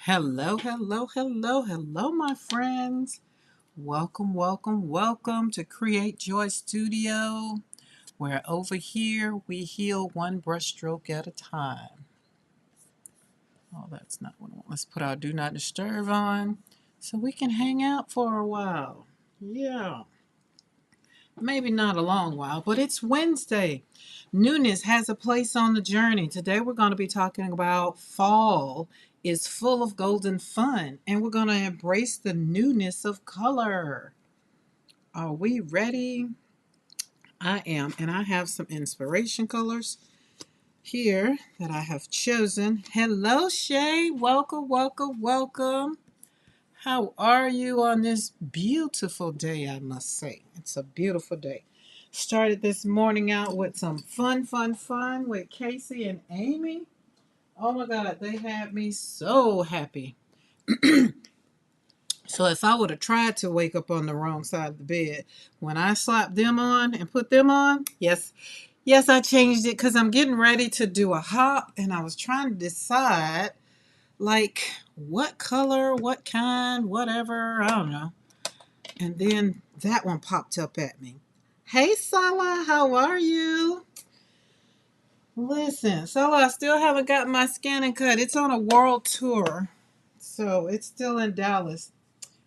Hello, hello, hello, hello, my friends. Welcome, welcome, welcome to Create Joy Studio, where over here we heal one brushstroke at a time. Oh, that's not what I want. Let's put our Do Not Disturb on so we can hang out for a while. Yeah, maybe not a long while, but it's Wednesday. Newness has a place on the journey. Today we're going to be talking about fall is full of golden fun, and we're going to embrace the newness of color. Are we ready? I am, and I have some inspiration colors here that I have chosen. Hello, Shay. Welcome, welcome, welcome. How are you on this beautiful day, I must say? It's a beautiful day. Started this morning out with some fun with Casey and Amy. Oh my God, they had me so happy. So if I would have tried to wake up on the wrong side of the bed, when I slapped them on and put them on, yes, I changed it because I'm getting ready to do a hop and I was trying to decide like what color, what kind, whatever, I don't know. And then that one popped up at me. Hey, Sala, how are you? Listen, Sala, I still haven't got my scan and cut. It's on a world tour, so it's still in Dallas.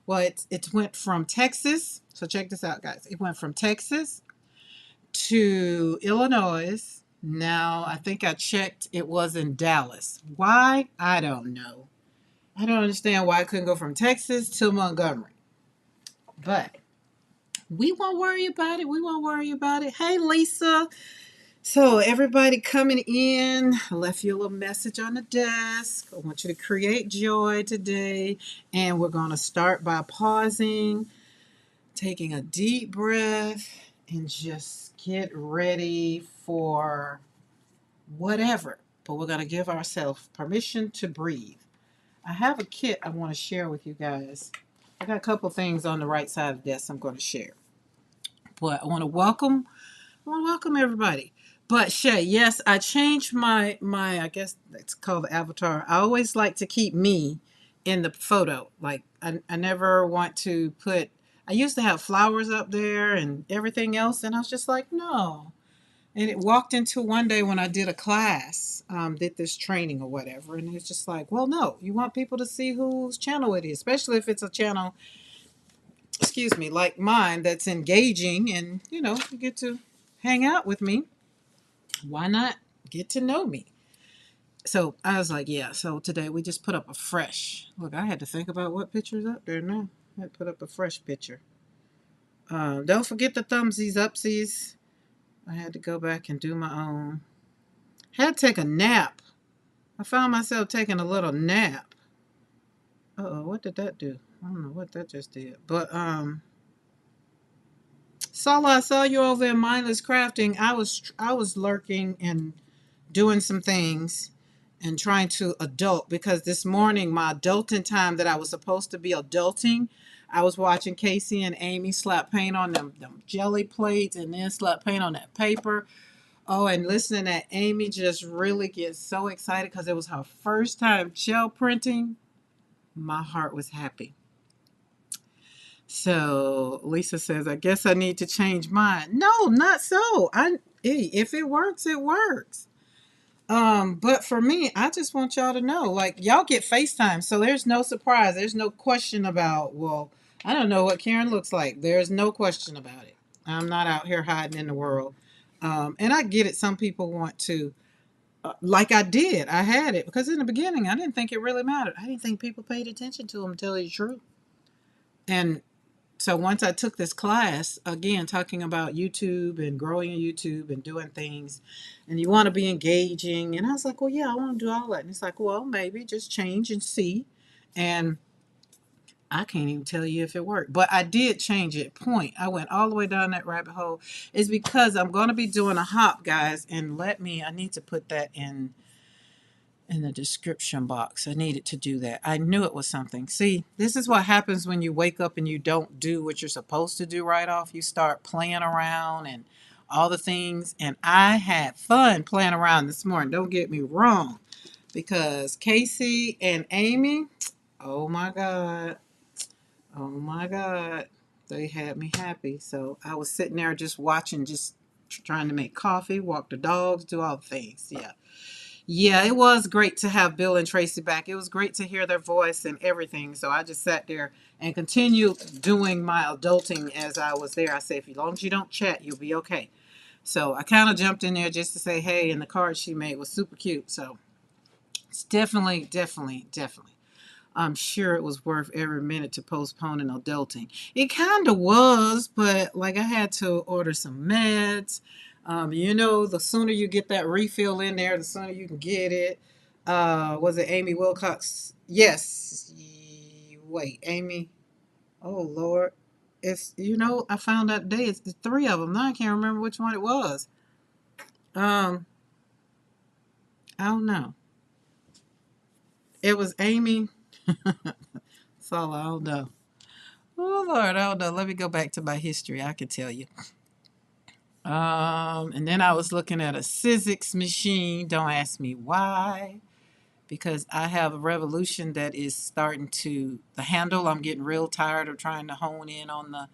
Well, it went from Texas. So check this out, guys. It went from Texas to Illinois. Now, I think I checked, it was in Dallas. Why? I don't know. I don't understand why I couldn't go from Texas to Montgomery. But we won't worry about it. We won't worry about it. Hey, Lisa. So, everybody coming in, I left you a little message on the desk. I want you to create joy today. And we're going to start by pausing, taking a deep breath, and just get ready for whatever. But we're going to give ourselves permission to breathe. I have a kit I want to share with you guys. I got a couple things on the right side of the desk I'm going to share. But I want to welcome everybody. But Shay, yes, I changed my I guess it's called the avatar. I always like to keep me in the photo. Like I never want to put I used to have flowers up there and everything else, and I was just like, no. And it walked into one day when I did a class, did this training or whatever, and it's just like, well, no, you want people to see whose channel it is, especially if it's a channel, excuse me, like mine that's engaging and you get to hang out with me. Why not get to know me? So I was like, yeah. So today we just put up a fresh look. I had to think about what picture's up there now. I had to put up a fresh picture. Don't forget the thumbsies, upsies. I had to go back and do my own. Had to take a nap. I found myself taking a little nap. Uh oh, what did that do? I don't know what that just did. But Sala, I saw you over in Mindless Crafting. I was lurking and doing some things and trying to adult because this morning my adulting time that I was supposed to be adulting, I was watching Casey and Amy slap paint on them jelly plates and then slap paint on that paper. Oh, and listening to Amy just really get so excited because it was her first time gel printing. My heart was happy. So Lisa says, I guess I need to change mine. No, not so. If it works, it works. But for me, I just want y'all to know, like, y'all get FaceTime, so there's no surprise. There's no question about, well, I don't know what Karen looks like. There's no question about it. I'm not out here hiding in the world. And I get it. Some people want to, like I did. I had it because in the beginning, I didn't think it really mattered. I didn't think people paid attention to them, to tell you the truth. And so once I took this class, again, talking about YouTube and growing a YouTube and doing things, and you want to be engaging. And I was like, well, yeah, I want to do all that. And it's like, well, maybe just change and see. And I can't even tell you if it worked, but I did change it. Point. I went all the way down that rabbit hole. It's because I'm going to be doing a hop, guys. And I need to put that in the description box. I needed to do that. I knew it was something. See, this is what happens when you wake up and you don't do what you're supposed to do right off. You start playing around and all the things. And I had fun playing around this morning. Don't get me wrong. because Casey and Amy, oh my God, oh my God, they had me happy. So I was sitting there just watching, just trying to make coffee, walk the dogs, do all the things. Yeah. Yeah, it was great to have Bill and Tracy back. It was great to hear their voice and everything. So I just sat there and continued doing my adulting as I was there. I said, as long as you don't chat, you'll be okay. So I kind of jumped in there just to say hey, and the card she made was super cute. So it's definitely, definitely, definitely. I'm sure it was worth every minute to postponing adulting. It kind of was, but like I had to order some meds. The sooner you get that refill in there, the sooner you can get it. Was it Amy Wilcox? Yes. Wait, Amy. Oh Lord, I found out today it's three of them. Now I can't remember which one it was. Um, I don't know. It was Amy. So I don't know. Oh Lord, I don't know. Let me go back to my history. I can tell you. And then I was looking at a Sizzix machine. Don't ask me why, because I have a Revolution that is starting to the handle. I'm getting real tired of trying to hone in on the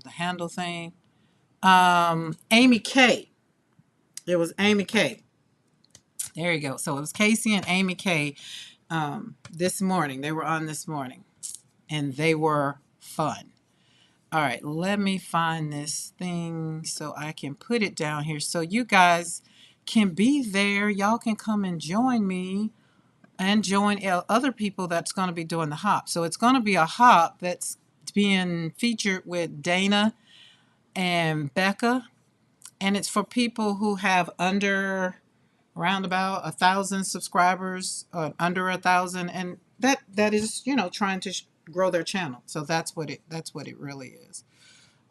handle thing. Amy K. It was Amy K. There you go. So it was Casey and Amy K. This morning. They were on this morning, and they were fun. All right, let me find this thing so I can put it down here so you guys can be there. Y'all can come and join me and join other people that's going to be doing the hop. So it's going to be a hop that's being featured with Dana and Becca, and it's for people who have under around about 1,000 subscribers, under 1,000, and that is trying to grow their channel. So that's what it really is.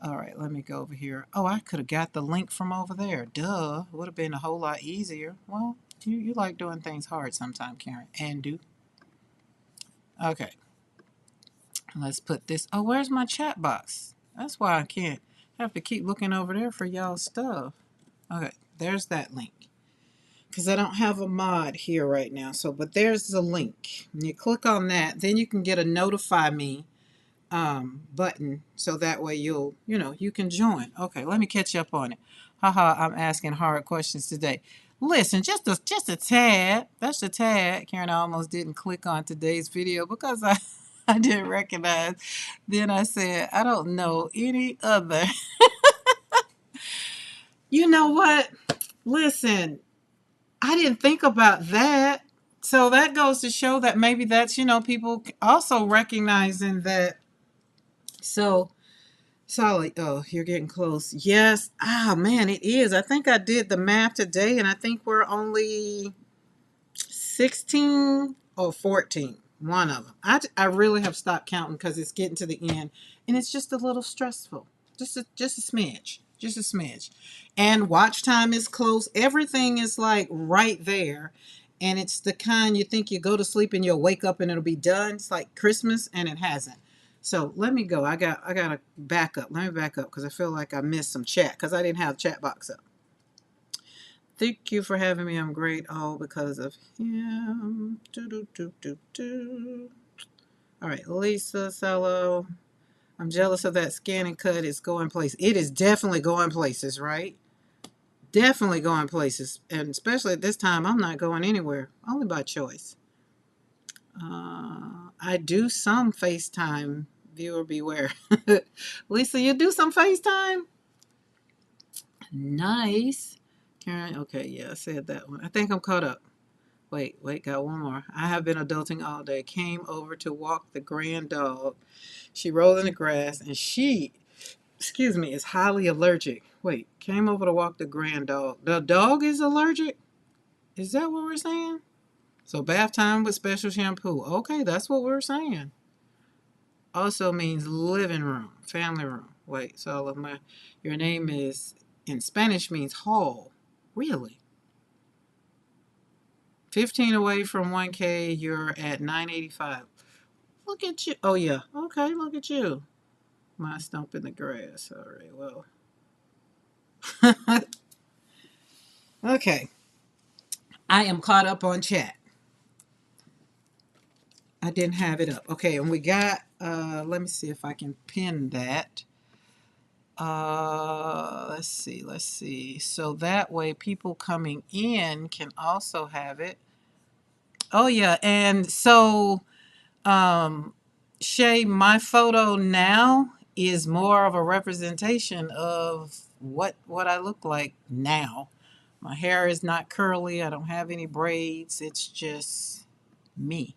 All right, let me go over here. Oh, I could have got the link from over there. Duh. Would have been a whole lot easier. Well, you like doing things hard sometimes, Karen. And do. Okay, let's put this. Oh, where's my chat box? That's why I can't have to keep looking over there for y'all stuff. Okay, there's that link. Because I don't have a mod here right now. But there's the link. And you click on that, then you can get a notify me button, so that way you can join. Okay, let me catch up on it. Haha, I'm asking hard questions today. Listen, just a tad. That's a tad. Karen, I almost didn't click on today's video because I didn't recognize. Then I said, I don't know any other. You know what? Listen, I didn't think about that. So that goes to show that maybe that's, people also recognizing that. So Solid. Oh, you're getting close. Yes. Ah, man, it is. I think I did the math today, and I think we're only 16 or 14. One of them. I really have stopped counting because it's getting to the end, and it's just a little stressful. Just a smidge. Just a smidge. And watch time is close. Everything is like right there. And it's the kind you think you go to sleep and you'll wake up and it'll be done. It's like Christmas, and it hasn't. So let me go. I gotta back up. Let me back up because I feel like I missed some chat because I didn't have chat box up. Thank you for having me. I'm great. All because of him. Do, do, do, do, do. All right, Lisa Cello. I'm jealous of that scan and cut. It's going places. It is definitely going places, right? Definitely going places. And especially at this time, I'm not going anywhere. Only by choice. I do some FaceTime. Viewer beware. Lisa, you do some FaceTime? Nice. Karen, okay, yeah, I said that one. I think I'm caught up. Wait, got one more. I have been adulting all day. Came over to walk the grand dog. She rolled in the grass and she, excuse me, is highly allergic. Wait, came over to walk the grand dog. The dog is allergic? Is that what we're saying? So bath time with special shampoo. Okay, that's what we're saying. Also means living room, family room. Wait, so your name is, in Spanish means hall. Really? 15 away from 1K, you're at 985. Look at you. Oh, yeah. Okay, look at you. My stump in the grass. All right, well. Okay. I am caught up on chat. I didn't have it up. Okay, and we got, let me see if I can pin that. Let's see, let's see. So that way people coming in can also have it. Oh yeah, and so Shay, my photo now is more of a representation of what I look like now. My hair is not curly. I don't have any braids. It's just me.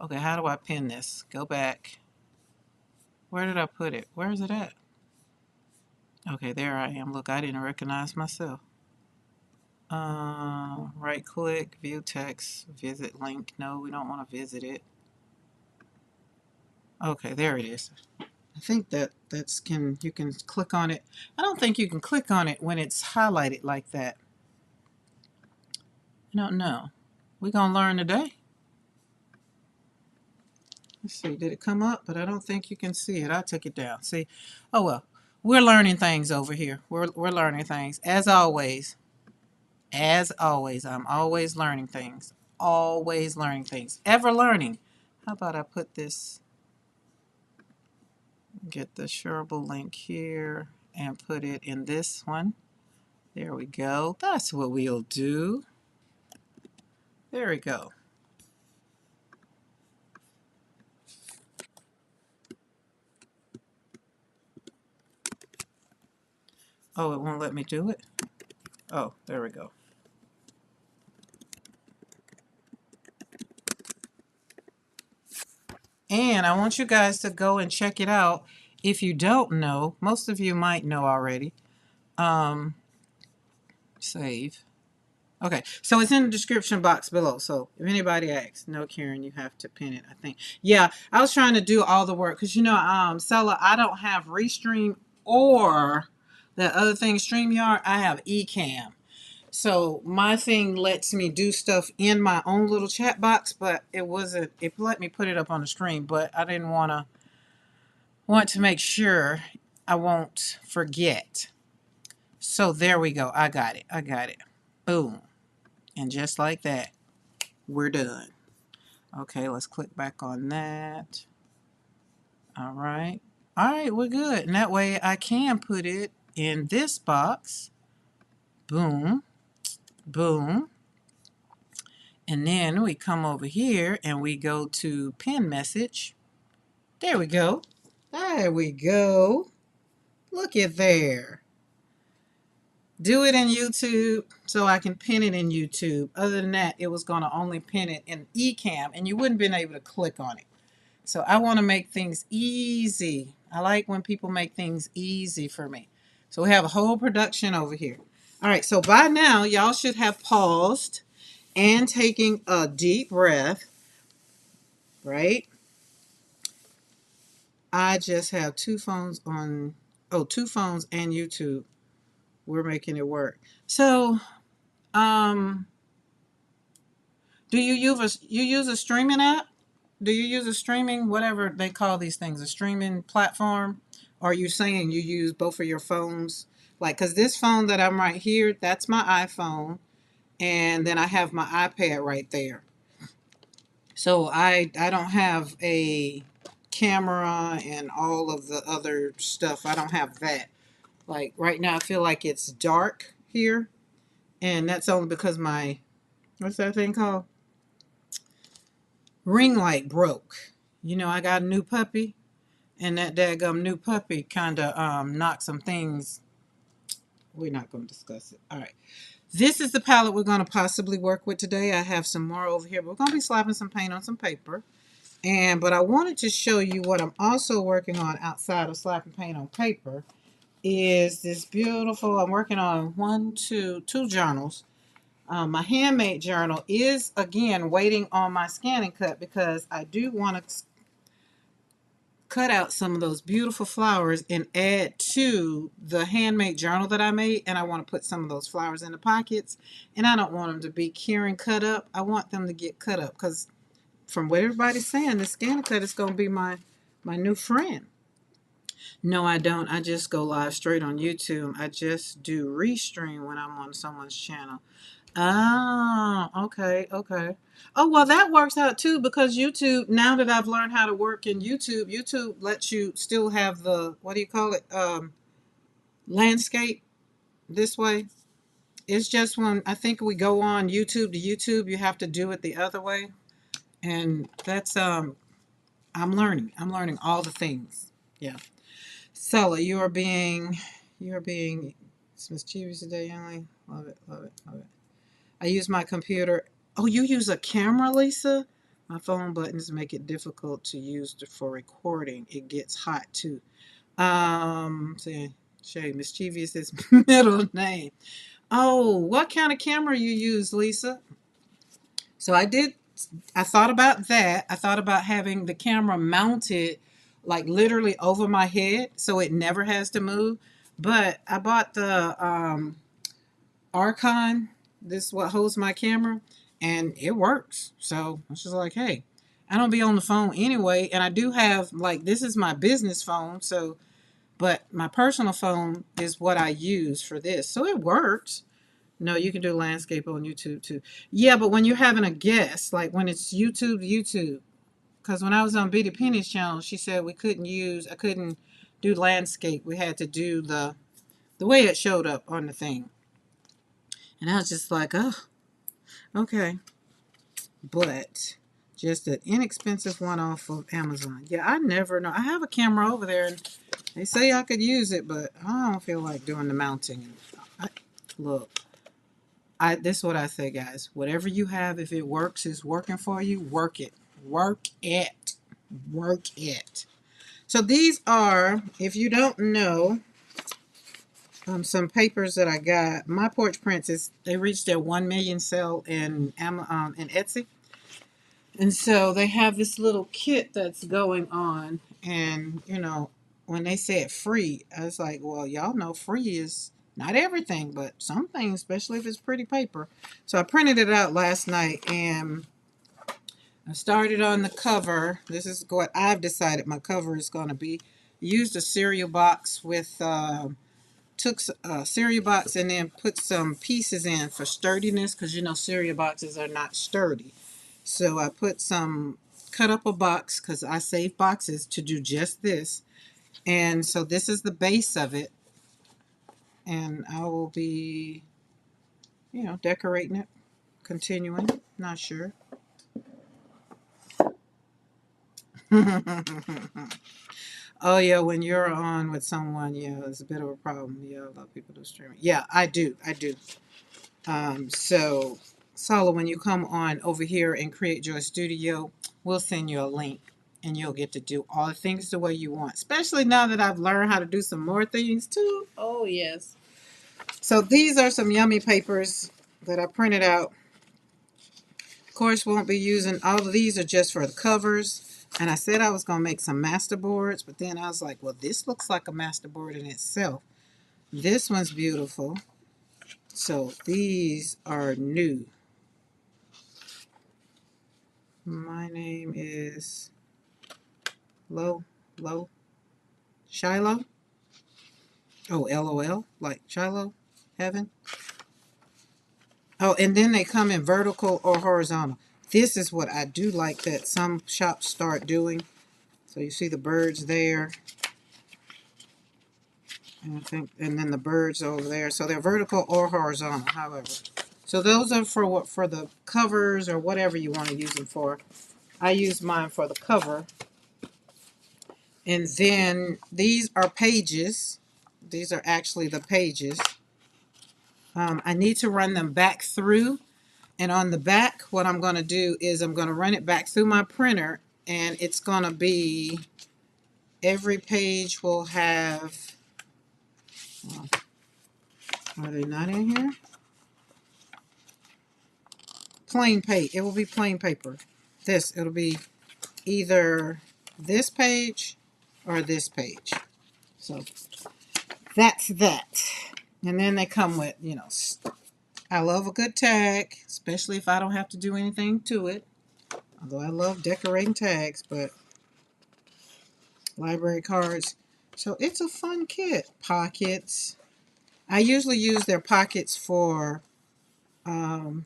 Okay, how do I pin this? Go back. Where did I put it? Where is it at? Okay, there I am. Look, I didn't recognize myself. Right click, view text, visit link. No, we don't want to visit it. Okay, there it is. I think that's can you can click on it. I don't think you can click on it when it's highlighted like that. I don't know. We're gonna learn today. Let's see, did it come up? But I don't think you can see it. I took it down. See, oh well, we're learning things over here. We're learning things as always. As always, I'm always learning things. Always learning things. Ever learning. How about I put this? Get the shareable link here and put it in this one. There we go. That's what we'll do. There we go. Oh, it won't let me do it? Oh, there we go. And I want you guys to go and check it out. If you don't know, most of you might know already. Save. Okay, so it's in the description box below. So if anybody asks, no, Karen, you have to pin it, I think. Yeah, I was trying to do all the work because, Sella, I don't have Restream or the other thing, StreamYard. I have Ecamm. So my thing lets me do stuff in my own little chat box, but it let me put it up on the screen, but I didn't want to make sure I won't forget. So there we go. I got it. I got it. Boom. And just like that, we're done. Okay, let's click back on that. All right. All right, we're good. And that way I can put it in this box. Boom. Boom. And then we come over here and we go to pin message. There we go. There we go. Look at there. Do it in YouTube so I can pin it in YouTube. Other than that, it was going to only pin it in Ecamm and you wouldn't been able to click on it. So I want to make things easy. I like when people make things easy for me. So we have a whole production over here. All right, so by now, y'all should have paused and taking a deep breath, right? I just have two phones on, two phones and YouTube. We're making it work. So, do you use a streaming app? Do you use a streaming, whatever they call these things, a streaming platform? Or are you saying you use both of your phones? Like, because this phone that I'm right here, that's my iPhone. And then I have my iPad right there. So I don't have a camera and all of the other stuff. I don't have that. Like right now I feel like it's dark here. And that's only because my, what's that thing called? Ring light broke. I got a new puppy. And that daggum new puppy kind of knocked some things. We're not going to discuss it. All right. This is the palette we're going to possibly work with today. I have some more over here. But we're going to be slapping some paint on some paper. But I wanted to show you what I'm also working on outside of slapping paint on paper is this beautiful, I'm working on two journals. My handmade journal is, again, waiting on my scan and cut because I do want to cut out some of those beautiful flowers and add to the handmade journal that I made. And I want to put some of those flowers in the pockets. And I don't want them to be curing cut up. I want them to get cut up because from what everybody's saying, the scan and cut is going to be my new friend. No, I don't. I just go live straight on YouTube. I just do restream when I'm on someone's channel. Ah, okay, okay. Oh, well, that works out too because YouTube, now that I've learned how to work in YouTube, YouTube lets you still have the, what do you call it? Landscape this way. It's just when I think we go on YouTube to YouTube, you have to do it the other way. And that's I'm learning. I'm learning all the things. Yeah. Sella, you are being mischievous today, youngling. Love it, love it, love it. I use my computer. Oh, you use a camera, Lisa? My phone buttons make it difficult to use for recording. It gets hot too. See, Shay, mischievous is middle name. Oh, what kind of camera you use, Lisa? So I thought about that. I thought about having the camera mounted like literally over my head so it never has to move. But I bought the Archon. This is what holds my camera, and it works. So I was just like, hey, I don't be on the phone anyway, and I do have like this is my business phone, so but my personal phone is what I use for this, so it works. No, you can do landscape on YouTube too. Yeah, but when you're having a guest, like when it's YouTube, because when I was on Bitty Penny's channel, she said I couldn't do landscape. We had to do the way it showed up on the thing. And I was just like, oh, okay. But just an inexpensive one off of Amazon. Yeah, I never know. I have a camera over there, and they say I could use it, but I don't feel like doing the mounting. Look, this is what I say, guys. Whatever you have, if it works, is working for you, work it. Work it. Work it. So these are, if you don't know, some papers that I got. My Porch Prints they reached their 1 million sale in Etsy. And so they have this little kit that's going on. And, when they said free, I was like, well, y'all know free is not everything, but some things, especially if it's pretty paper. So I printed it out last night and I started on the cover. This is what I've decided my cover is going to be. Used a cereal box with, took a cereal box and then put some pieces in for sturdiness because cereal boxes are not sturdy. So I cut up a box because I save boxes to do just this. And so this is the base of it. And I will be, decorating it, continuing. Not sure. Oh, yeah, when you're on with someone, yeah, it's a bit of a problem. Yeah, a lot of people do streaming. Yeah, I do. I do. So, Sala, when you come on over here and Create Joy Studio, we'll send you a link and you'll get to do all the things the way you want, especially now that I've learned how to do some more things too. Oh, yes. So, these are some yummy papers that I printed out. Of course, won't be using all of these, are just for the covers. And I said I was going to make some master boards, but then I was like, well, this looks like a master board in itself. This one's beautiful. So, these are new. My name is Low Shiloh. Oh, LOL, like Shiloh, heaven. Oh, and then they come in vertical or horizontal. This is what I do like that some shops start doing. So you see the birds there, and then the birds over there. So they're vertical or horizontal, however. So those are for the covers or whatever you want to use them for. I use mine for the cover. And then these are pages. These are actually the pages. I need to run them back through. And on the back, what I'm going to do is I'm going to run it back through my printer. And it's going to be, every page will have, are they not in here? Plain paper. It will be plain paper. It'll be either this page or this page. So that's that. And then they come with, I love a good tag, especially if I don't have to do anything to it. Although I love decorating tags, but library cards. So it's a fun kit. Pockets. I usually use their pockets for um,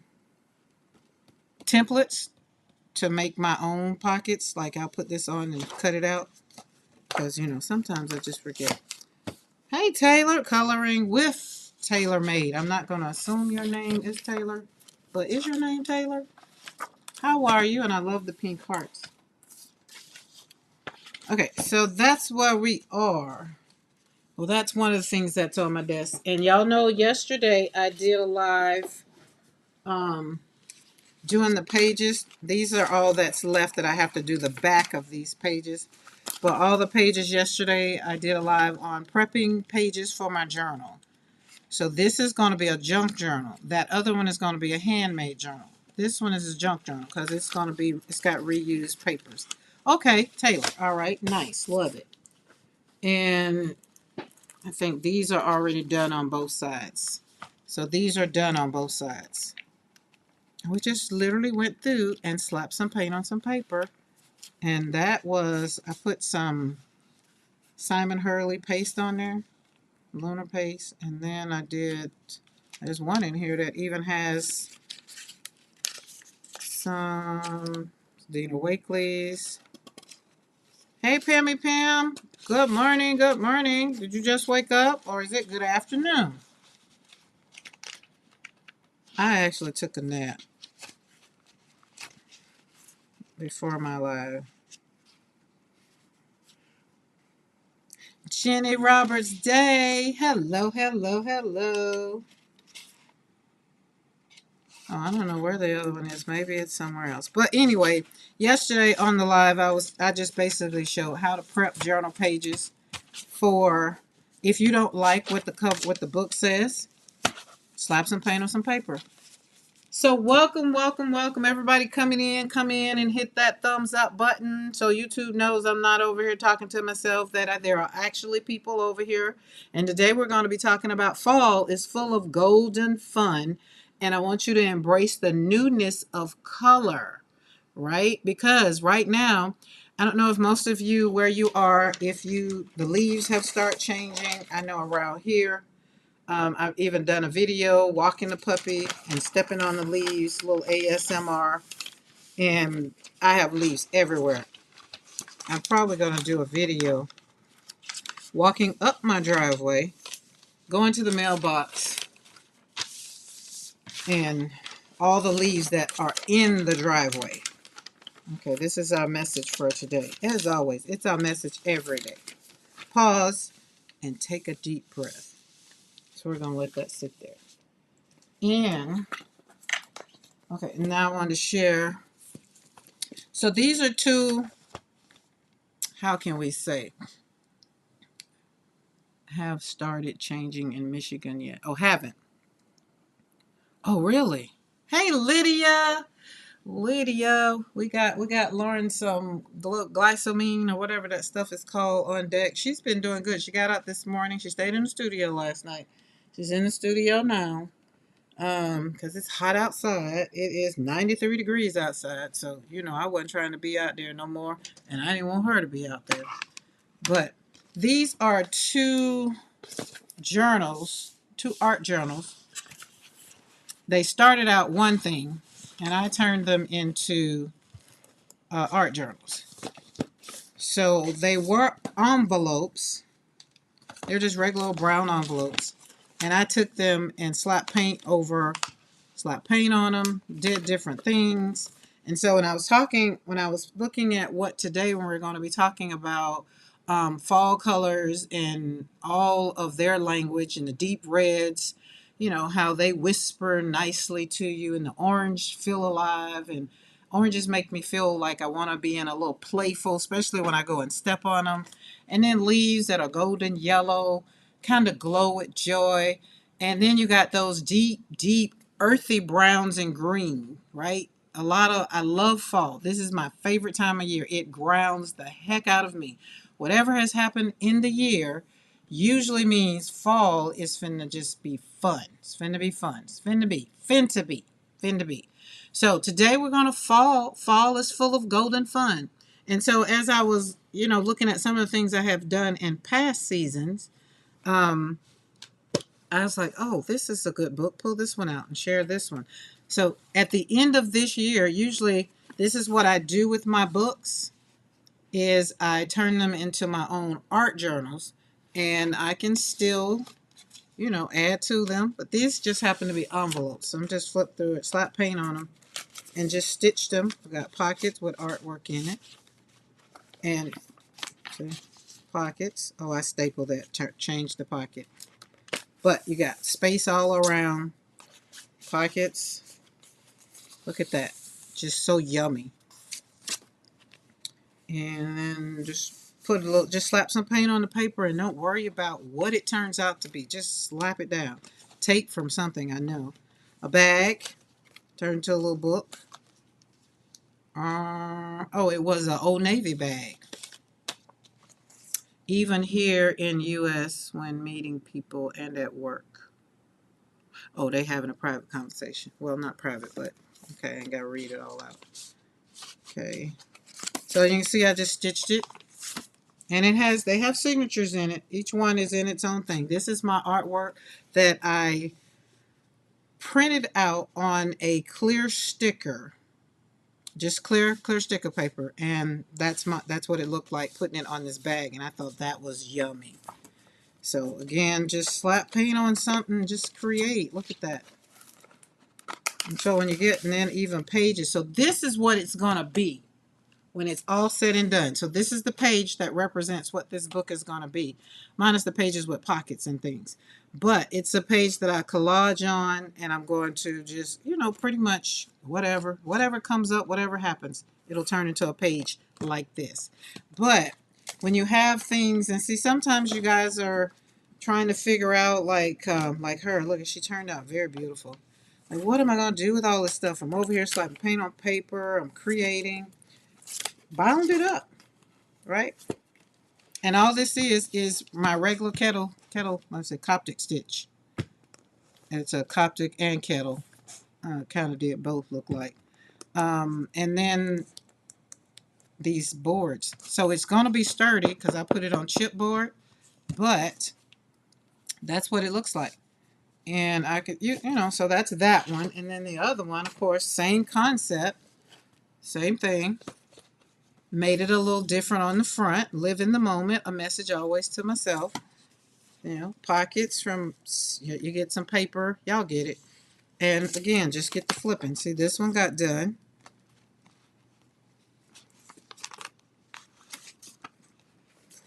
templates to make my own pockets. Like I'll put this on and cut it out because, sometimes I just forget. Hey, Taylor, coloring with Taylor Made. I'm not going to assume your name is Taylor, but is your name Taylor? How are you? And I love the pink hearts. Okay, so that's where we are. Well, that's one of the things that's on my desk. And y'all know yesterday I did a live um, doing the pages. These are all that's left that I have to do the back of these pages. But all the pages yesterday, I did a live on prepping pages for my journal. So this is going to be a junk journal. That other one is going to be a handmade journal. This one is a junk journal because it's got reused papers. Okay, Taylor. All right, nice. Love it. And I think these are already done on both sides. So these are done on both sides. We just literally went through and slapped some paint on some paper. And that was, I put some Simon Hurley paste on there, lunar paste. And then there's one in here that even has some Dina Wakely's. Hey, Pammy Pam. Good morning, good morning. Did you just wake up or is it good afternoon? I actually took a nap before my live. Jenny Roberts Day. Hello, hello, hello. Oh, I don't know where the other one is. Maybe it's somewhere else. But anyway, yesterday on the live, I just basically showed how to prep journal pages for if you don't like what the book says, slap some paint on some paper. So welcome, welcome, welcome. Everybody coming in, come in and hit that thumbs up button so YouTube knows I'm not over here talking to myself, that there are actually people over here. And today we're going to be talking about fall is full of golden fun. And I want you to embrace the newness of color, right? Because right now, I don't know if most of you, where you are, the leaves have started changing. I know around here, I've even done a video walking the puppy and stepping on the leaves, little ASMR, and I have leaves everywhere. I'm probably going to do a video walking up my driveway, going to the mailbox, and all the leaves that are in the driveway. Okay, this is our message for today. As always, it's our message every day. Pause and take a deep breath. So we're going to let that sit there. And, okay, now I want to share. So these are two, how can we say, have started changing in Michigan yet. Oh, haven't. Oh, really? Hey, Lydia. Lydia, we got Lauren some glycamine or whatever that stuff is called on deck. She's been doing good. She got out this morning. She stayed in the studio last night. She's in the studio now. Because it's hot outside. It is 93 degrees outside. So, I wasn't trying to be out there no more. And I didn't want her to be out there. But these are two art journals. They started out one thing, and I turned them into art journals. So they were envelopes. They're just regular brown envelopes. And I took them and slapped paint on them, did different things. And so when I was looking at what today, when we're going to be talking about fall colors and all of their language and the deep reds, how they whisper nicely to you, and the orange feel alive, and oranges make me feel like I want to be in a little playful, especially when I go and step on them. And then leaves that are golden yellow, kind of glow with joy. And then you got those deep, deep earthy browns and green, right? I love fall. This is my favorite time of year. It grounds the heck out of me. Whatever has happened in the year usually means fall is finna just be fun. It's finna be fun. It's finna be. So today we're gonna fall. Fall is full of golden fun. And so as I was, looking at some of the things I have done in past seasons, I was like, oh, this is a good book. Pull this one out and share this one. So at the end of this year, usually this is what I do with my books is I turn them into my own art journals, and I can still, add to them. But these just happen to be envelopes. So I'm just flip through it, slap paint on them, and just stitch them. I've got pockets with artwork in it. And see, pockets. Oh, I stapled that, changed the pocket. But you got space all around. Pockets. Look at that. Just so yummy. And then just put a little, just slap some paint on the paper and don't worry about what it turns out to be. Just slap it down. Tape from something, I know. A bag. Turn into a little book. Oh, it was an Old Navy bag. Even here in U.S. when meeting people and at work. Oh, they having a private conversation. Well, not private, but okay, I ain't got to read it all out. Okay. So you can see I just stitched it. And they have signatures in it. Each one is in its own thing. This is my artwork that I printed out on a clear sticker. Just clear sticker paper. And that's what it looked like putting it on this bag. And I thought that was yummy. So again, just slap paint on something, just create. Look at that. And so when you get, and then even pages. So this is what it's going to be when it's all said and done. So this is the page that represents what this book is going to be, minus the pages with pockets and things. But it's a page that I collage on, and I'm going to just, pretty much whatever comes up, whatever happens, it'll turn into a page like this. But when you have things, and see, sometimes you guys are trying to figure out, like her, look, she turned out very beautiful. Like, what am I going to do with all this stuff? I'm over here slapping paint on paper, I'm creating. Bound it up, right? And all this is my regular kettle, let's say Coptic stitch. And it's a Coptic and kettle. Kind of did both look like. And then these boards. So it's going to be sturdy because I put it on chipboard, but that's what it looks like. And I could, so that's that one. And then the other one, of course, same concept, same thing. Made it a little different on the front. Live in the moment. A message always to myself. Pockets from, you get some paper. Y'all get it. And again, just get the flipping. See, this one got done.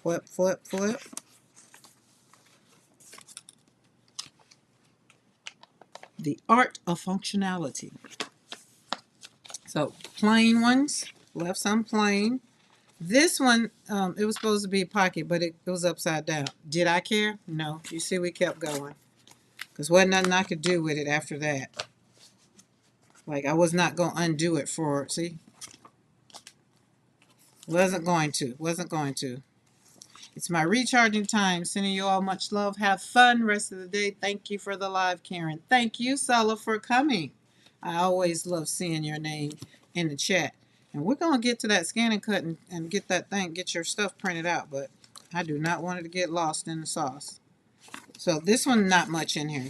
Flip, flip, flip. The art of functionality. So, plain ones. Left some plain. This one, it was supposed to be a pocket, but it was upside down. Did I care? No. You see, we kept going. Because wasn't nothing I could do with it after that. Like, I was not going to undo it for, see? Wasn't going to. It's my recharging time. Sending you all much love. Have fun rest of the day. Thank you for the live, Karen. Thank you, Sella, for coming. I always love seeing your name in the chat. And we're going to get to that scan and cut and get that thing, get your stuff printed out. But I do not want it to get lost in the sauce. So this one, not much in here.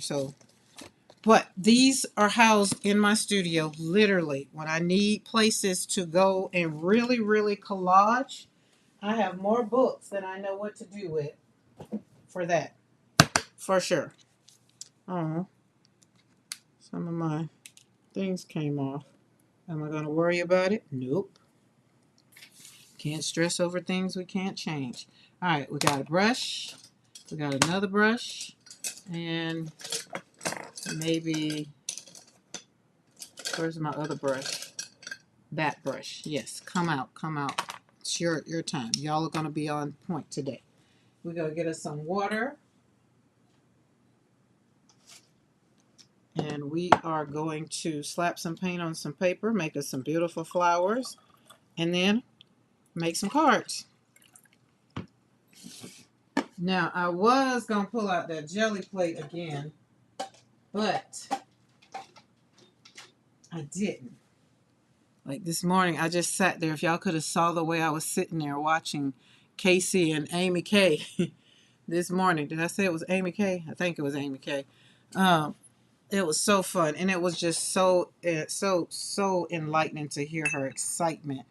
But these are housed in my studio, literally. When I need places to go and really, really collage, I have more books than I know what to do with for that, for sure. Oh, some of my things came off. Am I going to worry about it? Nope. Can't stress over things we can't change. All right, we got a brush. We got another brush. And maybe, where's my other brush? That brush. Yes, come out, come out. It's your time. Y'all are going to be on point today. We're going to get us some water. And we are going to slap some paint on some paper, make us some beautiful flowers, and then make some cards. Now, I was going to pull out that jelly plate again, but I didn't. Like this morning, I just sat there. If y'all could have saw the way I was sitting there watching Casey and Amy Kay this morning. Did I say it was Amy K? I think it was Amy K. Um, it was so fun, and it was just so enlightening to hear her excitement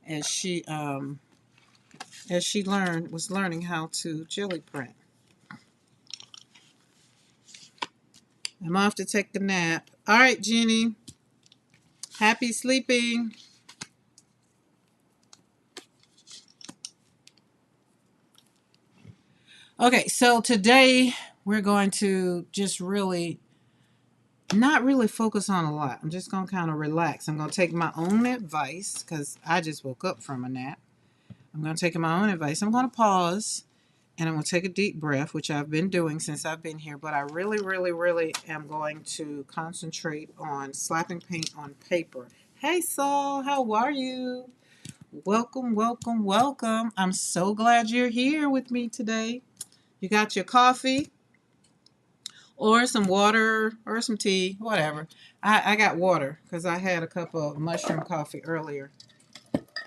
as she was learning how to jelly print. I'm off to take a nap. All right, Jenny. Happy sleeping. Okay, so today we're going to just really not really focus on a lot. I'm just going to kind of relax. I'm going to take my own advice because I just woke up from a nap. I'm going to take my own advice. I'm going to pause and I'm going to take a deep breath, which I've been doing since I've been here. But I really, really, really am going to concentrate on slapping paint on paper. Hey, Saul, how are you? Welcome, welcome, welcome. I'm so glad you're here with me today. You got your coffee or some water or some tea, whatever. I got water because I had a cup of mushroom coffee earlier.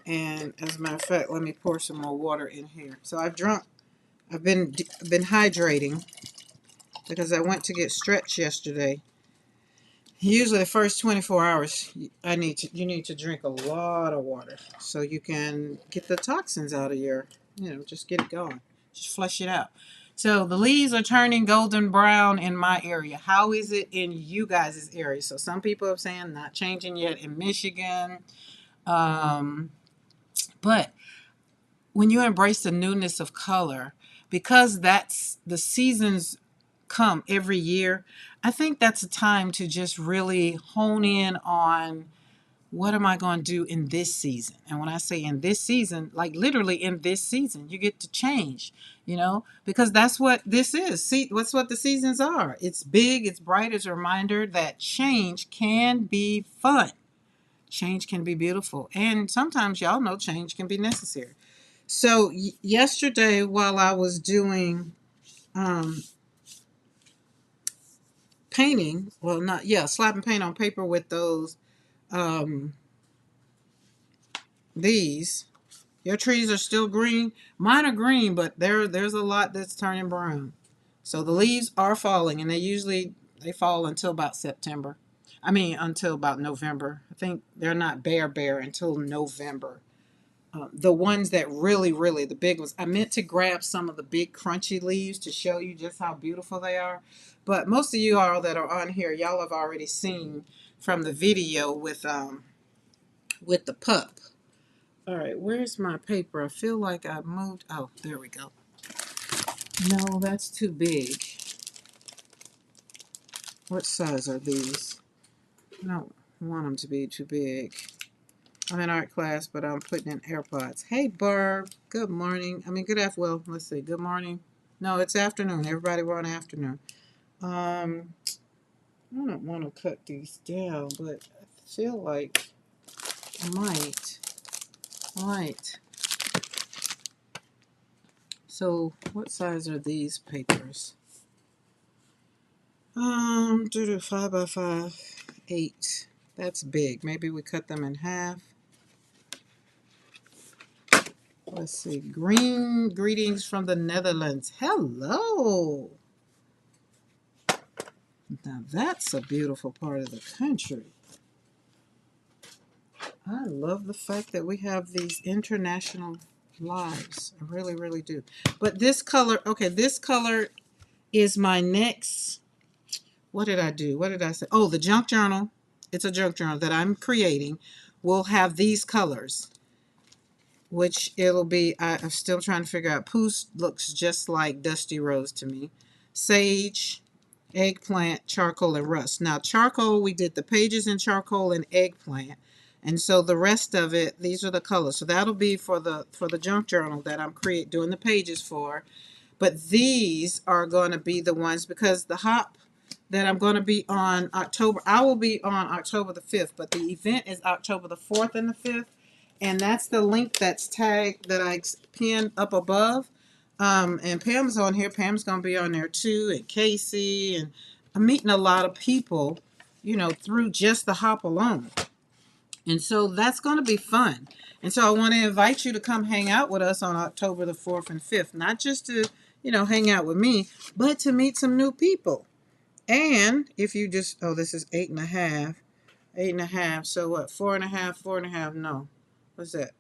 And as a matter of fact, let me pour some more water in here. So I've been hydrating because I went to get stretched yesterday. Usually the first 24 hours you need to drink a lot of water so you can get the toxins out of your, just get it going. Just flush it out. So the leaves are turning golden brown in my area. How is it in you guys' area? So some people are saying not changing yet in Michigan. But when you embrace the newness of color, because that's the seasons come every year, I think that's a time to just really hone in on what am I going to do in this season. And when I say in this season, like literally in this season, you get to change, because that's what this is. See, what's what the seasons are. It's big, it's bright, it's a reminder that change can be fun. Change can be beautiful. And sometimes y'all know change can be necessary. So yesterday while I was doing painting, well, not, yeah, slapping paint on paper with those, these, your trees are still green. Mine are green, but there's a lot that's turning brown. So the leaves are falling, and they fall until about September. I mean, until about November. I think they're not bare until November. The ones that really, really, the big ones. I meant to grab some of the big crunchy leaves to show you just how beautiful they are. But most of you all that are on here, y'all have already seen from the video with the pup. All right, where's my paper? I feel like I moved. Oh, there we go. No, that's too big. What size are these? I don't want them to be too big. I'm in art class, but I'm putting in AirPods. Hey, Barb. Good morning. Good afternoon. Well, let's see. Good morning. No, it's afternoon. Everybody, we're on afternoon. I don't want to cut these down, but I feel like I might. So, what size are these papers? 5 by 5, 8. That's big. Maybe we cut them in half. Let's see. Green greetings from the Netherlands. Hello. Now that's a beautiful part of the country. I love the fact that we have these international lives. I really, really do. But this color, okay, this color is my next. What did I do? What did I say? Oh, the junk journal. It's a junk journal that I'm creating. Will have these colors, which it'll be, I'm still trying to figure out. Poos looks just like Dusty Rose to me. Sage, eggplant, charcoal, and rust. Now, charcoal, we did the pages in charcoal and eggplant. And so the rest of it, these are the colors. So that'll be for the junk journal that I'm doing the pages for. But these are going to be the ones, because the hop that I'm going to be on I will be on October the 5th, but the event is October the 4th and the 5th. And that's the link that's tagged that I pinned up above. And Pam's on here. Pam's going to be on there too, and Casey. And I'm meeting a lot of people, through just the hop alone. And so that's going to be fun. And so I want to invite you to come hang out with us on October the 4th and 5th. Not just to, hang out with me, but to meet some new people. And if you just, oh, this is 8.5. 8.5. So what? 4.5, 4.5. No. What's that?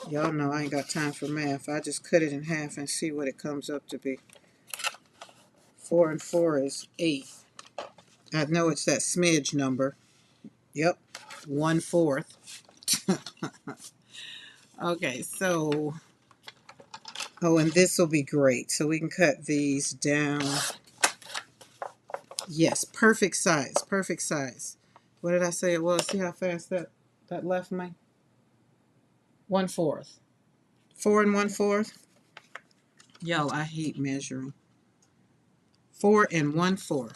Y'all know I ain't got time for math. I just cut it in half and see what it comes up to be. 4 and 4 is 8. I know it's that smidge number. Yep. 1/4. Okay, so, oh, and this will be great. So we can cut these down. Yes, perfect size. Perfect size. What did I say it was? See how fast that left me? 1/4. 4 and 1/4. Yo, I hate measuring. 4 and 1/4.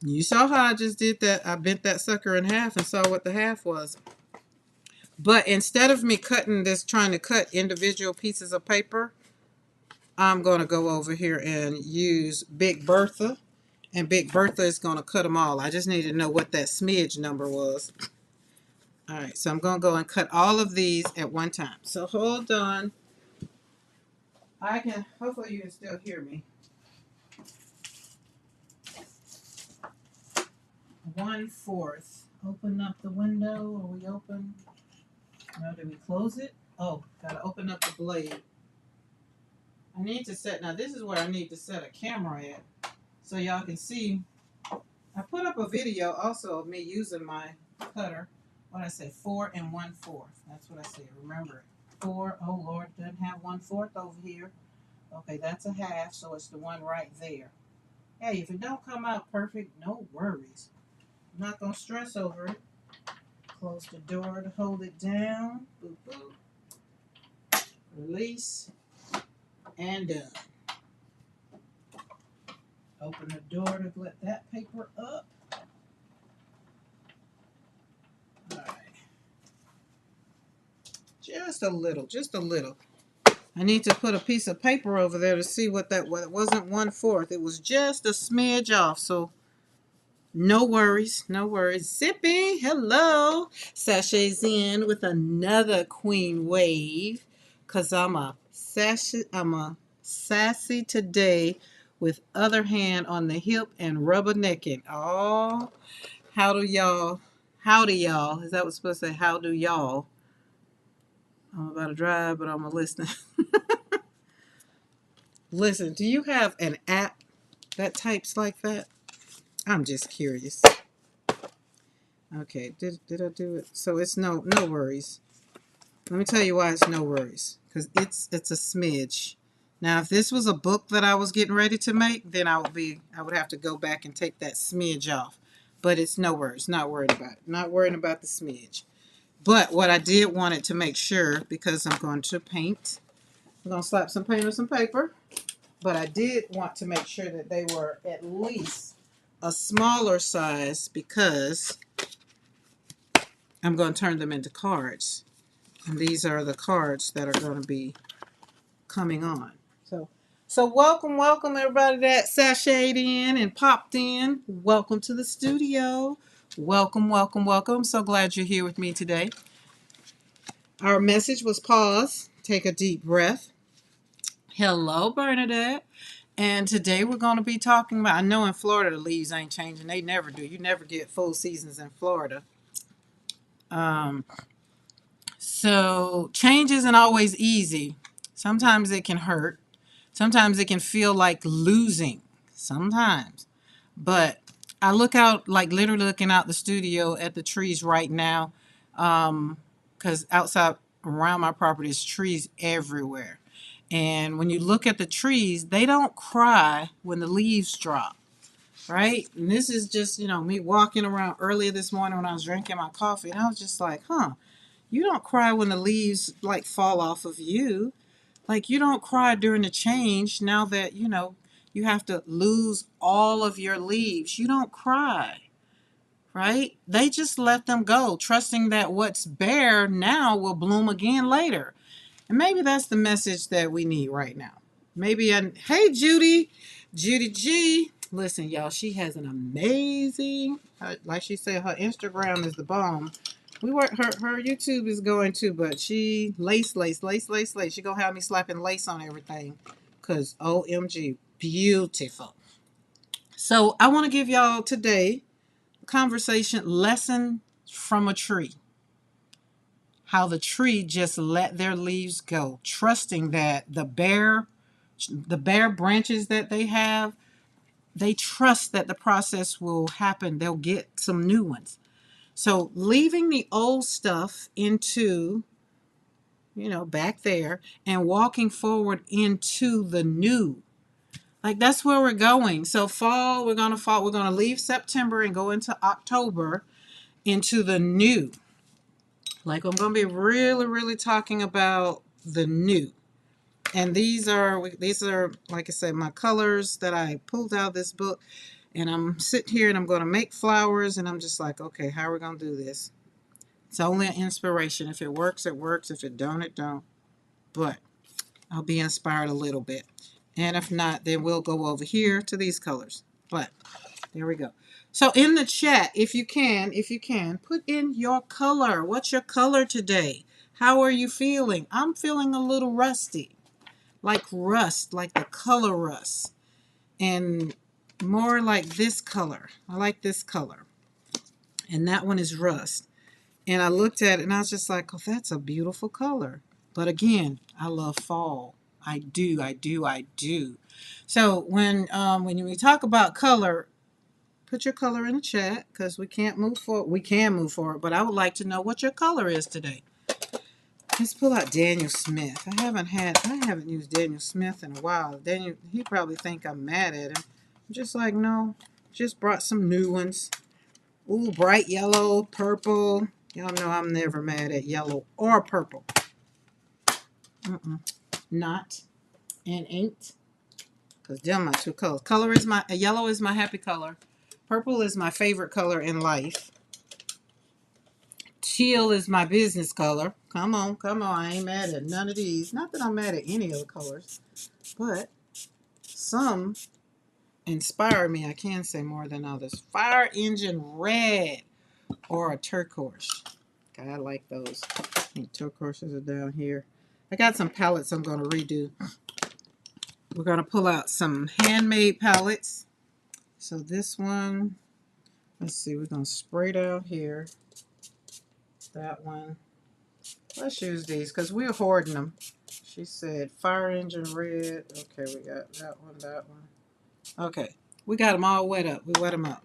You saw how I just did that. I bent that sucker in half and saw what the half was. But instead of me cutting this, trying to cut individual pieces of paper, I'm going to go over here and use Big Bertha. And Big Bertha is going to cut them all. I just need to know what that smidge number was. All right, so I'm going to go and cut all of these at one time. So hold on. Hopefully you can still hear me. 1/4. Open up the window. Are we open? No, did we close it? Oh, gotta open up the blade. I need to set, now this is where I need to set a camera at so y'all can see. I put up a video also of me using my cutter. What I say, 4 and 1/4. That's what I say. Remember it. 4. Oh Lord, doesn't have 1/4 over here. Okay, that's a half, so it's the one right there. Hey, if it don't come out perfect, no worries. I'm not gonna stress over it. Close the door to hold it down. Boop, boop. Release. And done. Open the door to let that paper up. Alright. Just a little, just a little. I need to put a piece of paper over there to see what that was. It wasn't 1/4. It was just a smidge off. So no worries, no worries. Zippy, hello. Sachets in with another queen wave. Cause I'm a sassy today with other hand on the hip and rubbernecking. Oh, howdy y'all. Howdy y'all. Is that what's supposed to say? How do y'all? I'm about to drive, but I'm listening. Listen, do you have an app that types like that? I'm just curious. Okay, did I do it? So it's no worries. Let me tell you why it's no worries. Because it's a smidge. Now, if this was a book that I was getting ready to make, then I would have to go back and take that smidge off. But it's no worries. Not worried about it. Not worrying about the smidge. But what I did wanted to make sure, because I'm going to paint, I'm going to slap some paint on some paper. But I did want to make sure that they were at least a smaller size because I'm going to turn them into cards. And these are the cards that are going to be coming on. So welcome everybody that sashayed in and popped in. Welcome to the studio. Welcome. I'm so glad you're here with me today. Our message was pause, take a deep breath. Hello, Bernadette. And today we're going to be talking about, I know in Florida the leaves ain't changing. They never do. You never get full seasons in Florida. So change isn't always easy. Sometimes it can hurt. Sometimes it can feel like losing. Sometimes. But I look out, like literally looking out the studio at the trees right now, because outside around my property is trees everywhere. And when you look at the trees, they don't cry when the leaves drop, right? And this is just, me walking around earlier this morning when I was drinking my coffee, and I was just like, you don't cry when the leaves like fall off of you. Like you don't cry during the change now that, you have to lose all of your leaves. You don't cry, right? They just let them go, trusting that what's bare now will bloom again later. And maybe that's the message that we need right now. Hey, Judy G. Listen, y'all, she has an amazing, like she said, her Instagram is the bomb. We work her YouTube is going too, but she lace. She gonna have me slapping lace on everything. Cause OMG, beautiful. So I want to give y'all today a conversation lesson from a tree. How the tree just let their leaves go, trusting that the bare branches that they have, they trust that the process will happen. They'll get some new ones. So leaving the old stuff into, back there and walking forward into the new. Like that's where we're going. So fall, we're going to leave September and go into October into the new. Like I'm going to be really really talking about the new. And these are like I said my colors that I pulled out of this book, and I'm sitting here and I'm going to make flowers, and I'm just like, okay, how are we going to do this? It's only an inspiration. If it works, it works. If it don't, it don't. But I'll be inspired a little bit. And if not, then we'll go over here to these colors. But there we go. So in the chat, if you can, put in your color. What's your color today? How are you feeling? I'm feeling a little rusty. Like rust, like the color rust. And more like this color. I like this color. And that one is rust. And I looked at it and I was just like, oh, that's a beautiful color. But again, I love fall. I do, I do, I do. So when we talk about color, put your color in the chat because we can't move forward. We can move forward, but I would like to know what your color is today. Let's pull out Daniel Smith. I haven't used Daniel Smith in a while. Daniel, he probably think I'm mad at him. I'm just like, no, just brought some new ones. Ooh, bright yellow, purple. Y'all know I'm never mad at yellow or purple. Not and ain't. Because them my two colors. Yellow is my happy color. Purple is my favorite color in life. Teal is my business color. Come on, come on. I ain't mad at none of these. Not that I'm mad at any of the colors. But some inspire me. I can say more than others. Fire engine red or a turquoise. I like those. I think turquoises are down here. I got some palettes I'm going to redo. We're going to pull out some handmade palettes. So this one, let's see, we're going to spray down here. That one. Let's use these because we're hoarding them. She said fire engine red. Okay, we got that one. Okay, we got them all wet up. We wet them up.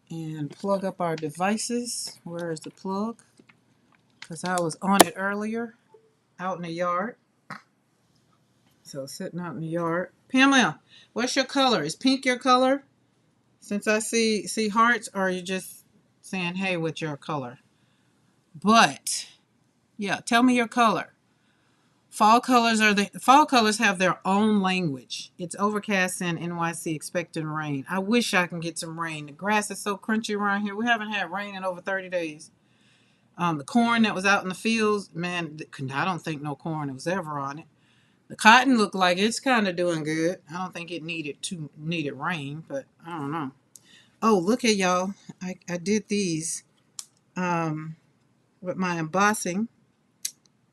And plug up our devices. Where is the plug? Because I was on it earlier, out in the yard. So sitting out in the yard. Pamela, what's your color? Is pink your color? Since I see hearts, or are you just saying hey with your color? But yeah, tell me your color. Fall colors have their own language. It's overcast in NYC, expecting rain. I wish I can get some rain. The grass is so crunchy around here. We haven't had rain in over 30 days. The corn that was out in the fields, man, I don't think no corn was ever on it. The cotton looked like it's kind of doing good. I don't think it needed rain, but I don't know. Oh, look at y'all. I did these with my embossing.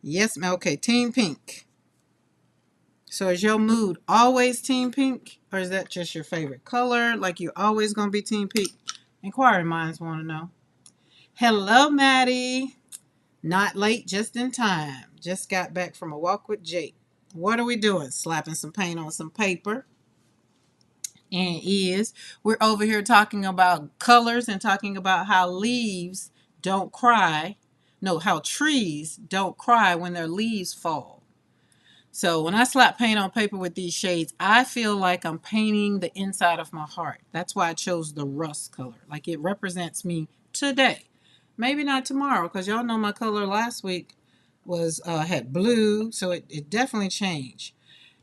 Yes, okay, Team Pink. So is your mood always Team Pink? Or is that just your favorite color? Like you're always going to be Team Pink? Inquiring minds want to know. Hello, Maddie. Not late, just in time. Just got back from a walk with Jake. What are we doing? Slapping some paint on some paper. And we're over here talking about colors and talking about how leaves don't cry. No, how trees don't cry when their leaves fall. So when I slap paint on paper with these shades, I feel like I'm painting the inside of my heart. That's why I chose the rust color. Like it represents me today. Maybe not tomorrow, because y'all know my color last week was had blue, so it definitely changed.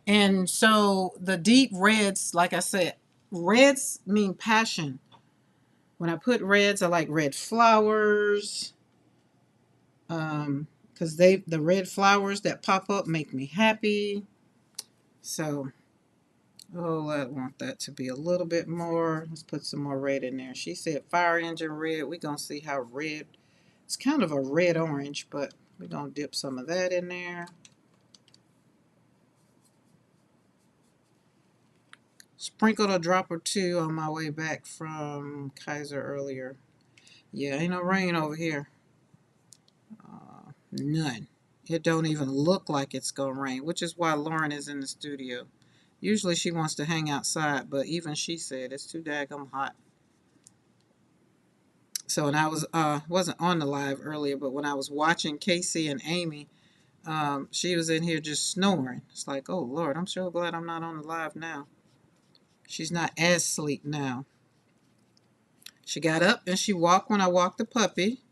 And so the deep reds, like I said, reds mean passion. When I put reds, I like red flowers. Because the red flowers that pop up make me happy. So Oh, I want that to be a little bit more. Let's put some more red in there. She said fire engine red. We're going to see how red. It's kind of a red orange, but we're going to dip some of that in there. Sprinkled a drop or two on my way back from Kaiser earlier. Yeah, ain't no rain over here. None. It don't even look like it's going to rain, which is why Lauren is in the studio. Usually she wants to hang outside, but even she said it's too daggum hot. So when I was wasn't on the live earlier, but when I was watching Casey and Amy, she was in here just snoring. It's like, oh Lord, I'm so glad I'm not on the live now. She's not as sleep now. She got up and she walked when I walked the puppy.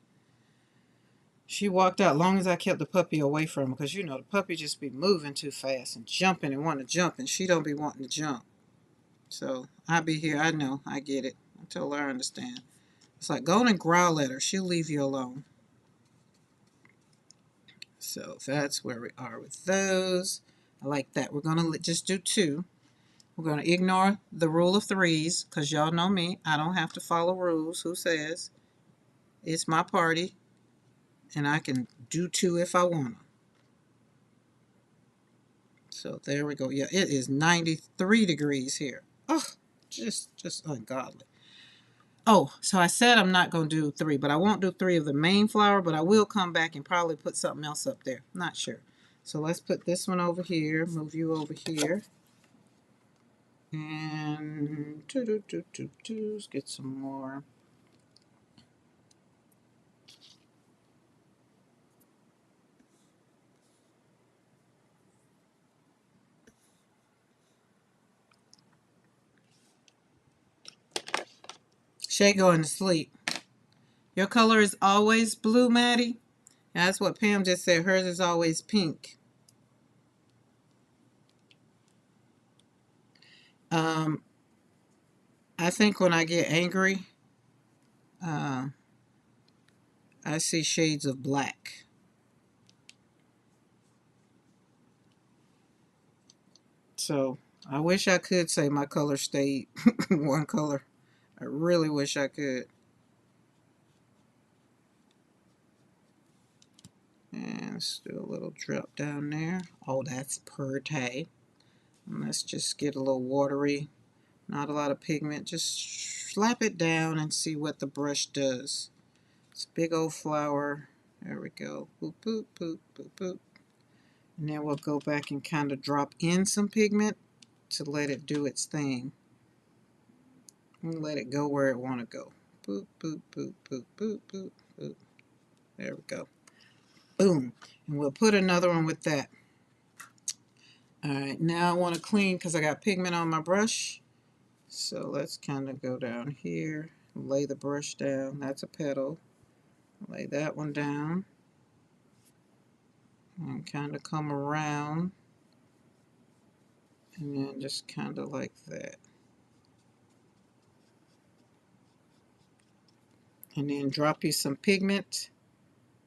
She walked out long as I kept the puppy away from her because you know the puppy just be moving too fast and jumping and wanting to jump and she don't be wanting to jump. So I be here. I know. I get it. I told her I understand. It's like go on and growl at her. She'll leave you alone. So that's where we are with those. I like that. We're going to just do two. We're going to ignore the rule of threes because y'all know me. I don't have to follow rules. Who says? It's my party and I can do two if I want to. So there we go. Yeah, it is 93 degrees here. Oh, just ungodly. Oh, so I said I'm not going to do three, but I won't do three of the main flower, but I will come back and probably put something else up there. Not sure. So let's put this one over here, move you over here. And let's get some more. Shay going to sleep. Your color is always blue, Maddie? That's what Pam just said. Hers is always pink. Um, I think when I get angry, uh, I see shades of black. So I wish I could say my color stayed one color. I really wish I could. And let's do a little drop down there. Oh, that's pretty. And let's just get a little watery. Not a lot of pigment. Just slap it down and see what the brush does. It's a big old flower. There we go. Boop, boop, boop, boop, boop. And then we'll go back and kind of drop in some pigment to let it do its thing. And let it go where it want to go. Boop, boop, boop, boop, boop, boop, boop. There we go. Boom. And we'll put another one with that. Alright, now I want to clean because I got pigment on my brush. So let's kind of go down here, lay the brush down. That's a petal. Lay that one down. And kind of come around. And then just kind of like that. And then drop you some pigment.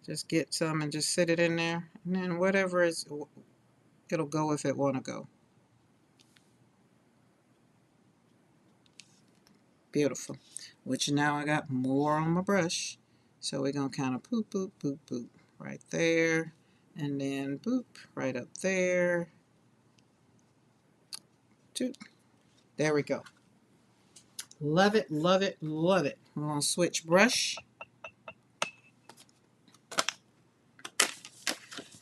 Just get some and just sit it in there. And then whatever is, it'll go if it want to go. Beautiful. Which now I got more on my brush. So we're going to kind of boop, boop, boop, boop. Right there. And then boop, right up there. Toop. There we go. Love it, love it, love it. I'm going to switch brush.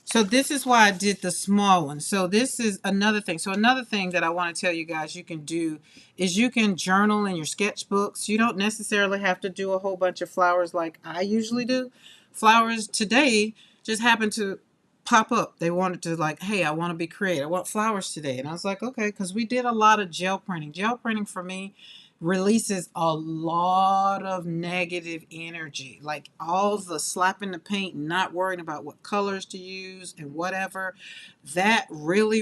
So this is why I did the small one. So this is another thing. So another thing that I want to tell you guys you can do is you can journal in your sketchbooks. You don't necessarily have to do a whole bunch of flowers like I usually do. Flowers today just happened to pop up. They wanted to like, hey, I want to be creative. I want flowers today. And I was like, okay, because we did a lot of gel printing. Gel printing for me releases a lot of negative energy, like all the slapping the paint and not worrying about what colors to use and whatever. That really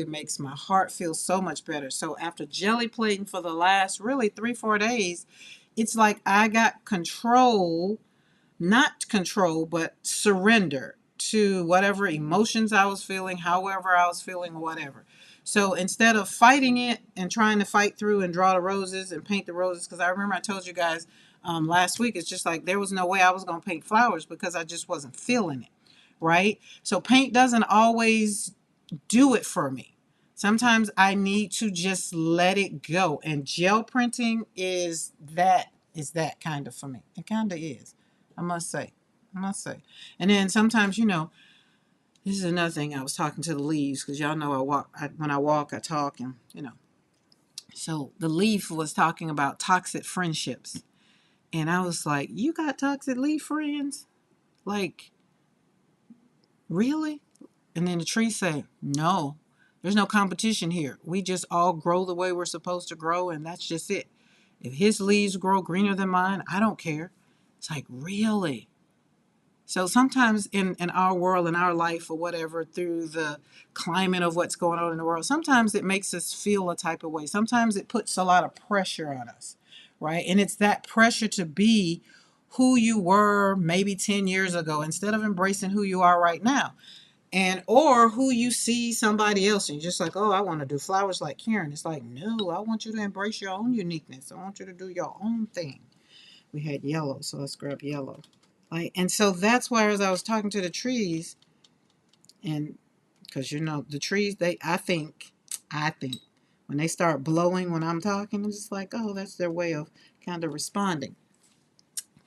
makes my heart feel so much better. So after jelly plating for the last really 3-4 days, it's like I got control, not control, but surrender to whatever emotions I was feeling, however I was feeling, whatever. So instead of fighting it and trying to fight through and draw the roses and paint the roses, because I remember I told you guys last week, it's just like there was no way I was going to paint flowers because I just wasn't feeling it, right? So paint doesn't always do it for me. Sometimes I need to just let it go. And gel printing is that kind of for me. It kind of is. I must say. I must say. And then sometimes, this is another thing. I was talking to the leaves because y'all know when I walk, I talk, and So the leaf was talking about toxic friendships. And I was like, you got toxic leaf friends? Like, really? And then the tree said, no, there's no competition here. We just all grow the way we're supposed to grow, and that's just it. If his leaves grow greener than mine, I don't care. It's like, really? So sometimes in our world, in our life, or whatever, through the climate of what's going on in the world, sometimes it makes us feel a type of way. Sometimes it puts a lot of pressure on us, right? And it's that pressure to be who you were maybe 10 years ago instead of embracing who you are right now. And or who you see somebody else and you're just like, oh, I want to do flowers like Karen. It's like, no, I want you to embrace your own uniqueness. I want you to do your own thing. We had yellow, so let's grab yellow. Like, and so that's why as I was talking to the trees, and because the trees, I think when they start blowing when I'm talking, I'm just like, oh, that's their way of kind of responding.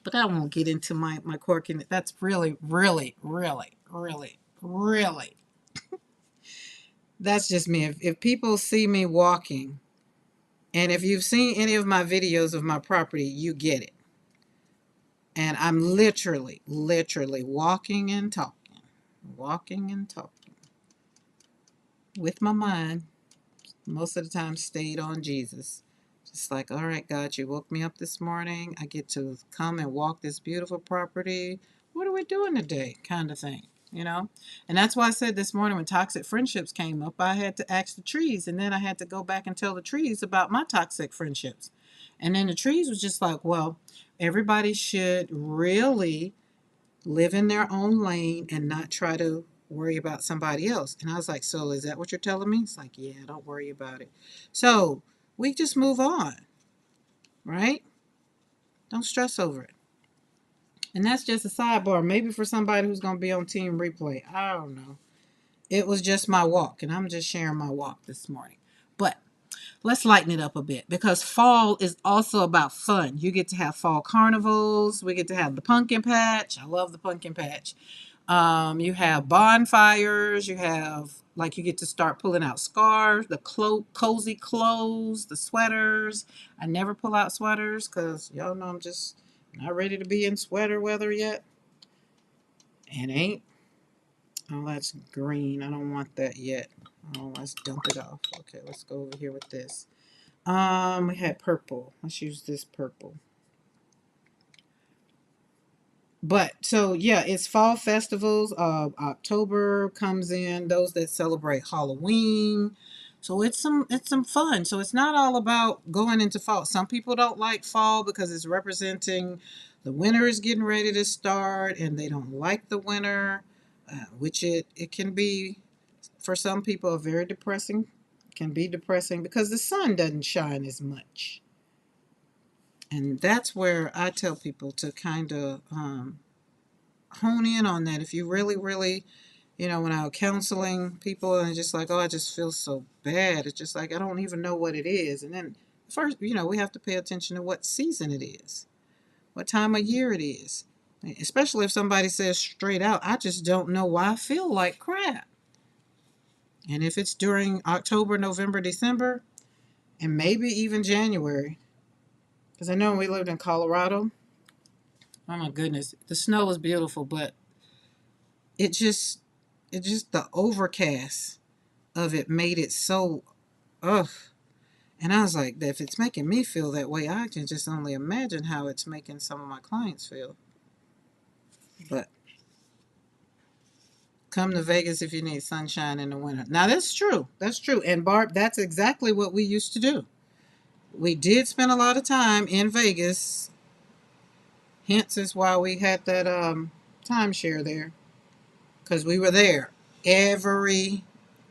But I won't get into my quirkiness. That's really, really, really, really, really. That's just me. If people see me walking, and if you've seen any of my videos of my property, you get it. And I'm literally, literally walking and talking with my mind. Most of the time, stayed on Jesus. Just like, all right, God, you woke me up this morning. I get to come and walk this beautiful property. What are we doing today? Kind of thing, you know? And that's why I said this morning when toxic friendships came up, I had to ask the trees. And then I had to go back and tell the trees about my toxic friendships. And then the trees was just like, well, everybody should really live in their own lane and not try to worry about somebody else. And I was like, so is that what you're telling me? It's like, yeah, don't worry about it. So we just move on, right? Don't stress over it. And that's just a sidebar. Maybe for somebody who's going to be on team replay. I don't know. It was just my walk, and I'm just sharing my walk this morning. But let's lighten it up a bit because fall is also about fun. You get to have fall carnivals. We get to have the pumpkin patch. I love the pumpkin patch. You have bonfires. You have, like, you get to start pulling out scarves, the cozy clothes, the sweaters. I never pull out sweaters because y'all know I'm just not ready to be in sweater weather yet. And ain't. Oh, that's green. I don't want that yet. Oh, let's dump it off. Okay, let's go over here with this. We had purple. Let's use this purple. But so yeah, it's fall festivals. October comes in. Those that celebrate Halloween. So it's some fun. So it's not all about going into fall. Some people don't like fall because it's representing the winter is getting ready to start, and they don't like the winter, which it can be for some people very depressing. Can be depressing because the sun doesn't shine as much, and that's where I tell people to kind of hone in on that. If you really, really, when I was counseling people and just like, oh, I just feel so bad. It's just like, I don't even know what it is. And then first, we have to pay attention to what season it is, what time of year it is. Especially if somebody says straight out, I just don't know why I feel like crap. And if it's during October, November, December, and maybe even January, because I know when we lived in Colorado, oh my goodness, the snow was beautiful, but it just the overcast of it made it so ugh. And I was like, if it's making me feel that way, I can just only imagine how it's making some of my clients feel. But come to Vegas if you need sunshine in the winter. Now that's true. That's true. And Barb, that's exactly what we used to do. We did spend a lot of time in Vegas. Hence is why we had that timeshare there. Because we were there every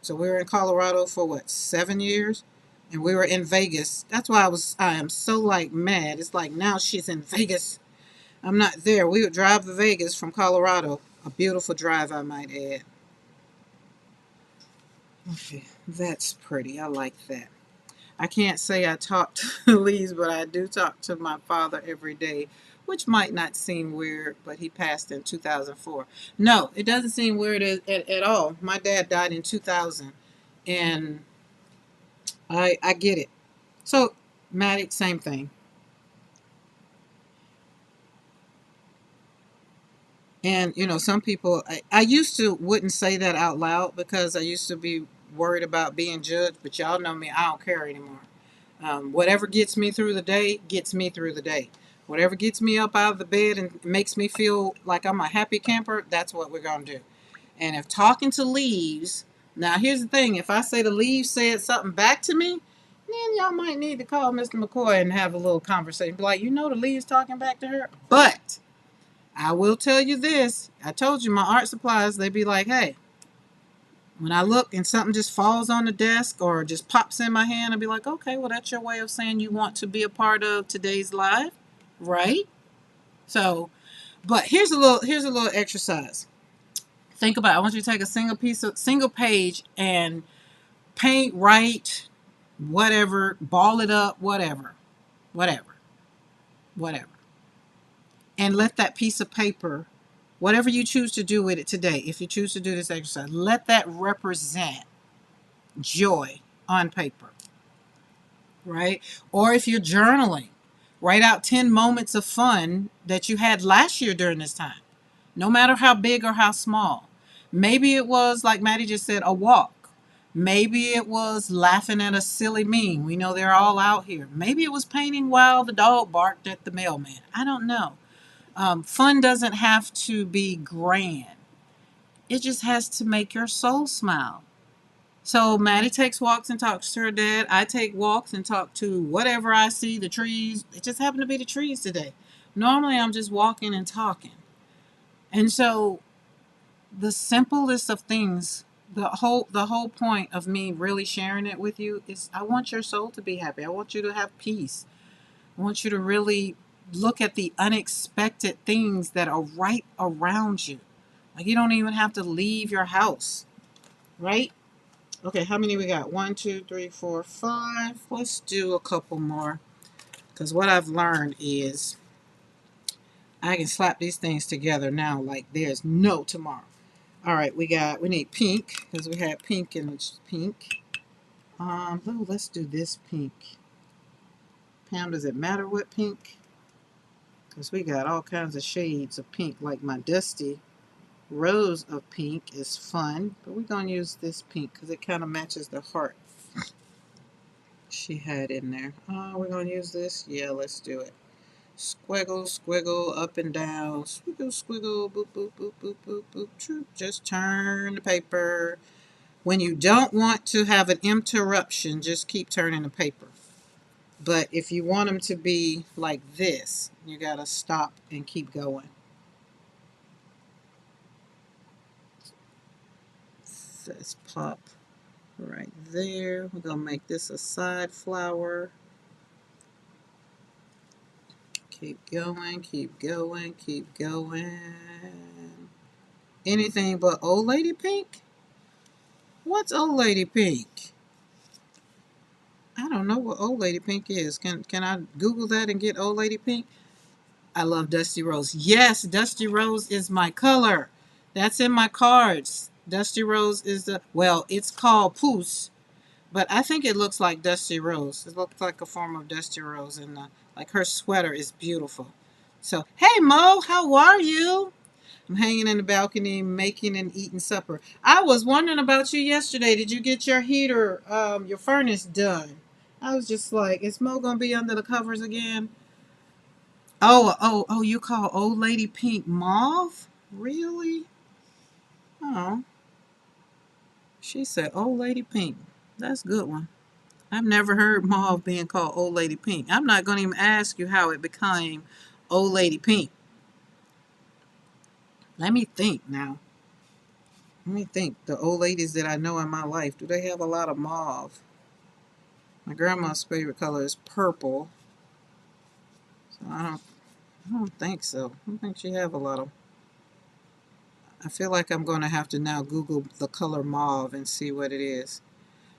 So we were in Colorado for what, 7 years? And we were in Vegas. That's why I am so like mad. It's like now she's in Vegas. I'm not there. We would drive to Vegas from Colorado. A beautiful drive, I might add. Okay, that's pretty. I like that. I can't say I talk to Lee's, but I do talk to my father every day, which might not seem weird, but he passed in 2004. No, it doesn't seem weird at all. My dad died in 2000, and I get it. So, Maddie, same thing. And, some people, I used to wouldn't say that out loud because I used to be worried about being judged, but y'all know me, I don't care anymore. Whatever gets me through the day gets me through the day. Whatever gets me up out of the bed and makes me feel like I'm a happy camper, that's what we're going to do. And if talking to leaves, now here's the thing, if I say the leaves said something back to me, then y'all might need to call Mr. McCoy and have a little conversation. Be like, the leaves talking back to her. But I will tell you this. I told you my art supplies, they be like, hey, when I look and something just falls on the desk or just pops in my hand, I'll be like, okay, well, that's your way of saying you want to be a part of today's live, right? So, but here's a little exercise. Think about it. I want you to take a single page and paint, write, whatever, ball it up, whatever, whatever. And let that piece of paper, whatever you choose to do with it today, if you choose to do this exercise, let that represent joy on paper, right? Or if you're journaling, write out 10 moments of fun that you had last year during this time, no matter how big or how small. Maybe it was, like Maddie just said, a walk. Maybe it was laughing at a silly meme. We know they're all out here. Maybe it was painting while the dog barked at the mailman. I don't know. Fun doesn't have to be grand. It just has to make your soul smile. So Maddie takes walks and talks to her dad. I take walks and talk to whatever I see, the trees. It just happened to be the trees today. Normally I'm just walking and talking. And so the simplest of things, the whole point of me really sharing it with you is I want your soul to be happy. I want you to have peace. I want you to really look at the unexpected things that are right around you. Like you don't even have to leave your house, right? Okay, how many we got? 1, 2, 3, 4, 5. Let's do a couple more. Because what I've learned is I can slap these things together now like there's no tomorrow. All right, we need pink because we had pink and it's pink. Let's do this pink. Pam, does it matter what pink? Because we got all kinds of shades of pink. Like my dusty rose of pink is fun, but we're going to use this pink because it kind of matches the heart she had in there. We're going to use this? Yeah, let's do it. Squiggle, squiggle, up and down. Squiggle, squiggle, boop, boop, boop, boop, boop, boop, troop. Just turn the paper. When you don't want to have an interruption, just keep turning the paper. But if you want them to be like this, you got to stop and keep going. Let's pop right there. We're going to make this a side flower. Keep going, keep going, keep going. Anything but old lady pink? What's old lady pink? I don't know what old lady pink is. Can I Google that and get old lady pink? I love Dusty Rose. Yes, Dusty Rose is my color. That's in my cards. Dusty Rose is it's called Poos, but I think it looks like Dusty Rose. It looks like a form of Dusty Rose, and like her sweater is beautiful. So, hey Mo, how are you? I'm hanging in the balcony making and eating supper. I was wondering about you yesterday. Did you get your heater, your furnace done? I was just like, is Mo gonna be under the covers again? Oh, you call old lady pink mauve? Really? Oh, she said old lady pink. That's a good one. I've never heard mauve being called old lady pink. I'm not gonna even ask you how it became old lady pink. Let me think now. Let me think. The old ladies that I know in my life, do they have a lot of mauve? My grandma's favorite color is purple. So I don't think so. I don't think she have a lot of. I feel like I'm going to have to now Google the color mauve and see what it is.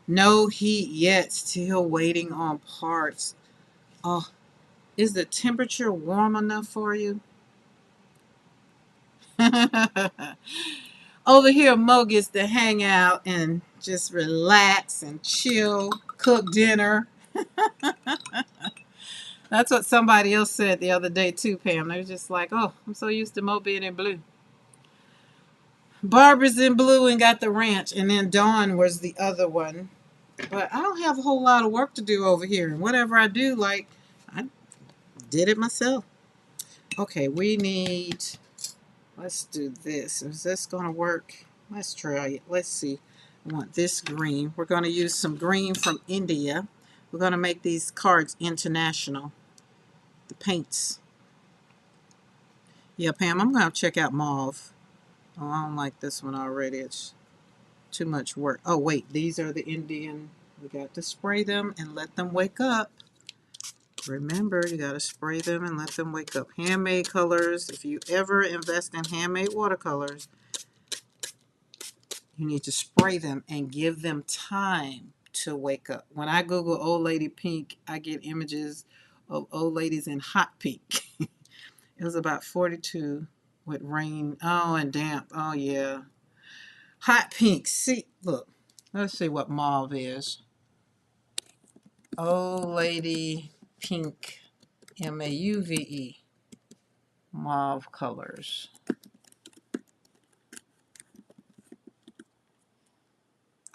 No heat yet. Still waiting on parts. Oh, is the temperature warm enough for you? Over here, Mo gets to hang out and just relax and chill, cook dinner. That's what somebody else said the other day too, Pam. They were just like, "Oh, I'm so used to Mo being in blue." Barbara's in blue and got the ranch, and then Dawn was the other one. But I don't have a whole lot of work to do over here, and whatever I do, like I did it myself. Okay, we need. Let's do this. Is this gonna work? Let's try it. Let's see. I want this green. We're gonna use some green from India. We're gonna make these cards international. The paints. Yeah, Pam, I'm gonna check out mauve. Oh, I don't like this one already. It's too much work. Oh, wait, these are the Indian. We got to spray them and let them wake up. Remember, you got to spray them and let them wake up. Handmade colors. If you ever invest in handmade watercolors, you need to spray them and give them time to wake up. When I Google old lady pink, I get images of old ladies in hot pink. It was about 42 with rain. Oh, and damp. Oh, yeah. Hot pink. See, look. Let's see what mauve is. Old lady pink. MAUVE. Mauve colors.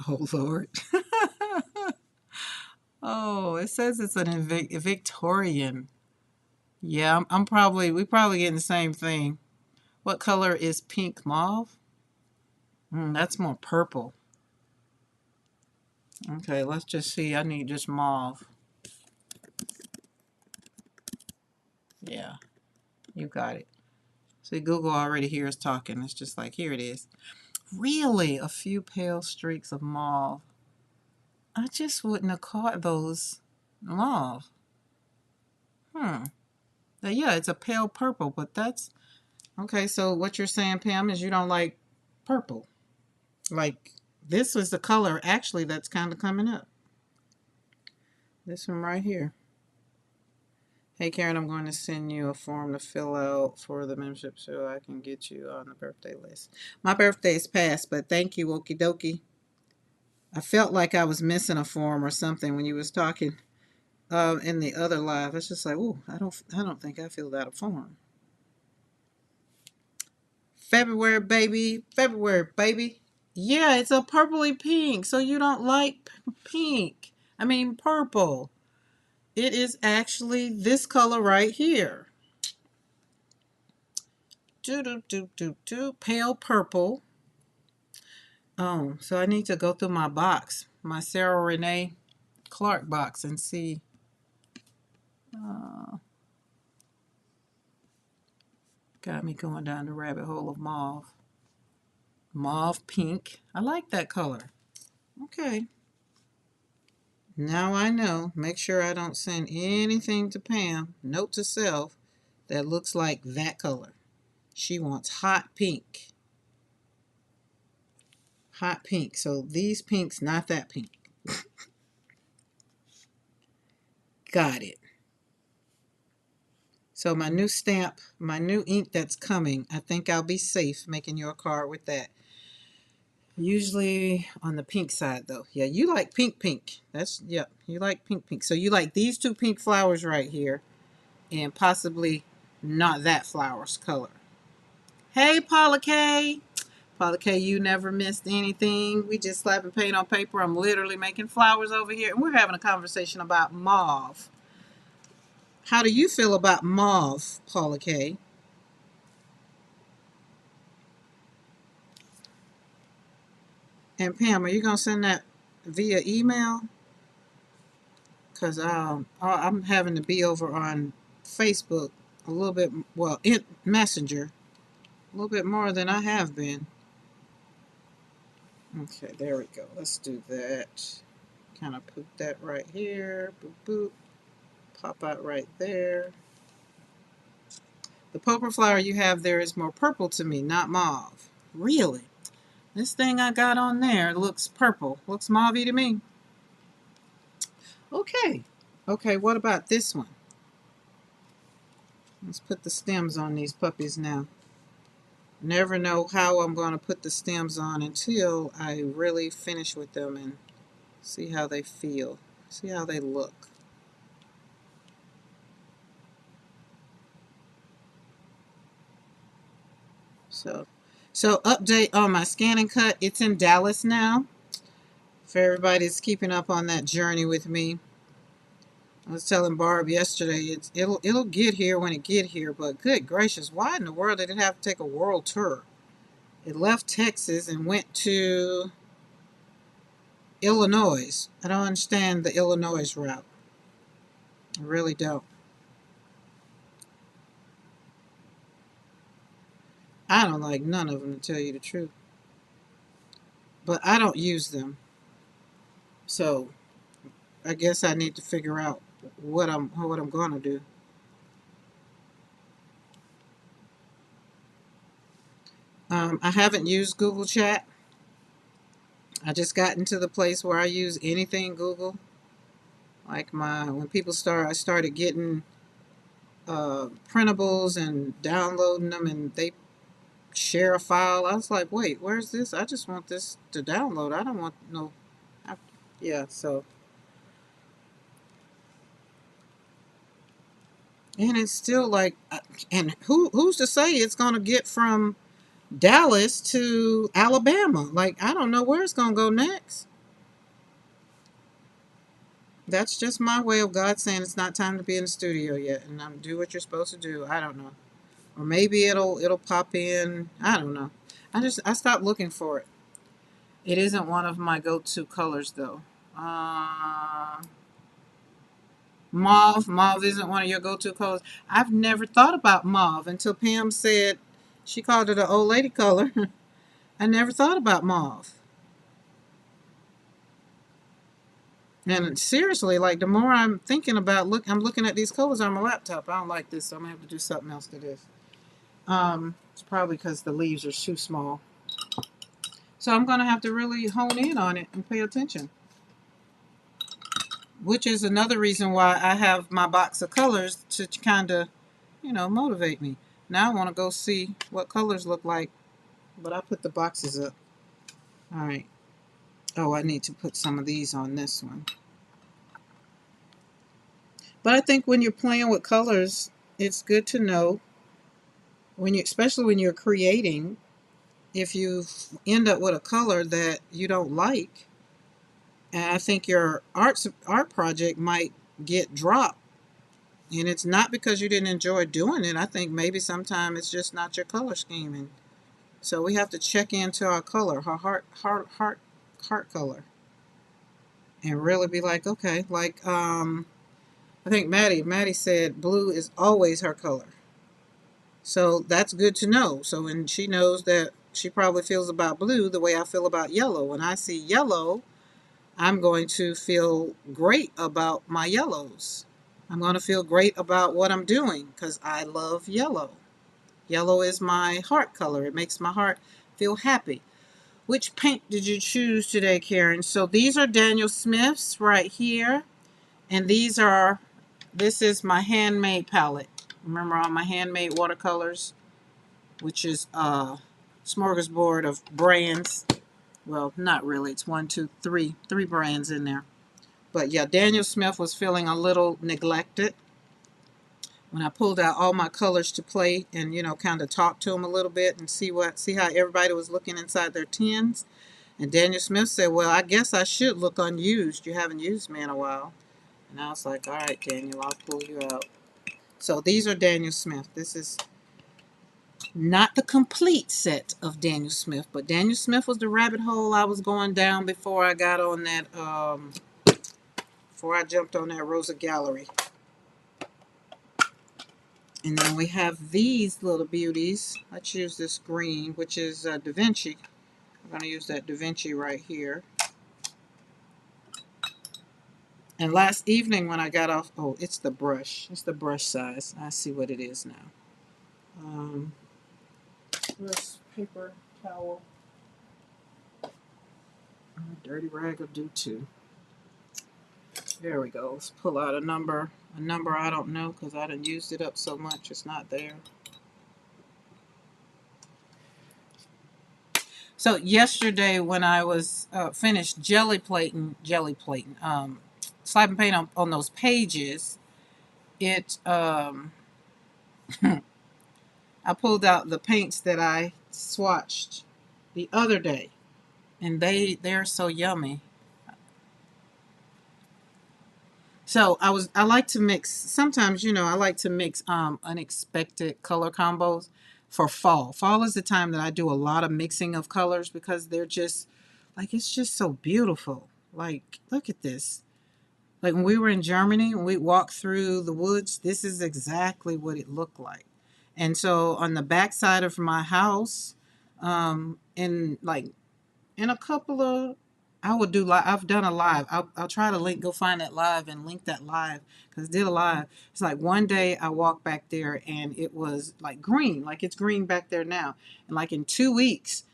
Oh, Lord. Oh, it says it's an Victorian. Yeah, we probably getting the same thing. What color is pink mauve? That's more purple. Okay, let's just see. I need just mauve. Yeah, you got it. See, Google already here is talking. It's just like, here it is. Really, a few pale streaks of mauve. I just wouldn't have caught those mauve. Hmm. Yeah, it's a pale purple, but that's okay. So what you're saying, Pam, is you don't like purple. Like this was the color actually that's kind of coming up. This one right here. Hey Karen, I'm going to send you a form to fill out for the membership so I can get you on the birthday list. My birthday's passed, but thank you, okie dokie. I felt like I was missing a form or something when you was talking in the other live. It's just like, oh, I don't think I filled out a form. February, baby. February, baby. Yeah, it's a purpley pink. So you don't like pink. I mean, purple. It is actually this color right here. Pale purple. Oh, so I need to go through my box, my Sarah Renee Clark box, and see. Uh, got me going down the rabbit hole of mauve. Mauve pink. I like that color. Okay. Now I know. Make sure I don't send anything to Pam, note to self, that looks like that color. She wants hot pink. Hot pink. So these pinks, not that pink. Got it. So my new stamp, my new ink that's coming, I think I'll be safe making you a card with that. Usually on the pink side though. Yeah, you like pink pink. Yep, you like pink pink. So you like these two pink flowers right here and possibly not that flower's color. Hey Paula K. Paula K, you never missed anything. We just slapping paint on paper. I'm literally making flowers over here and we're having a conversation about mauve. How do you feel about mauve, Paula K? And Pam, are you going to send that via email? Because I'm having to be over on Facebook a little bit, well, in Messenger, a little bit more than I have been. Okay, there we go. Let's do that. Kind of put that right here. Boop, boop. Pop out right there. The purple flower you have there is more purple to me, not mauve. Really? This thing I got on there looks purple. Looks mauve to me. Okay. Okay, what about this one? Let's put the stems on these puppies now. Never know how I'm going to put the stems on until I really finish with them and see how they feel. See how they look. So update on my scan and cut. It's in Dallas now. For everybody's keeping up on that journey with me. I was telling Barb yesterday, it'll get here when it get here, but good gracious, why in the world did it have to take a world tour? It left Texas and went to Illinois. I don't understand the Illinois route. I really don't. I don't like none of them, to tell you the truth. But I don't use them. So I guess I need to figure out what I'm gonna do. I haven't used Google Chat. I just got into the place where I use anything Google. Like when people I started getting printables and downloading them, and they share a file. I was like, wait, where's this? I just want this to download. I don't want no. Yeah, so and it's still like, and who's to say it's gonna get from Dallas to Alabama? Like I don't know where it's gonna go next. That's just my way of God saying it's not time to be in the studio yet, and I'm do what you're supposed to do. I don't know, or maybe it'll pop in. I don't know. I stopped looking for it. It isn't one of my go-to colors though. Uh, Mauve isn't one of your go-to colors. I've never thought about mauve until Pam said she called it an old lady color. I never thought about mauve. And seriously, like the more I'm thinking about I'm looking at these colors on my laptop. I don't like this, so I'm gonna have to do something else to this. It's probably because the leaves are too small. So I'm gonna have to really hone in on it and pay attention. Which is another reason why I have my box of colors to kind of, motivate me. Now I want to go see what colors look like, but I put the boxes up. All right. Oh, I need to put some of these on this one. But I think when you're playing with colors, it's good to know especially when you're creating, if you end up with a color that you don't like, and I think your art project might get dropped. And it's not because you didn't enjoy doing it. I think maybe sometimes it's just not your color scheme. And so we have to check into our color, our heart color, and really be like, okay, like I think Maddie said blue is always her color. So that's good to know. So when she knows that she probably feels about blue the way I feel about yellow. When I see yellow, I'm going to feel great about my yellows. I'm going to feel great about what I'm doing because I love yellow. Yellow is my heart color. It makes my heart feel happy. Which paint did you choose today, Karen? So these are Daniel Smith's right here. And this is my handmade palette. Remember all my handmade watercolors, which is a smorgasbord of brands. Well, not really. It's three brands in there. But yeah, Daniel Smith was feeling a little neglected when I pulled out all my colors to play and kind of talk to him a little bit and see how everybody was looking inside their tins. And Daniel Smith said, "Well, I guess I should look unused. You haven't used me in a while." And I was like, "All right, Daniel, I'll pull you out." So these are Daniel Smith. This is not the complete set of Daniel Smith, but Daniel Smith was the rabbit hole I was going down before I got on that. Before I jumped on that Rosa Gallery. And then we have these little beauties. Let's use this green, which is Da Vinci. We're going to use that Da Vinci right here. And last evening when I got off, oh, it's the brush. It's the brush size. I see what it is now. Where's paper towel? Dirty rag will do too. There we go. Let's pull out a number. A number I don't know because I done used it up so much. It's not there. So yesterday when I was finished slapping paint on those pages, it I pulled out the paints that I swatched the other day, and they're so yummy. So I like to mix sometimes, I like to mix unexpected color combos for fall. Fall is the time that I do a lot of mixing of colors because they're just like it's just so beautiful. Like look at this. Like when we were in Germany, when we walked through the woods, this is exactly what it looked like. And so on the back side of my house, in like in a couple of I would do I've done a live. I'll try to go find that live and link that live because I did a live. It's like one day I walked back there and it was like green, like it's green back there now. And like in 2 weeks,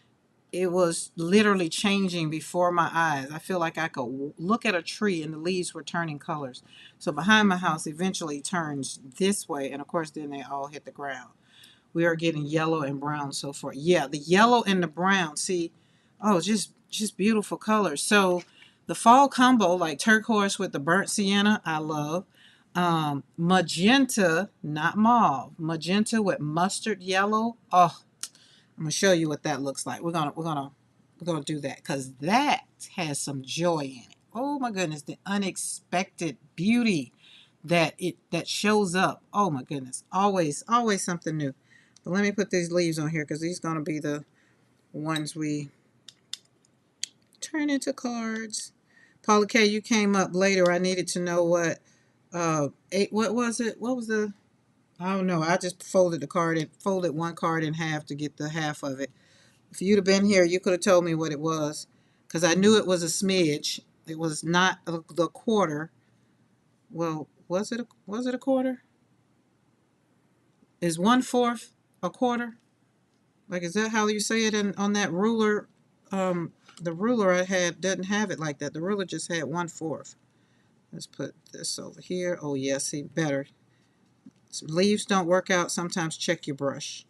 it was literally changing before my eyes. I feel like I could look at a tree and the leaves were turning colors. So behind my house eventually turns this way, and of course then they all hit the ground. We are getting yellow and brown so far. Yeah, the yellow and the brown. See, oh, just beautiful colors. So the fall combo, like turquoise with the burnt sienna, I love. Magenta, not mauve. Magenta with mustard yellow. Oh, I'm gonna show you what that looks like. We're gonna do that because that has some joy in it. Oh my goodness, the unexpected beauty that shows up. Oh my goodness, always something new. But let me put these leaves on here because these gonna be the ones we turn into cards. Paula K, you came up later. I needed to know what was it? What was the I don't know. I just folded one card in half to get the half of it. If you'd have been here, you could have told me what it was, because I knew it was a smidge. It was not the quarter. Well, was it a quarter? Is 1/4 a quarter? Like, is that how you say it on that ruler? The ruler I had doesn't have it like that. The ruler just had 1/4. Let's put this over here. Oh, yeah, see, better. Some leaves don't work out. Sometimes check your brush.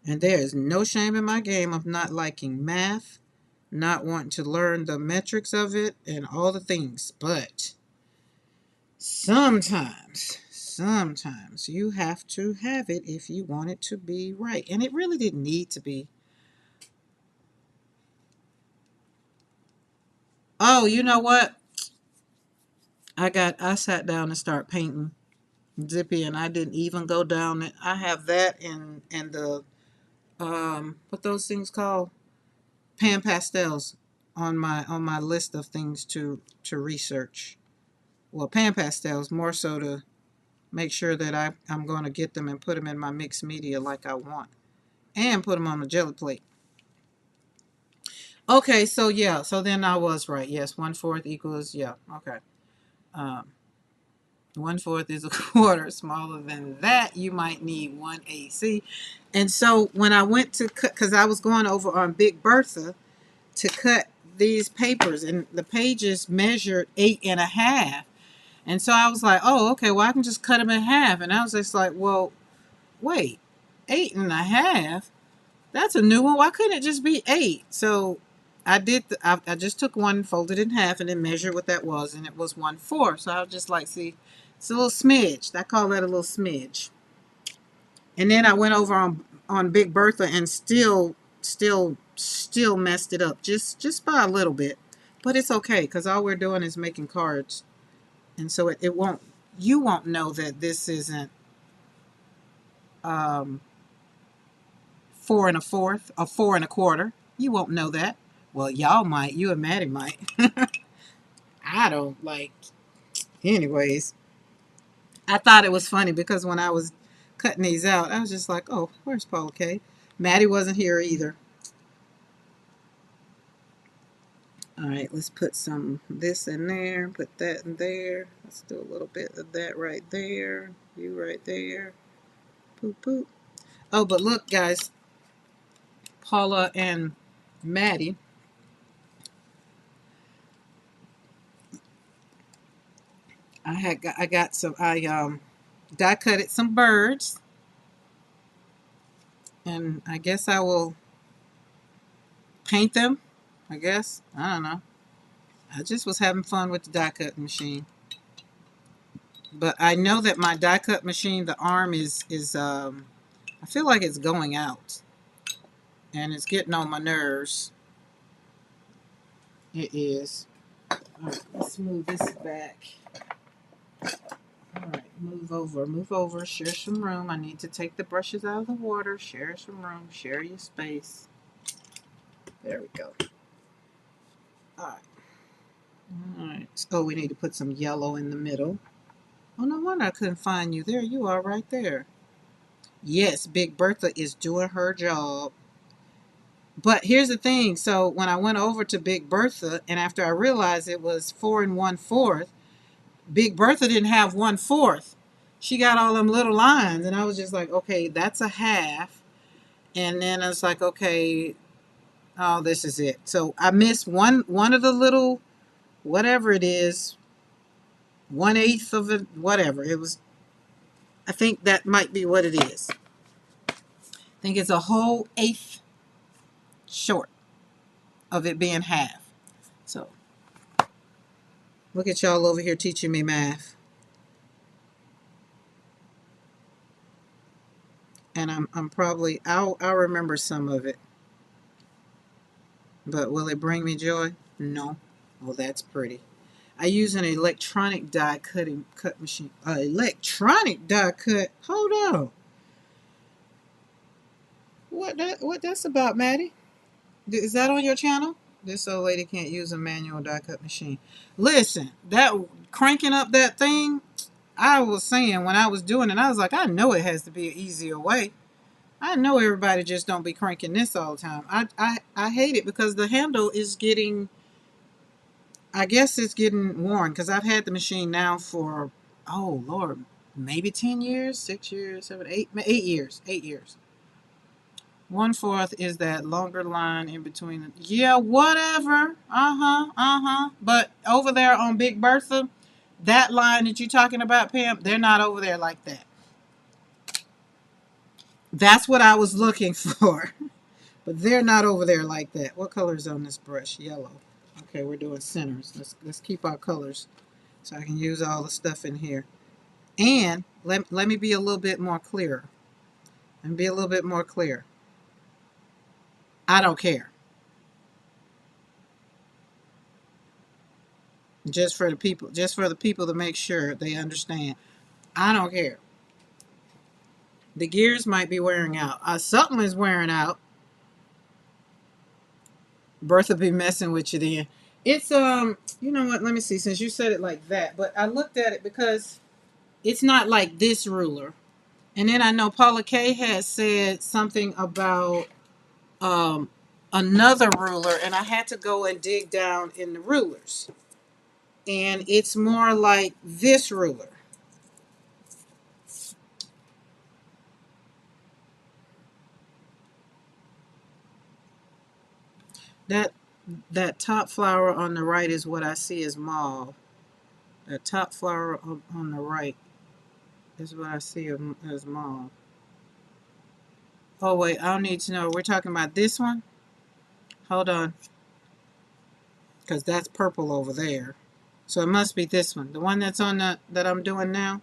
And there is no shame in my game of not liking math, not wanting to learn the metrics of it and all the things. But sometimes you have to have it if you want it to be right. And it really didn't need to be. Oh, you know what? I sat down and started painting Zippy, and I didn't even go down it. I have that and the what those things called? Pan pastels on my list of things to research. Well, pan pastels more so to make sure that I'm going to get them and put them in my mixed media like I want, and put them on the jelly plate. Okay, so yeah, so then I was right. Yes, 1/4 equals, yeah, okay. Um, 1/4 is a quarter. Smaller than that, you might need 1/8. And so when I went to cut, because I was going over on Big Bertha to cut these papers, and the pages measured 8.5. And so I was like, oh, okay, well, I can just cut them in half. And I was just like, well, wait, 8.5? That's a new one. Why couldn't it just be 8? So I did. I just took one, folded it in half, and then measured what that was, and it was 1/4. So I was just like, see, it's a little smidge. I call that a little smidge. And then I went over on Big Bertha and still messed it up just by a little bit. But it's okay because all we're doing is making cards, and so it won't. You won't know that this isn't 4 1/4, or 4 1/4. You won't know that. Well, y'all might. You and Maddie might. I don't like. Anyways, I thought it was funny because when I was cutting these out, I was just like, "Oh, where's Paul K?" Maddie wasn't here either. All right, let's put some this in there, put that in there. Let's do a little bit of that right there. You right there. Poop, poop. Oh, but look, guys, Paula and Maddie, I got some, die cutted some birds, and I guess I will paint them. I guess, I don't know. I just was having fun with the die cut machine. But I know that my die cut machine, the arm is I feel like it's going out, and it's getting on my nerves. It is. All right, let's move this back. All right, move over, share some room. I need to take the brushes out of the water, share some room, share your space. There we go. All right. All right. Oh, we need to put some yellow in the middle. Oh, no wonder I couldn't find you. There you are right there. Yes, Big Bertha is doing her job. But here's the thing. So when I went over to Big Bertha, and after I realized it was 4 1/4, Big Bertha didn't have 1/4. She got all them little lines, and I was just like, okay, that's a half. And then I was like, okay, oh, this is it. So I missed one of the little, whatever it is, 1/8 of it, whatever it was. I think that might be what it is. I think it's a whole eighth short of it being half. So look at y'all over here teaching me math. And I'm probably, I'll remember some of it. But will it bring me joy? No. Oh, that's pretty. I use an electronic die cut machine. Electronic die cut? Hold on. What that's about, Maddie? Is that on your channel? This old lady can't use a manual die cut machine. Listen, that cranking up that thing, I was saying when I was doing it, I was like, I know it has to be an easier way. I know everybody just don't be cranking this all the time. I hate it because the handle is getting, I guess it's getting worn because I've had the machine now for, oh Lord, maybe 10 years, 6 years, 7, 8, 8 years, 8 years. 1/4 is that longer line in between. Yeah, whatever. But over there on Big Bertha, that line that you're talking about, Pam, they're not over there like that. That's what I was looking for. But they're not over there like that. What color is on this brush? Yellow. Okay, we're doing centers. Let's keep our colors so I can use all the stuff in here. And let me be a little bit more clear. And be a little bit more clear. I don't care. Just for the people to make sure they understand. I don't care. The gears might be wearing out. Something is wearing out. Bertha be messing with you then. It's you know what? Let me see. Since you said it like that, but I looked at it because it's not like this ruler. And then I know Paula K has said something about um another ruler, and I had to go and dig down in the rulers. And it's more like this ruler. That that top flower on the right is what I see as mauve. That top flower on the right is what I see as mauve. Oh wait, I don't need to know. We're talking about this one? Hold on. Because that's purple over there. So it must be this one. The one that's on that I'm doing now.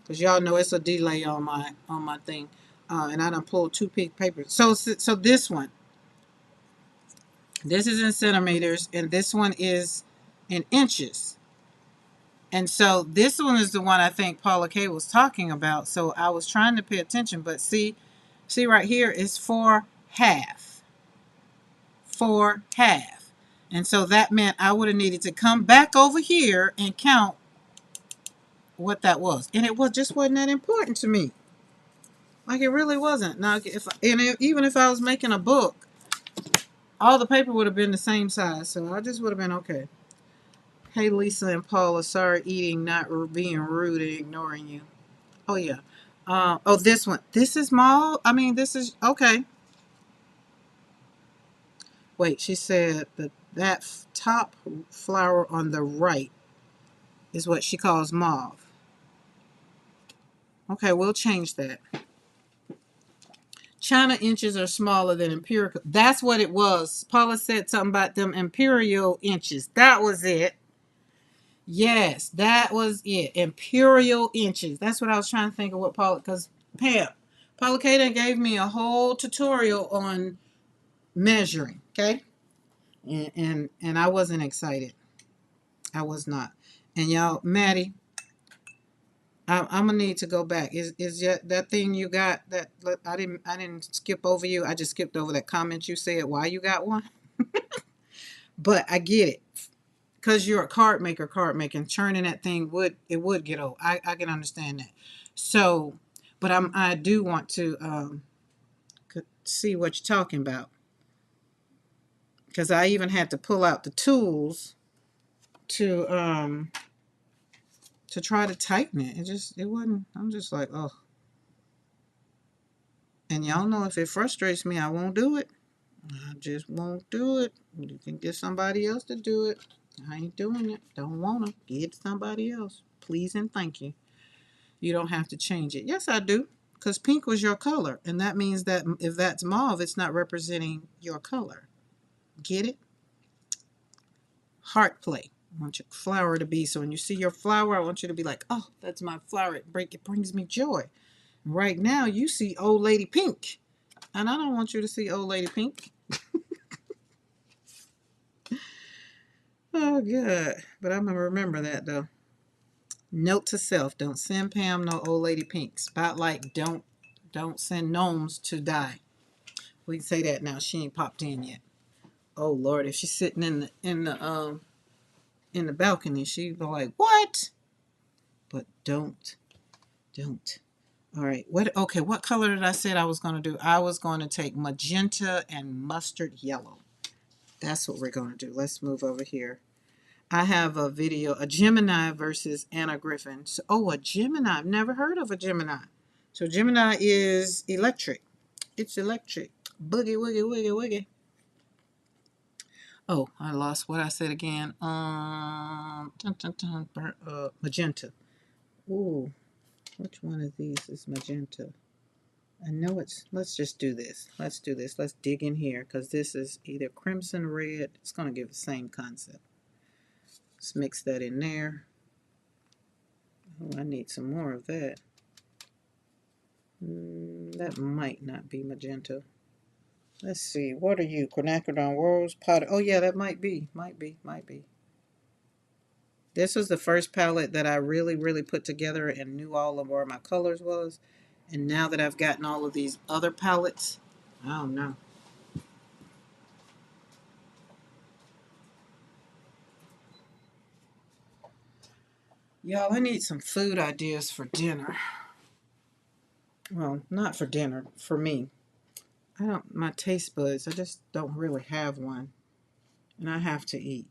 Because y'all know it's a delay on my thing. And I done pulled 2 papers. So this one. This is in centimeters, and this one is in inches. And so this one is the one I think Paula K was talking about. So I was trying to pay attention, but see right here is 4/2. 4/2. And so that meant I would have needed to come back over here and count what that was. And it just wasn't that important to me. Like it really wasn't. Now, even if I was making a book, all the paper would have been the same size, so I just would have been okay. Hey, Lisa and Paula, sorry eating, not being rude and ignoring you. Oh, yeah. Oh, this one. This is small? I mean, this is, okay. Wait, she said that top flower on the right is what she calls mauve. Okay, we'll change that. China inches are smaller than imperial. That's what it was. Paula said something about them imperial inches. That was it. Yes, that was it. Imperial inches. That's what I was trying to think of what Paula, because Paula Kaden gave me a whole tutorial on measuring. Okay. And I wasn't excited. I was not. And y'all, Maddie, I'm gonna need to go back. Is that thing you got that I didn't skip over you. I just skipped over that comment you said why you got one. But I get it. Because you're a card making, churning that thing would get old. I can understand that. So, but I do want to see what you're talking about, because I even had to pull out the tools to try to tighten it. It wasn't. I'm just like, oh. And y'all know if it frustrates me, I won't do it. I just won't do it. You can get somebody else to do it. I ain't doing it. Don't want to. Get somebody else. Please and thank you. You don't have to change it. Yes, I do. Because pink was your color. And that means that if that's mauve, it's not representing your color. Get it? Heart play. I want your flower to be. So when you see your flower, I want you to be like, oh, that's my flower. It brings me joy. Right now, you see old lady pink. And I don't want you to see old lady pink. Oh, good. But I'm going to remember that, though. Note to self, don't send Pam no old lady pink. Spotlight, don't send gnomes to die. We can say that now. She ain't popped in yet. Oh Lord, if she's sitting in the balcony, she'd be like, what? But don't. All right. What color did I say I was gonna do? I was gonna take magenta and mustard yellow. That's what we're gonna do. Let's move over here. I have a video, a Gemini versus Anna Griffin. So, a Gemini. I've never heard of a Gemini. So Gemini is electric. It's electric. Boogie, woogie, woogie, woogie. Oh, I lost what I said again. Magenta. Ooh, which one of these is magenta? I know let's just do this. Let's do this. Let's dig in here because this is either crimson red. It's going to give the same concept. Let's mix that in there. Oh, I need some more of that. That might not be magenta. Let's see. What are you? Quinacridone Rose Powder. Oh, yeah, that might be. Might be. This was the first palette that I really, really put together and knew all of where my colors was. And now that I've gotten all of these other palettes, I don't know. Y'all, I need some food ideas for dinner. Well, not for dinner, for me. My taste buds, I just don't really have one. And I have to eat.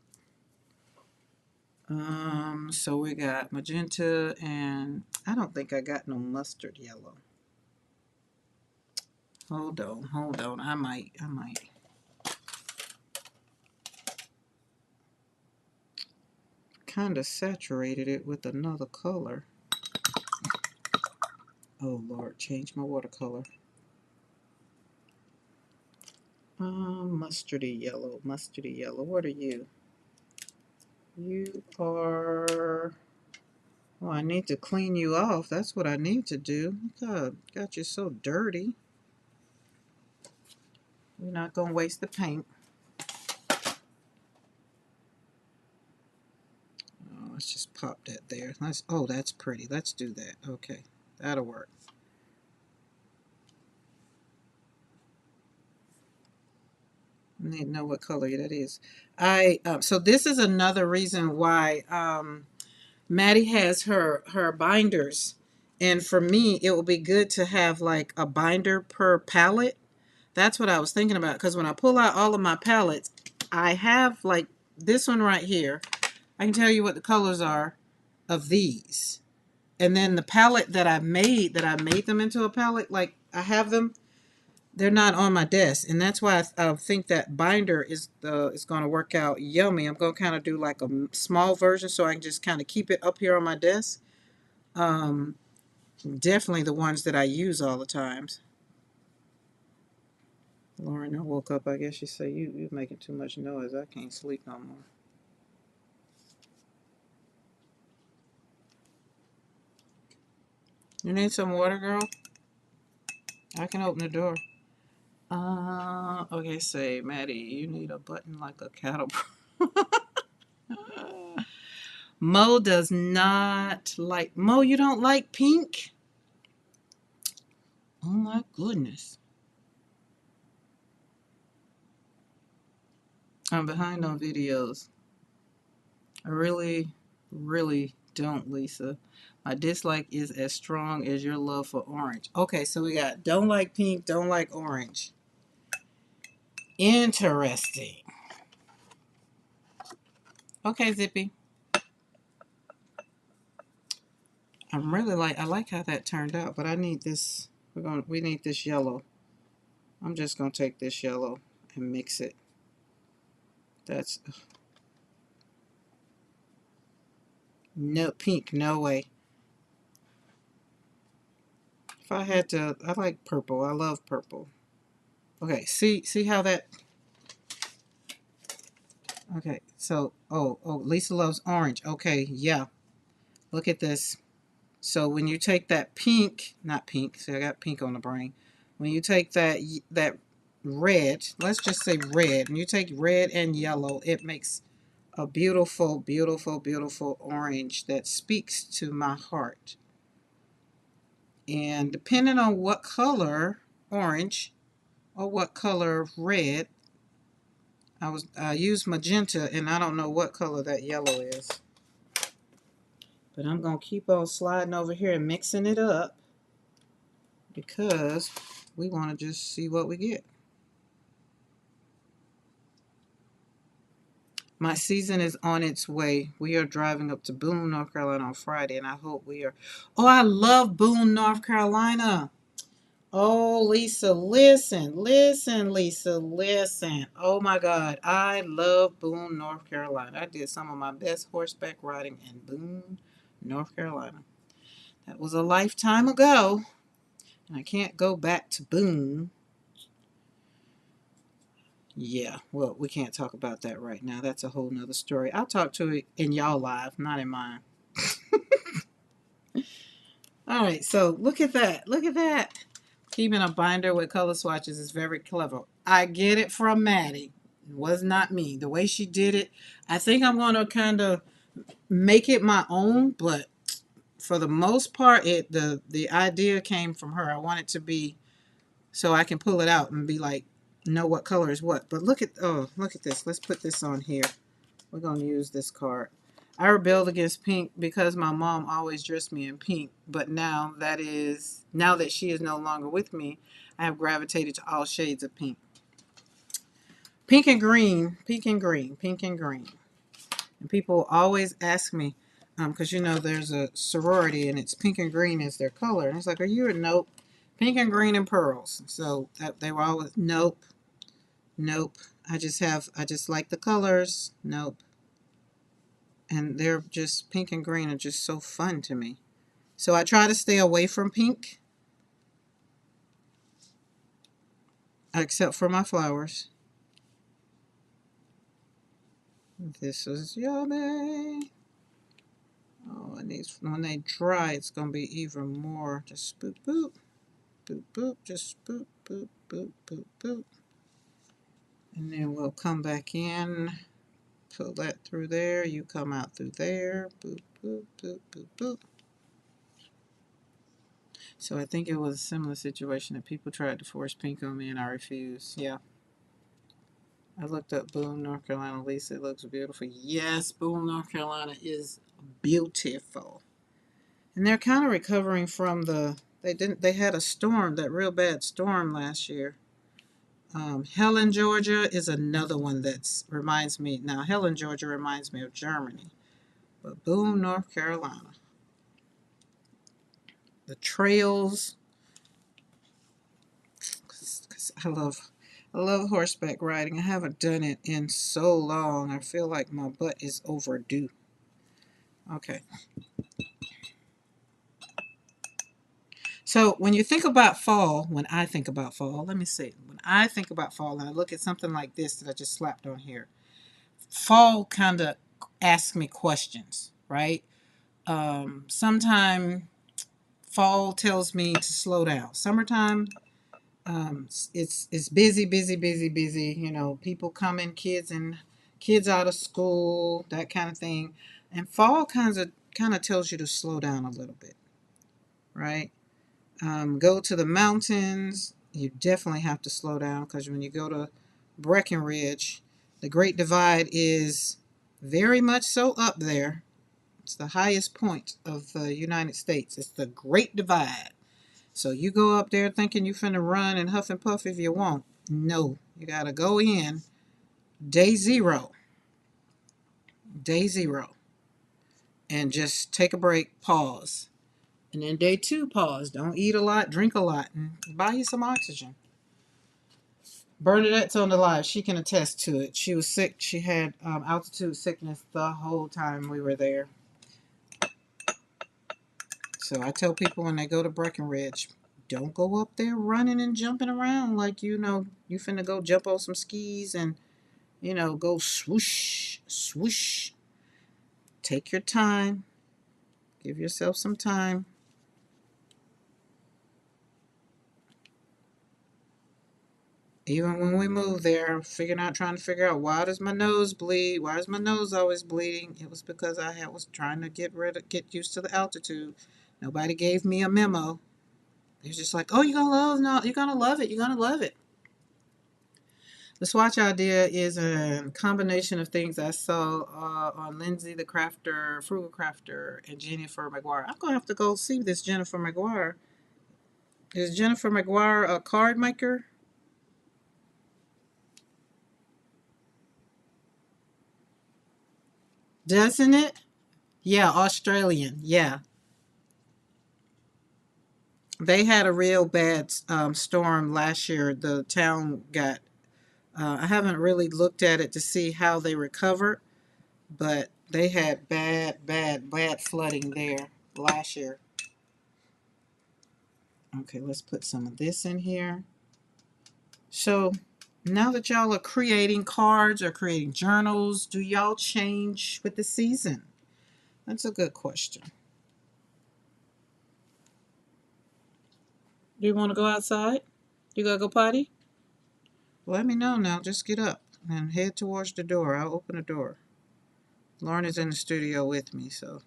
So we got magenta and I don't think I got no mustard yellow. Hold on. I might. Kind of saturated it with another color. Oh Lord, change my watercolor. Mustardy yellow. What are you? You are. Oh, I need to clean you off. That's what I need to do. God, got you so dirty. We're not gonna waste the paint. Oh, let's just pop that there. That's pretty. Let's do that. Okay, that'll work. I need to know what color that is. So this is another reason why Maddie has her binders, and for me, it will be good to have like a binder per palette. That's what I was thinking about. Because when I pull out all of my palettes, I have like this one right here. I can tell you what the colors are of these. And then the palette that I made them into a palette, like I have them, they're not on my desk. And that's why I think that binder is going to work out yummy. I'm going to kind of do like a small version so I can just kind of keep it up here on my desk. Um, Definitely the ones that I use all the times. Lauren, I woke up. I guess she said, you making too much noise. I can't sleep no more. You need some water, girl? I can open the door. Okay, say, Maddie, you need a button like a cattle. Mo does not like, Mo, you don't like pink? Oh my goodness. I'm behind on videos. I really, really don't, Lisa. My dislike is as strong as your love for orange. Okay, so we got don't like pink, don't like orange. Interesting. Okay, Zippy. I like how that turned out, but I need this. We need this yellow. I'm just gonna take this yellow and mix it. That's no pink, no way. If I had to, I like purple. I love purple. Okay, see how that. Okay, so Lisa loves orange. Okay, yeah. Look at this. So when you take that pink, not pink. See, I got pink on the brain. When you take that red, let's just say red, and you take red and yellow, it makes a beautiful, beautiful, beautiful orange that speaks to my heart. And depending on what color orange or what color red, I used magenta, and I don't know what color that yellow is. But I'm gonna keep on sliding over here and mixing it up because we want to just see what we get. My season is on its way. We are driving up to Boone, North Carolina on Friday, and I hope we are. Oh, I love Boone, North Carolina. Oh, Lisa, listen, listen, Lisa, listen. Oh my God, I love Boone, North Carolina. I did some of my best horseback riding in Boone, North Carolina. That was a lifetime ago, and I can't go back to Boone. Yeah, well, we can't talk about that right now. That's a whole nother story. I'll talk to it in y'all live, not in mine. All right, so look at that. Look at that. Keeping a binder with color swatches is very clever. I get it from Maddie. It was not me. The way she did it, I think I'm going to kind of make it my own, but for the most part, the idea came from her. I want it to be so I can pull it out and be like, know what color is what. But look at this. Let's put this on here. We're going to use this card. I rebelled against pink because my mom always dressed me in pink. But now that she is no longer with me, I have gravitated to all shades of pink. Pink and green, pink and green, pink and green. And people always ask me, because there's a sorority and it's pink and green is their color. And it's like, are you a nope? Pink and green and pearls. So they were always, nope, nope. I just like the colors. Nope. And they're just pink and green are just so fun to me. So I try to stay away from pink, except for my flowers. This is yummy. Oh, and these when they dry, it's gonna be even more. Just boop boop, boop boop, just boop boop boop boop boop, and then we'll come back in. Pull that through there. You come out through there. Boop boop boop boop boop. So I think it was a similar situation that people tried to force pink on me and I refused. Yeah. I looked up Boone, North Carolina. Lisa, it looks beautiful. Yes, Boone, North Carolina is beautiful. And they're kind of recovering from they had a storm, that real bad storm last year. Helen, Georgia is another one that reminds me. Now, Helen, Georgia reminds me of Germany, but Boone, North Carolina. The trails, 'cause I love horseback riding. I haven't done it in so long. I feel like my butt is overdue. Okay. So when you think about fall, when I think about fall, let me see. When I think about fall and I look at something like this that I just slapped on here, fall kind of asks me questions, right? Sometime fall tells me to slow down. Summertime, it's busy, busy, busy, busy. You know, people coming, kids out of school, that kind of thing. And fall kind of tells you to slow down a little bit, right? Go to the mountains. You definitely have to slow down because when you go to Breckenridge, the Great Divide is very much so up there. It's the highest point of the United States. It's the Great Divide. So you go up there thinking you finna run and huff and puff if you want. No, you gotta go in day zero, day zero, and just take a break, pause. And then day two, pause. Don't eat a lot, drink a lot, and buy you some oxygen. Bernadette's on the live. She can attest to it. She was sick. She had altitude sickness the whole time we were there. So I tell people when they go to Breckenridge, don't go up there running and jumping around like you finna go jump on some skis and go swoosh, swoosh. Take your time. Give yourself some time. Even when we moved there, trying to figure out why does my nose bleed? Why is my nose always bleeding? It was because was trying to get used to the altitude. Nobody gave me a memo. They're just like, oh, you're gonna love it. You're gonna love it. The swatch idea is a combination of things I saw on Lindsay the Crafter, Frugal Crafter, and Jennifer McGuire. I'm gonna have to go see this Jennifer McGuire. Is Jennifer McGuire a card maker? Doesn't it? Yeah, Australian. Yeah. They had a real bad storm last year. The town got, I haven't really looked at it to see how they recovered, but they had bad, bad, bad flooding there last year. Okay, let's put some of this in here. So now that y'all are creating cards or creating journals, do y'all change with the season? That's a good question. Do you want to go outside? You gotta go potty? Let me know now. Just get up and head towards the door. I'll open the door. Lauren is in the studio with me, so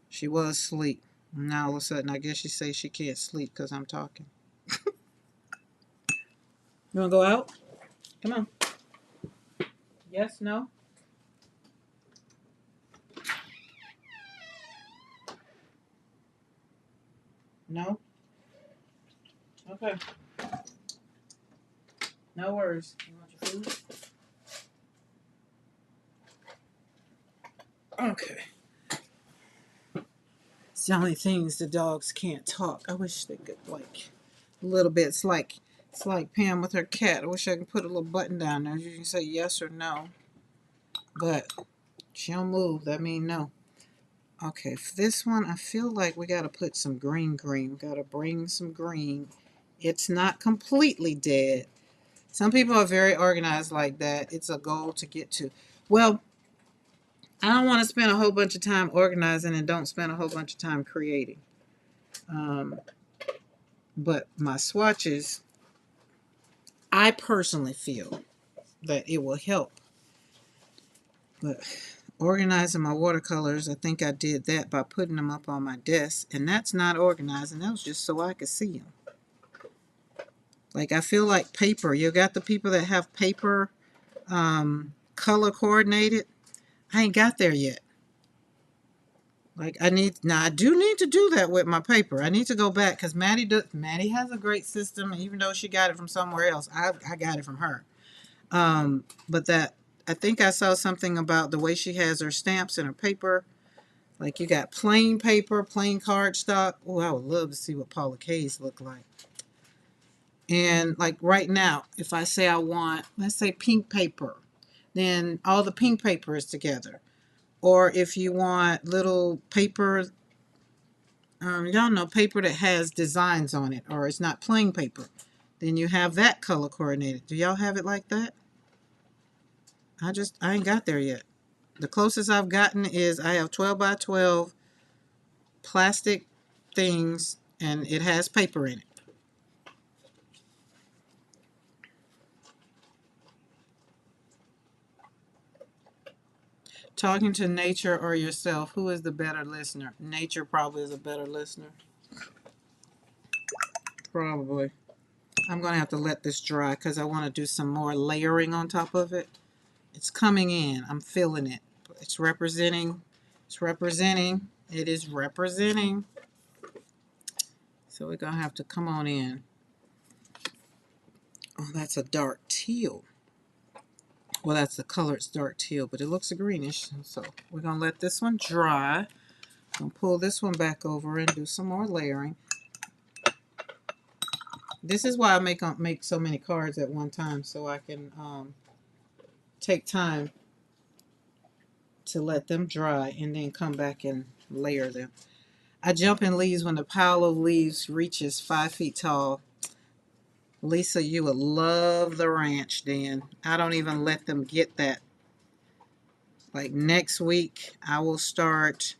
she was asleep. Now all of a sudden, I guess she says she can't sleep because I'm talking. You want to go out? Come on. Yes, no? No? Okay. No worries. You want your food? Okay. It's the only things the dogs can't talk. I wish they could, like, a little bit. It's like Pam with her cat. I wish I could put a little button down there. You can say yes or no. But she don't move. That means no. Okay, for this one, I feel like we got to put some green. We got to bring some green. It's not completely dead. Some people are very organized like that. It's a goal to get to. Well, I don't want to spend a whole bunch of time organizing and don't spend a whole bunch of time creating. Um, but my swatches, I personally feel that it will help. But organizing my watercolors, I think I did that by putting them up on my desk. And that's not organizing. That was just so I could see them. Like, I feel like paper. You got the people that have paper color coordinated. I ain't got there yet. Like I need now, I do need to do that with my paper. I need to go back because Maddie has a great system, even though she got it from somewhere else. I got it from her. But that I think I saw something about the way she has her stamps and her paper. Like you got plain paper, plain cardstock. Oh, I would love to see what Paula K's look like. And like right now, if I say I want, let's say pink paper, then all the pink paper is together. Or if you want little paper, y'all know paper that has designs on it, or it's not plain paper, then you have that color coordinated. Do y'all have it like that? I ain't got there yet. The closest I've gotten is I have 12 by 12 plastic things, and it has paper in it. Talking to nature or yourself, who is the better listener? Nature probably is a better listener. Probably. I'm going to have to let this dry because I want to do some more layering on top of it. It's coming in. I'm feeling it. It's representing. It's representing. It is representing. So we're going to have to come on in. Oh, that's a dark teal. Well, that's the color. It's dark teal, but it looks greenish. So we're going to let this one dry. I'm going to pull this one back over and do some more layering. This is why I make so many cards at one time, so I can take time to let them dry and then come back and layer them. I jump in leaves when the pile of leaves reaches 5 feet tall. Lisa, you would love the ranch then. I don't even let them get that. Like next week, I will start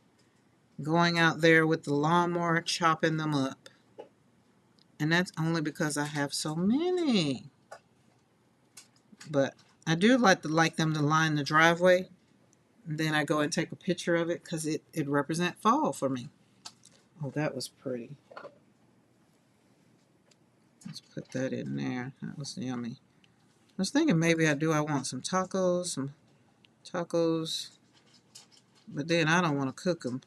going out there with the lawnmower, chopping them up. And that's only because I have so many. But I do like them to line the driveway. And then I go and take a picture of it because it represents fall for me. Oh, that was pretty. Let's put that in there. That was yummy. I was thinking maybe I want some tacos, but then I don't want to cook them.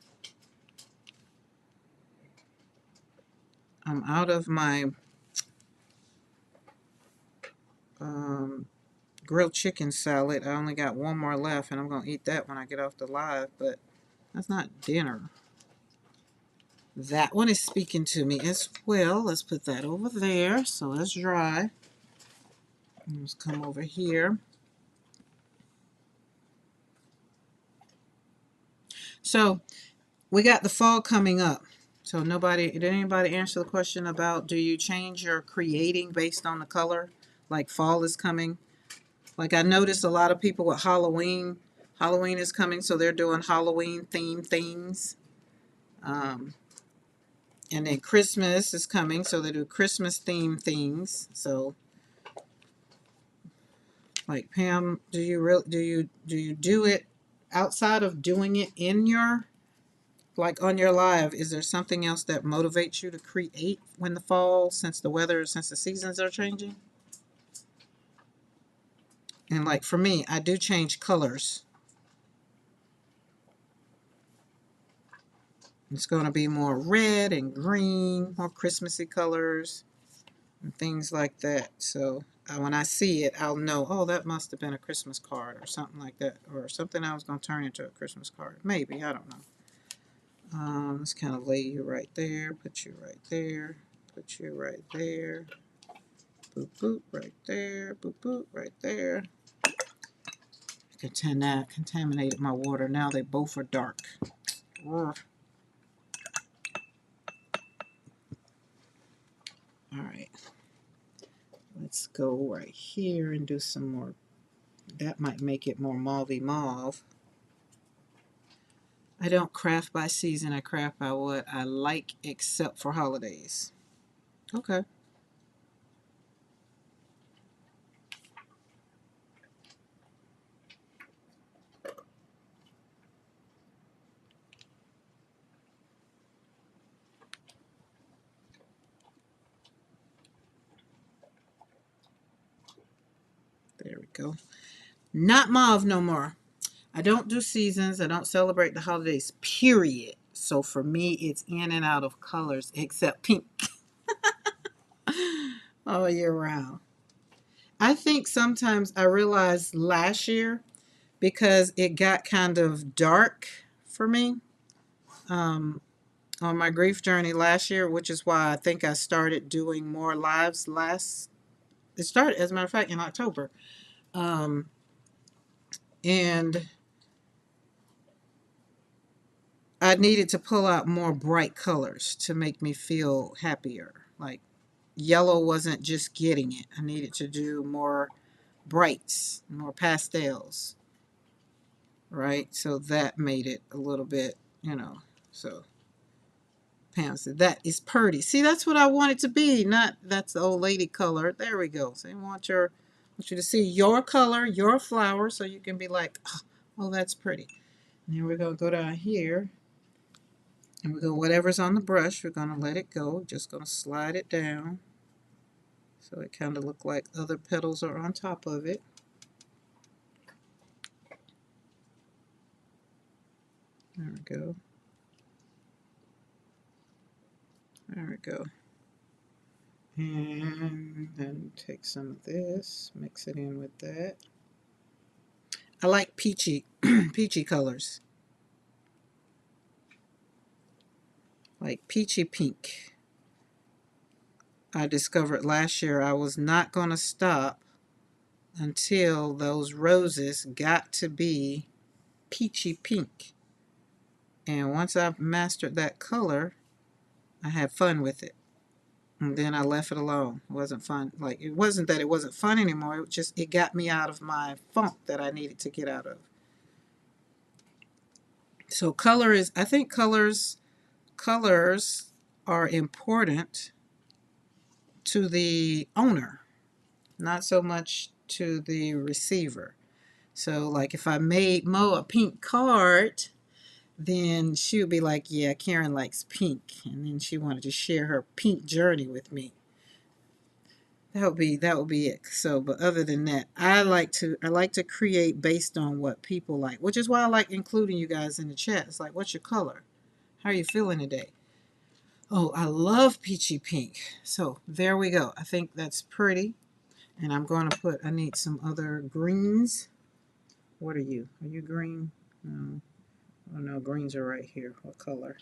I'm out of my grilled chicken salad. I only got one more left, and I'm going to eat that when I get off the live, but that's not dinner. That one is speaking to me as well. Let's put that over there so it's dry. Let's come over here. So we got the fall coming up. So did anybody answer the question about do you change your creating based on the color? Like fall is coming. Like I noticed a lot of people with Halloween. Halloween is coming, so they're doing Halloween themed things. And then Christmas is coming, so they do Christmas themed things. So, like Pam, do you do it outside of doing it in your like on your live? Is there something else that motivates you to create when the fall, since the seasons are changing? And like for me, I do change colors. It's going to be more red and green, more Christmassy colors and things like that. So when I see it, I'll know, oh, that must have been a Christmas card or something like that, or something I was going to turn into a Christmas card. Maybe, I don't know. Let's kind of lay you right there, put you right there, put you right there, boop, boop, right there, boop, boop, right there. Contaminated my water. Now they both are dark. All right. Let's go right here and do some more. That might make it more mauvey mauve. I don't craft by season. I craft by what I like, except for holidays. Okay. There we go. Not mauve no more. I don't do seasons. I don't celebrate the holidays, period. So for me, it's in and out of colors except pink all year round. I think sometimes I realized last year because it got kind of dark for me um, on my grief journey last year, which is why I think I started doing more lives last. It started, as a matter of fact, in October. Um, and I needed to pull out more bright colors to make me feel happier. Like yellow wasn't just getting it. I needed to do more brights, more pastels, right? So that made it a little bit, you know. So Pam said, that is purty. See, that's what I want it to be. Not that's the old lady color. There we go. So I want you to see your color, your flower, so you can be like, oh, that's pretty. And then we're gonna go down here and we're gonna whatever's on the brush, we're gonna let it go. Just gonna slide it down. So it kind of look like other petals are on top of it. There we go. There we go. And then take some of this, mix it in with that. I like peachy, peachy colors. Like peachy pink. I discovered last year I was not going to stop until those roses got to be peachy pink. And once I mastered that color, I had fun with it. And then I left it alone. It wasn't fun. Like it wasn't that it wasn't fun anymore. It got me out of my funk that I needed to get out of. So I think colors are important to the owner, not so much to the receiver. So like if I made Mo a pink card, then she would be like, yeah, Karen likes pink. And then she wanted to share her pink journey with me. That would be it. So, but other than that, I like to create based on what people like, which is why I like including you guys in the chat. It's like, what's your color? How are you feeling today? Oh, I love peachy pink. So there we go. I think that's pretty. And I need some other greens. What are you? Are you green? No. Oh no, greens are right here. What color?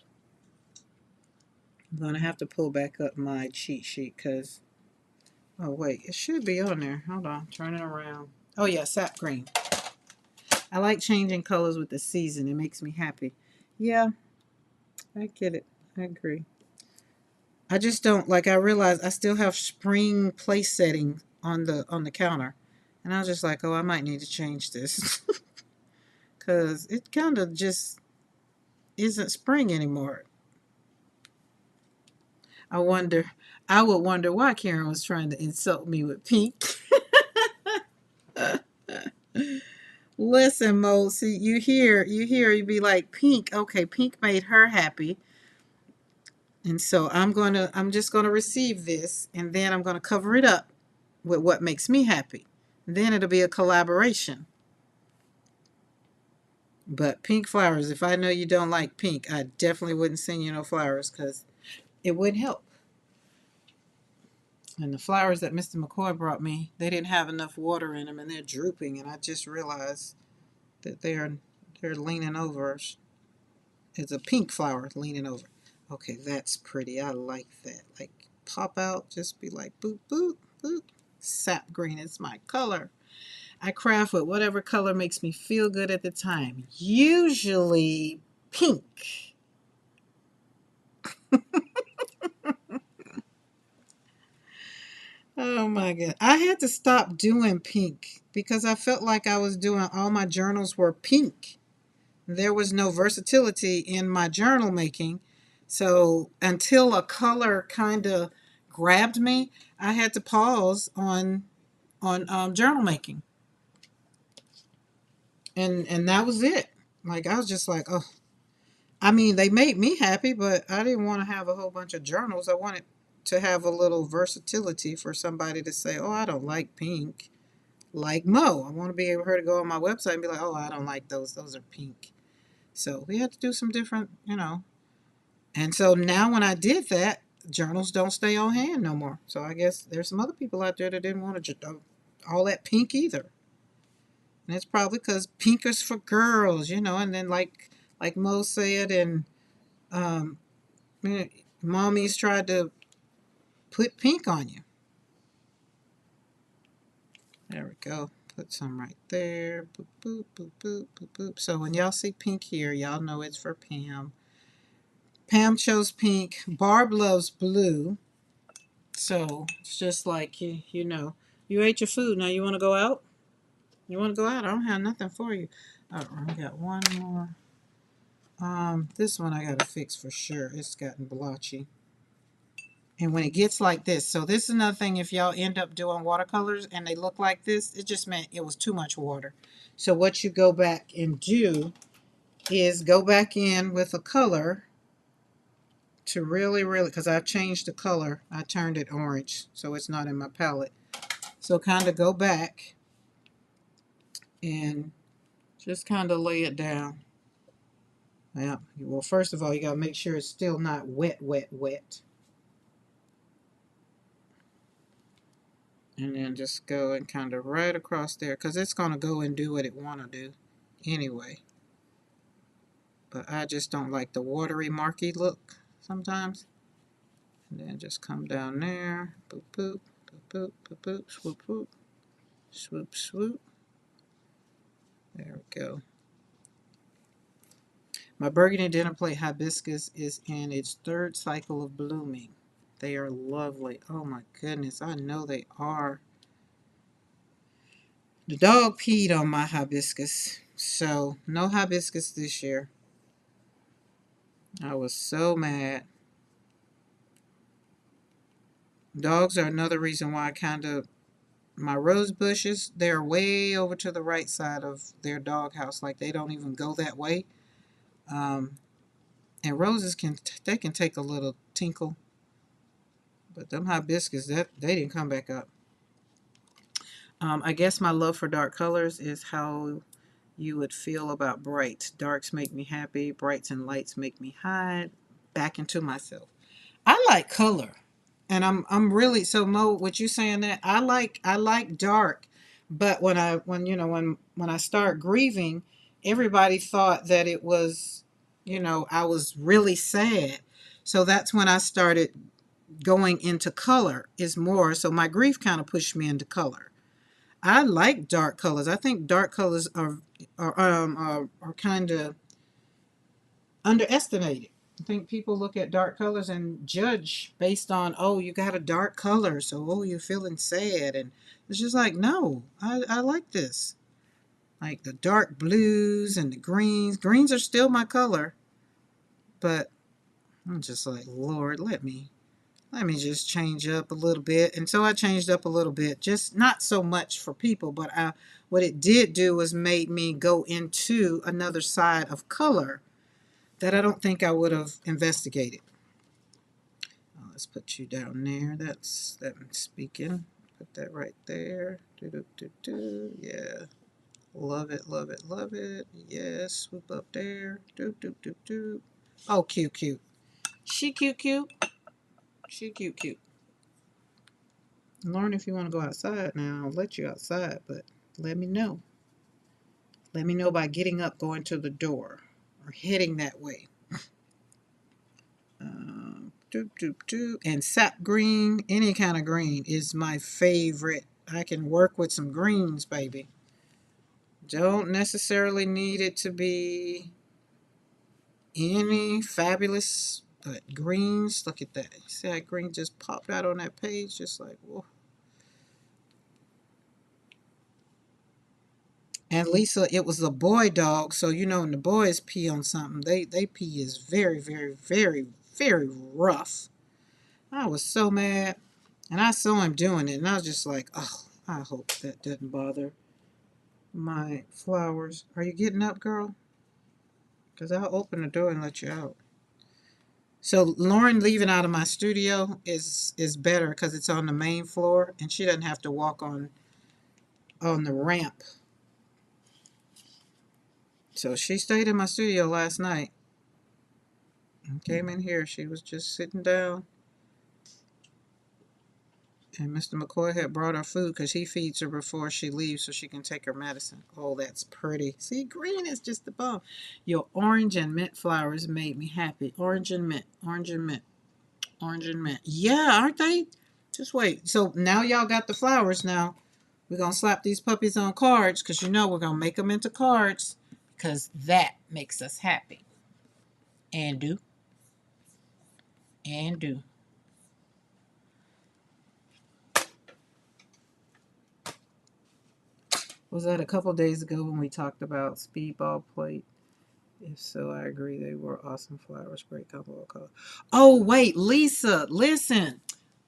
I'm going to have to pull back up my cheat sheet because, oh wait, it should be on there. Hold on, turn it around. Oh yeah, sap green. I like changing colors with the season. It makes me happy. Yeah, I get it. I agree. I just don't like. I realize I still have spring place setting on the counter, and I was just like, oh, I might need to change this because it kind of just isn't spring anymore. I wonder. I would wonder why Karen was trying to insult me with pink. Listen, Mo. See, you be like pink. Okay, pink made her happy, and so I'm just gonna receive this, and then I'm gonna cover it up with what makes me happy. Then it'll be a collaboration. But pink flowers, if I know you don't like pink, I definitely wouldn't send you no flowers because it wouldn't help. And the flowers that Mr. McCoy brought me, they didn't have enough water in them and they're drooping. And I just realized that they're leaning over. It's a pink flower leaning over. Okay, that's pretty. I like that. Like pop out, just be like boop, boop, boop. Sap green is my color. I craft with whatever color makes me feel good at the time. Usually pink. Oh my God. I had to stop doing pink because I felt like I was doing all my journals were pink. There was no versatility in my journal making. So until a color kind of grabbed me, I had to pause on journal making. And that was it. Like I was just like, oh, I mean, they made me happy, but I didn't want to have a whole bunch of journals. I wanted to have a little versatility for somebody to say, oh, I don't like pink. like Mo. I want to be able her to go on my website and be like, oh, I don't like those. Those are pink. So we had to do some different, you know. And so now when I did that, journals don't stay on hand no more. So I guess there's some other people out there that didn't want to all that pink either. And it's probably because pink is for girls, you know. And then like Mo said, and um, mommies tried to put pink on you. There we go. Put some right there. Boop, boop, boop, boop, boop, boop. So when y'all see pink here, y'all know it's for Pam. Pam chose pink. Barb loves blue. So it's just like you know, you ate your food. Now you want to go out? You want to go out? I don't have nothing for you. Oh, I got one more. This one I gotta fix for sure. It's gotten blotchy. And when it gets like this, so this is another thing. If y'all end up doing watercolors and they look like this, it just meant it was too much water. So what you go back and do is go back in with a color to really, because I've changed the color. I turned it orange, so it's not in my palette. So kind of go back and just kind of lay it down. Yeah, well, first of all, you got to make sure it's still not wet, wet, wet. And then just go and kind of right across there, because it's going to go and do what it want to do anyway. But I just don't like the watery, marky look sometimes. And then just come down there. Boop, boop, boop, boop, boop, boop, swoop, swoop, swoop, swoop. There we go. My burgundy dinner plate hibiscus is in its third cycle of blooming. They are lovely. Oh my goodness, I know they are. The dog peed on my hibiscus, so no hibiscus this year. I was so mad. Dogs are another reason why I kind of, my rose bushes, they're way over to the right side of their doghouse. Like they don't even go that way. Um, and roses they can take a little tinkle, but them hibiscus, that they didn't come back up. I guess my love for dark colors is how you would feel about brights. Darks make me happy. Brights and lights make me hide back into myself. I like color, and I'm really so Mo. What you saying that I like dark, but when I start grieving, everybody thought that it was, I was really sad. So that's when I started going into color is more. So my grief kind of pushed me into color. I like dark colors. I think dark colors are kind of underestimated. I think people look at dark colors and judge based on, oh, you got a dark color, so oh, you're feeling sad, and it's just like, no, I like this. Like the dark blues and the greens. Greens are still my color, but I'm just like, Lord, let me just change up a little bit. And so I changed up a little bit, just not so much for people, but what it did do was made me go into another side of color that I don't think I would have investigated. Let's put you down there. That's that speaking. Put that right there. Do, do, do, do. Yeah. Love it, love it, love it. Yes. Swoop up there. Do, do, do, do. Oh, cute, cute. She cute, cute. She cute, cute. Lauren, if you want to go outside now, I'll let you outside, but let me know. Let me know by getting up, going to the door, or heading that way. Doop, doop, doop. And sap green, any kind of green is my favorite. I can work with some greens, baby. Don't necessarily need it to be any fabulous, but greens, look at that. You see how green just popped out on that page? Just like, whoa. And Lisa, it was a boy dog, so when the boys pee on something, they pee is very, very, very, very rough. I was so mad. And I saw him doing it, and I was just like, oh, I hope that doesn't bother my flowers. Are you getting up, girl? Because I'll open the door and let you out. So Lauren leaving out of my studio is better because it's on the main floor, and she doesn't have to walk on on the ramp. So she stayed in my studio last night and came in here. She was just sitting down. And Mr. McCoy had brought her food because he feeds her before she leaves so she can take her medicine. Oh, that's pretty. See, green is just the bomb. Your orange and mint flowers made me happy. Orange and mint. Orange and mint. Orange and mint. Yeah, aren't they? Just wait. So now y'all got the flowers. Now we're going to slap these puppies on cards because you know we're going to make them into cards because that makes us happy. And do. And do. Was that a couple days ago when we talked about speedball plate? If so, I agree. They were awesome flowers. Great combo of color. Oh, wait, Lisa, listen.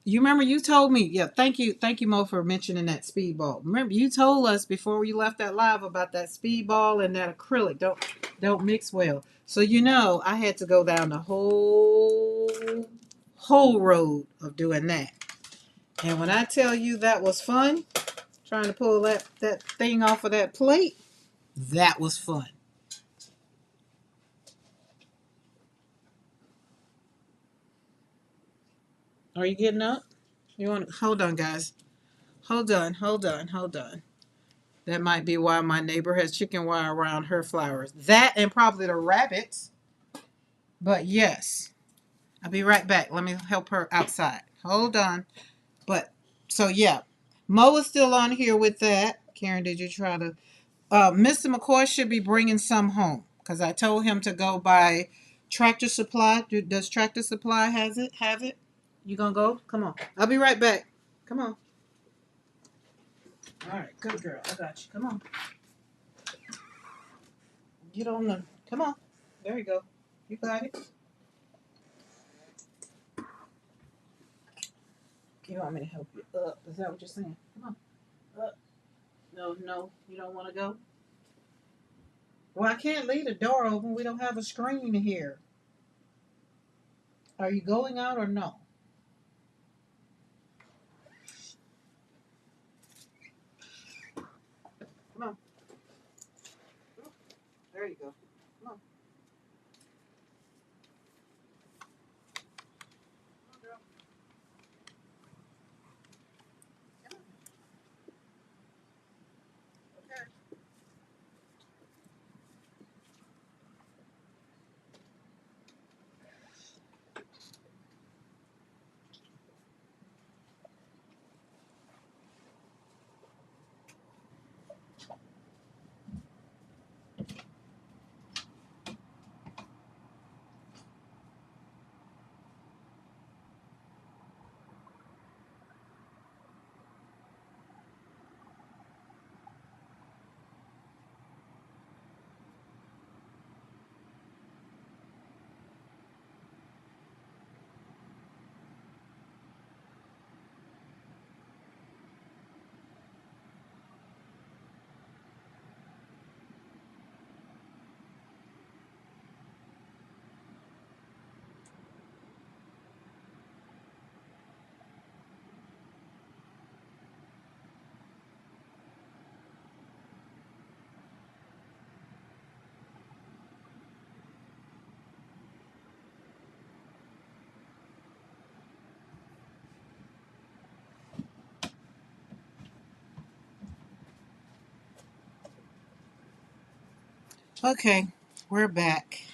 You remember you told me, yeah, thank you, Mo, for mentioning that speedball. Remember, you told us before we left that live about that speedball and that acrylic. Don't mix well. So you know I had to go down the whole road of doing that. And when I tell you that was fun, trying to pull that thing off of that plate, that was fun. Are you getting up? You want to hold on, guys. Hold on. That might be why my neighbor has chicken wire around her flowers. That and probably the rabbits. But yes, I'll be right back. Let me help her outside. Hold on. But so yeah, Mo is still on here with that. Karen, did you try to? Mr. McCoy should be bringing some home because I told him to go buy Tractor Supply. Does Tractor Supply has it? Have it? You gonna go? Come on. I'll be right back. Come on. All right, good girl. I got you. Come on. Get on the. Come on. There you go. You got it. You want me to help you up? Is that what you're saying? Come on. Up. No. You don't want to go? Well, I can't leave the door open. We don't have a screen here. Are you going out or no? Come on. There you go. Come on. Okay. Okay. We're back.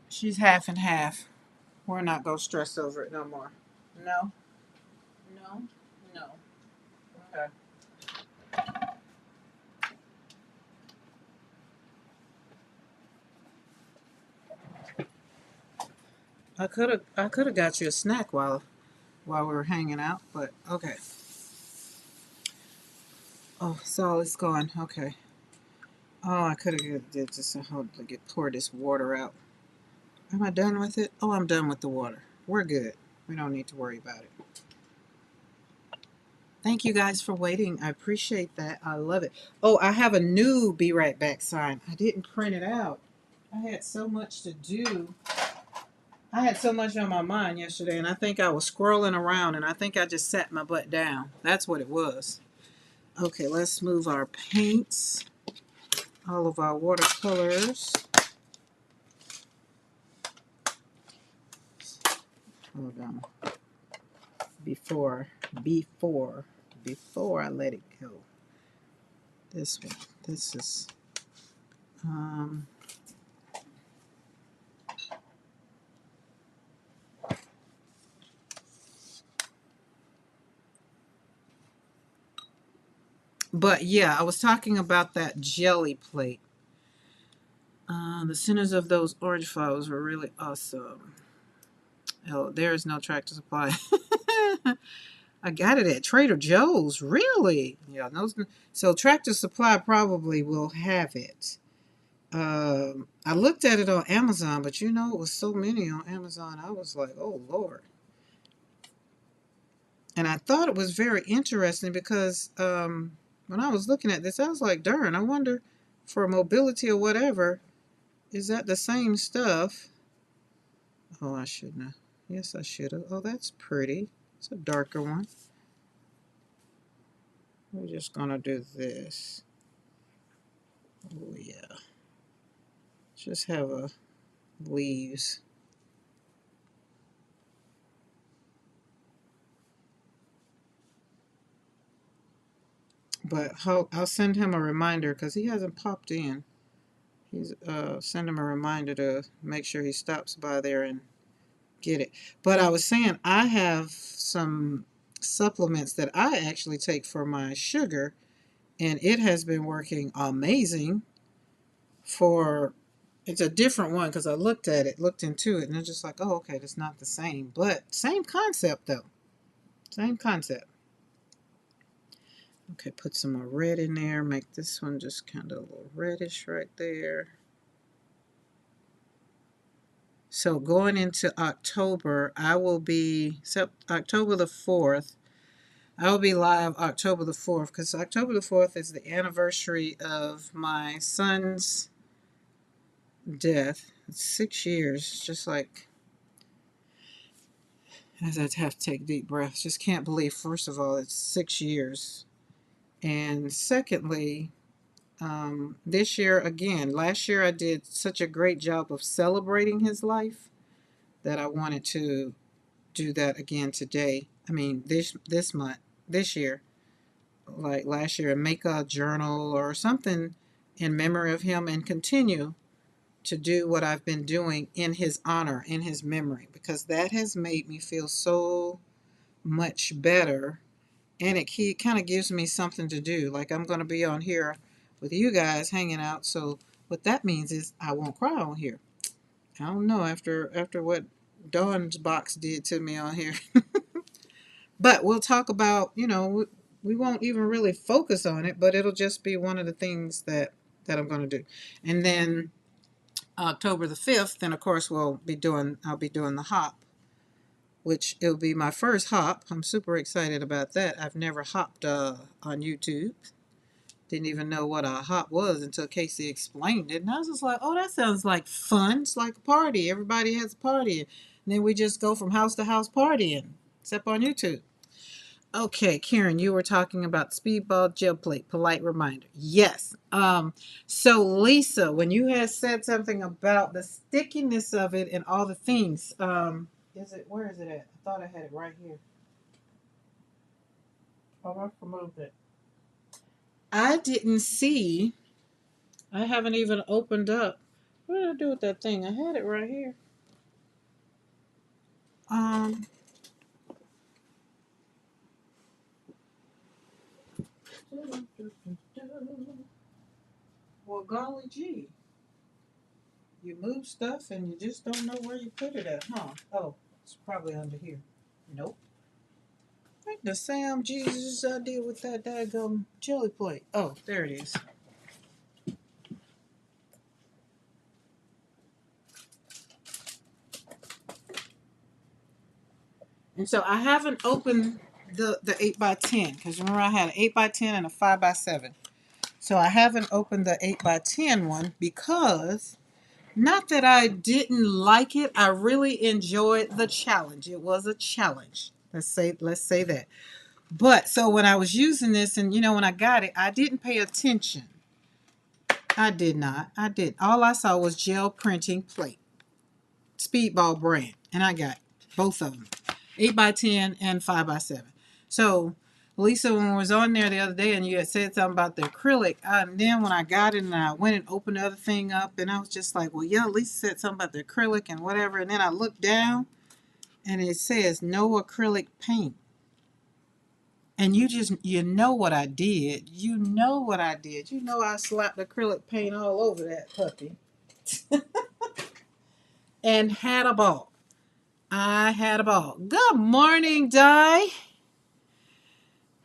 She's half and half. We're not gonna stress over it no more. No. No. No. Okay. I could have got you a snack while we were hanging out, but okay. Oh, so it's gone. Okay. Oh, I could have did just hold to get pour this water out. Am I done with it? Oh, I'm done with the water. We're good. We don't need to worry about it. Thank you guys for waiting. I appreciate that. I love it. Oh, I have a new Be Right Back sign. I didn't print it out. I had so much to do. I had so much on my mind yesterday, and I think I was scrolling around, and I think I just sat my butt down. That's what it was. Okay, let's move our paints, all of our watercolors. Hold on. Before, before I let it go. This one. This is, um, but yeah, I was talking about that jelly plate. The centers of those orange flowers were really awesome. Oh, there is no Tractor Supply. I got it at Trader Joe's. Really? Yeah. Those, so Tractor Supply probably will have it. I looked at it on Amazon, but you know, it was so many on Amazon. I was like, oh Lord. And I thought it was very interesting because when I was looking at this, I was like, darn, I wonder for mobility or whatever, is that the same stuff? Oh, I shouldn't have. Yes, I should have. Oh, that's pretty. It's a darker one. We're just going to do this. Oh, yeah. Just have a leaves. But I'll send him a reminder because he hasn't popped in. He's send him a reminder to make sure he stops by there and get it. But I was saying I have some supplements that I actually take for my sugar, and it has been working amazing for. It's a different one because I looked at it, looked into it, and it's just like, oh, okay, it's not the same, but same concept though. Same concept. Okay, put some more red in there. Make this one just kind of a little reddish right there. So going into October, I will be, October the 4th, I will be live October the 4th because October the 4th is the anniversary of my son's death. It's 6 years, just like, as I have to take deep breaths, just can't believe, first of all, it's 6 years. And secondly, this year, again, last year I did such a great job of celebrating his life that I wanted to do that again today. I mean, this month, this year, like last year, and make a journal or something in memory of him and continue to do what I've been doing in his honor, in his memory, because that has made me feel so much better. And it kind of gives me something to do. Like I'm going to be on here with you guys hanging out. So what that means is I won't cry on here. I don't know after what Dawn's box did to me on here. But we'll talk about, we won't even really focus on it, but it'll just be one of the things that I'm going to do. And then October the 5th, then of course I'll be doing the hop, which it'll be my first hop. I'm super excited about that. I've never hopped on YouTube. Didn't even know what a hop was until Casey explained it. And I was just like, oh, that sounds like fun. It's like a party. Everybody has a party. And then we just go from house to house partying, except on YouTube. Okay, Karen, you were talking about speedball gel plate. Polite reminder. Yes. So Lisa, when you had said something about the stickiness of it and all the things, where is it at? I thought I had it right here. Oh, I promoted it. I didn't see. I haven't even opened up. What did I do with that thing? I had it right here. Um. Well, golly gee. You move stuff and you just don't know where you put it at, huh? Oh, it's probably under here. Nope. What the Sam Jesus I did with that daggum jelly plate? Oh, there it is. And so I haven't opened the 8x10 because remember I had an 8x10 and a 5x7. So I haven't opened the 8x10 one because Not that I didn't like it. I really enjoyed the challenge. It was a challenge. Let's say that. But so when I was using this and when I got it, I didn't pay attention. I did not. I did. All I saw was gel printing plate, Speedball brand, and I got both of them, 8x10 and 5x7. So, Lisa, when I was on there the other day and you had said something about the acrylic, and then when I got it and I went and opened the other thing up, and I was just like, well, yeah, Lisa said something about the acrylic and whatever. And then I looked down and it says no acrylic paint. And you know what I did. You know what I did. You know I slapped acrylic paint all over that puppy and had a ball. I had a ball. Good morning, Di.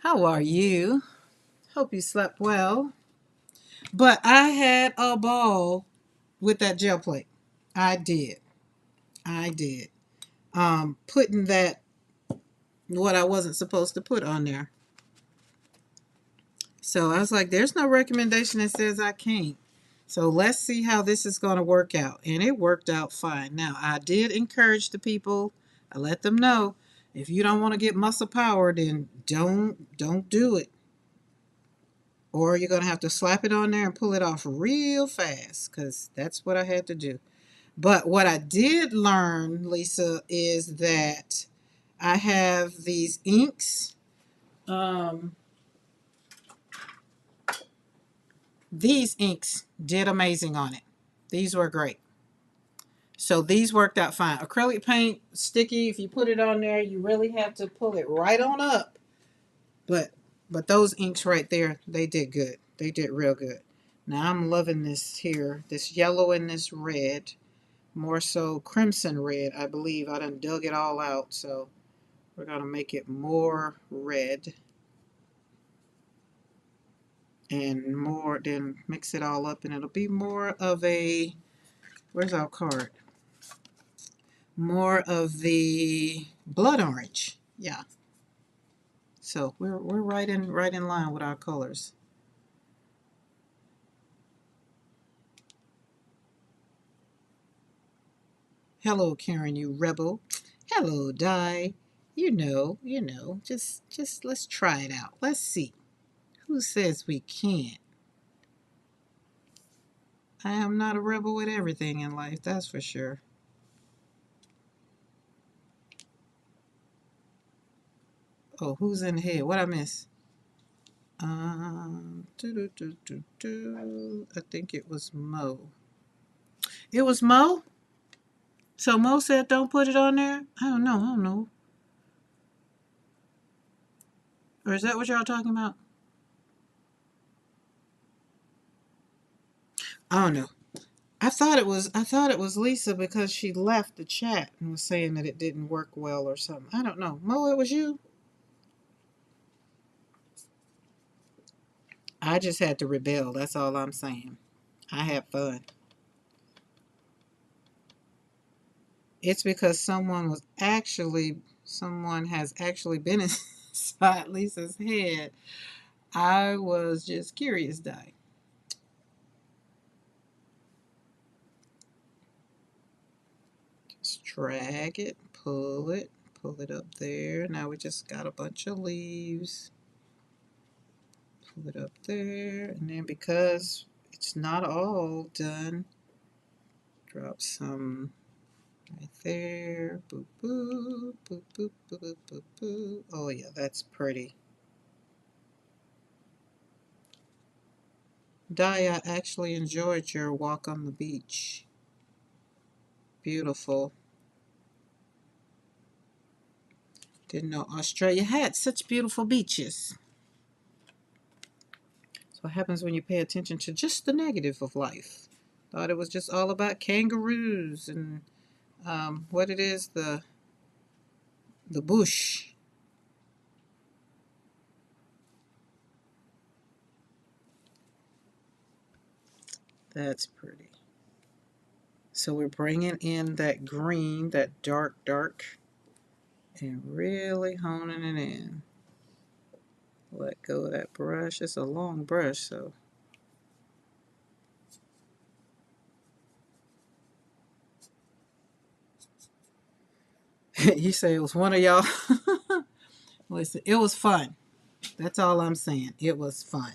How are you? Hope you slept well. But I had a ball with that gel plate. I did. I did. Putting that what I wasn't supposed to put on there. So I was like, there's no recommendation that says I can't. So let's see how this is going to work out. And it worked out fine. Now, I did encourage the people. I let them know if you don't want to get muscle power, then don't do it. Or you're going to have to slap it on there and pull it off real fast because that's what I had to do. But what I did learn, Lisa, is that I have these inks. These inks did amazing on it. These were great. So these worked out fine. Acrylic paint, sticky. If you put it on there, you really have to pull it right on up. But those inks right there, they did good. They did real good. Now I'm loving this here, this yellow and this red. More so crimson red, I believe. I done dug it all out, so we're going to make it more red. And more, then mix it all up, and it'll be more of a, where's our card? More of the blood orange. Yeah. So we're right in line with our colors. Hello, Karen, you rebel. Hello, Di. Just let's try it out. Let's see. Who says we can't? I am not a rebel with everything in life, that's for sure. Oh, who's in the head? What I miss? I think it was Mo. It was Mo? So Mo said don't put it on there? I don't know. Or is that what y'all talking about? I don't know. I thought it was Lisa because she left the chat and was saying that it didn't work well or something. I don't know. Mo, it was you? I just had to rebel. That's all I'm saying. I had fun. It's because someone has actually been inside Lisa's head. I was just curious, Di. Just drag it, pull it up there. Now we just got a bunch of leaves. Pull it up there, and then because it's not all done, drop some right there. Boop boop boop boop boop boop boop boop. Oh yeah, that's pretty. Di, I actually enjoyed your walk on the beach. Beautiful. Didn't know Australia had such beautiful beaches. That's what happens when you pay attention to just the negative of life. Thought it was just all about kangaroos and what it is, the bush. That's pretty. So we're bringing in that green, that dark, and really honing it in. Let go of that brush. It's a long brush, so You say it was one of y'all. Listen, it was fun. That's all I'm saying. It was fun.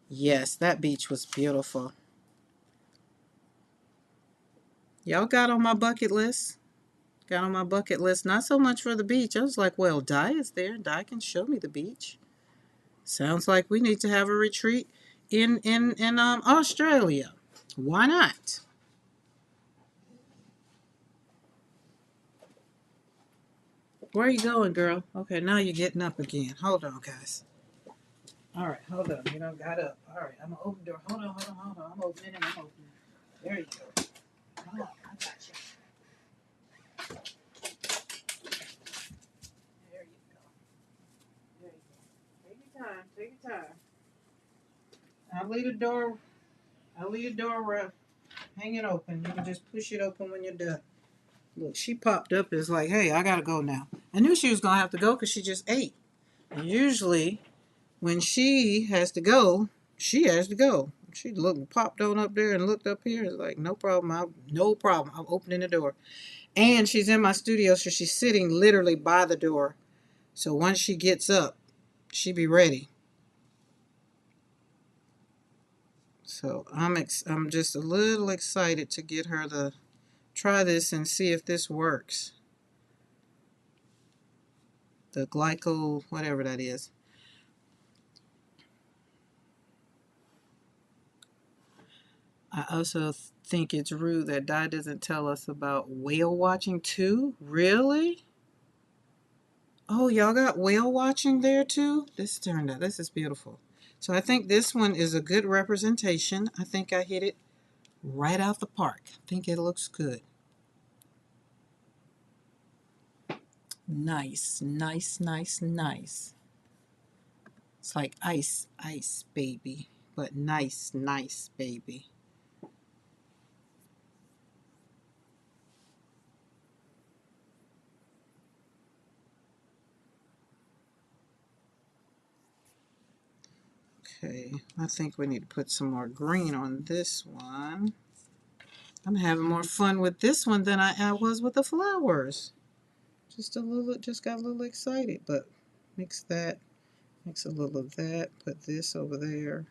Yes, that beach was beautiful. Y'all got on my bucket list. Got on my bucket list. Not so much for the beach. I was like, well, Di is there. Di can show me the beach. Sounds like we need to have a retreat in Australia. Why not? Where are you going, girl? Okay, now you're getting up again. Hold on, guys. All right, hold on. You don't got up. All right, I'm gonna open the door. Hold on, hold on, hold on. I'm opening it. I'm opening it. There you go. Come on, I got you. There you go. There you go. Take your time. Take your time. I'll leave the door. I'll leave the door hanging open. You can just push it open when you're done. Look, she popped up. It's like, hey, I gotta go now. I knew she was gonna have to go because she just ate. And usually, when she has to go, she has to go. She looked, popped on up there and looked up here. It's like, no problem. No problem. I'm opening the door. And she's in my studio, so she's sitting literally by the door. So once she gets up, she be ready. So I'm just a little excited to get her to try this and see if this works. The glyco, whatever that is. I also think it's rude that Di doesn't tell us about whale watching too. Really? Oh, y'all got whale watching there too? This turned out, this is beautiful. So I think this one is a good representation. I think I hit it right out the park. I think it looks good. Nice, nice, nice, nice. It's like ice, ice, baby. But nice, nice, baby. Okay, I think we need to put some more green on this one. I'm having more fun with this one than I was with the flowers. Just a little, just got a little excited, but mix that, mix a little of that, put this over there.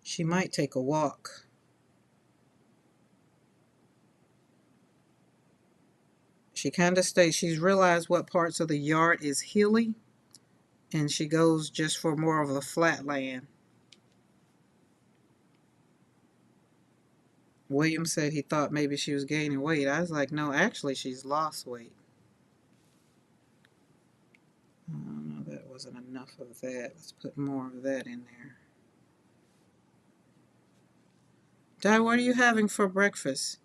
She might take a walk. She kind of stays, she's realized what parts of the yard is hilly, and she goes just for more of the flat land. William said he thought maybe she was gaining weight. I was like, no, actually, she's lost weight. Oh, no, that wasn't enough of that. Let's put more of that in there. Di, what are you having for breakfast?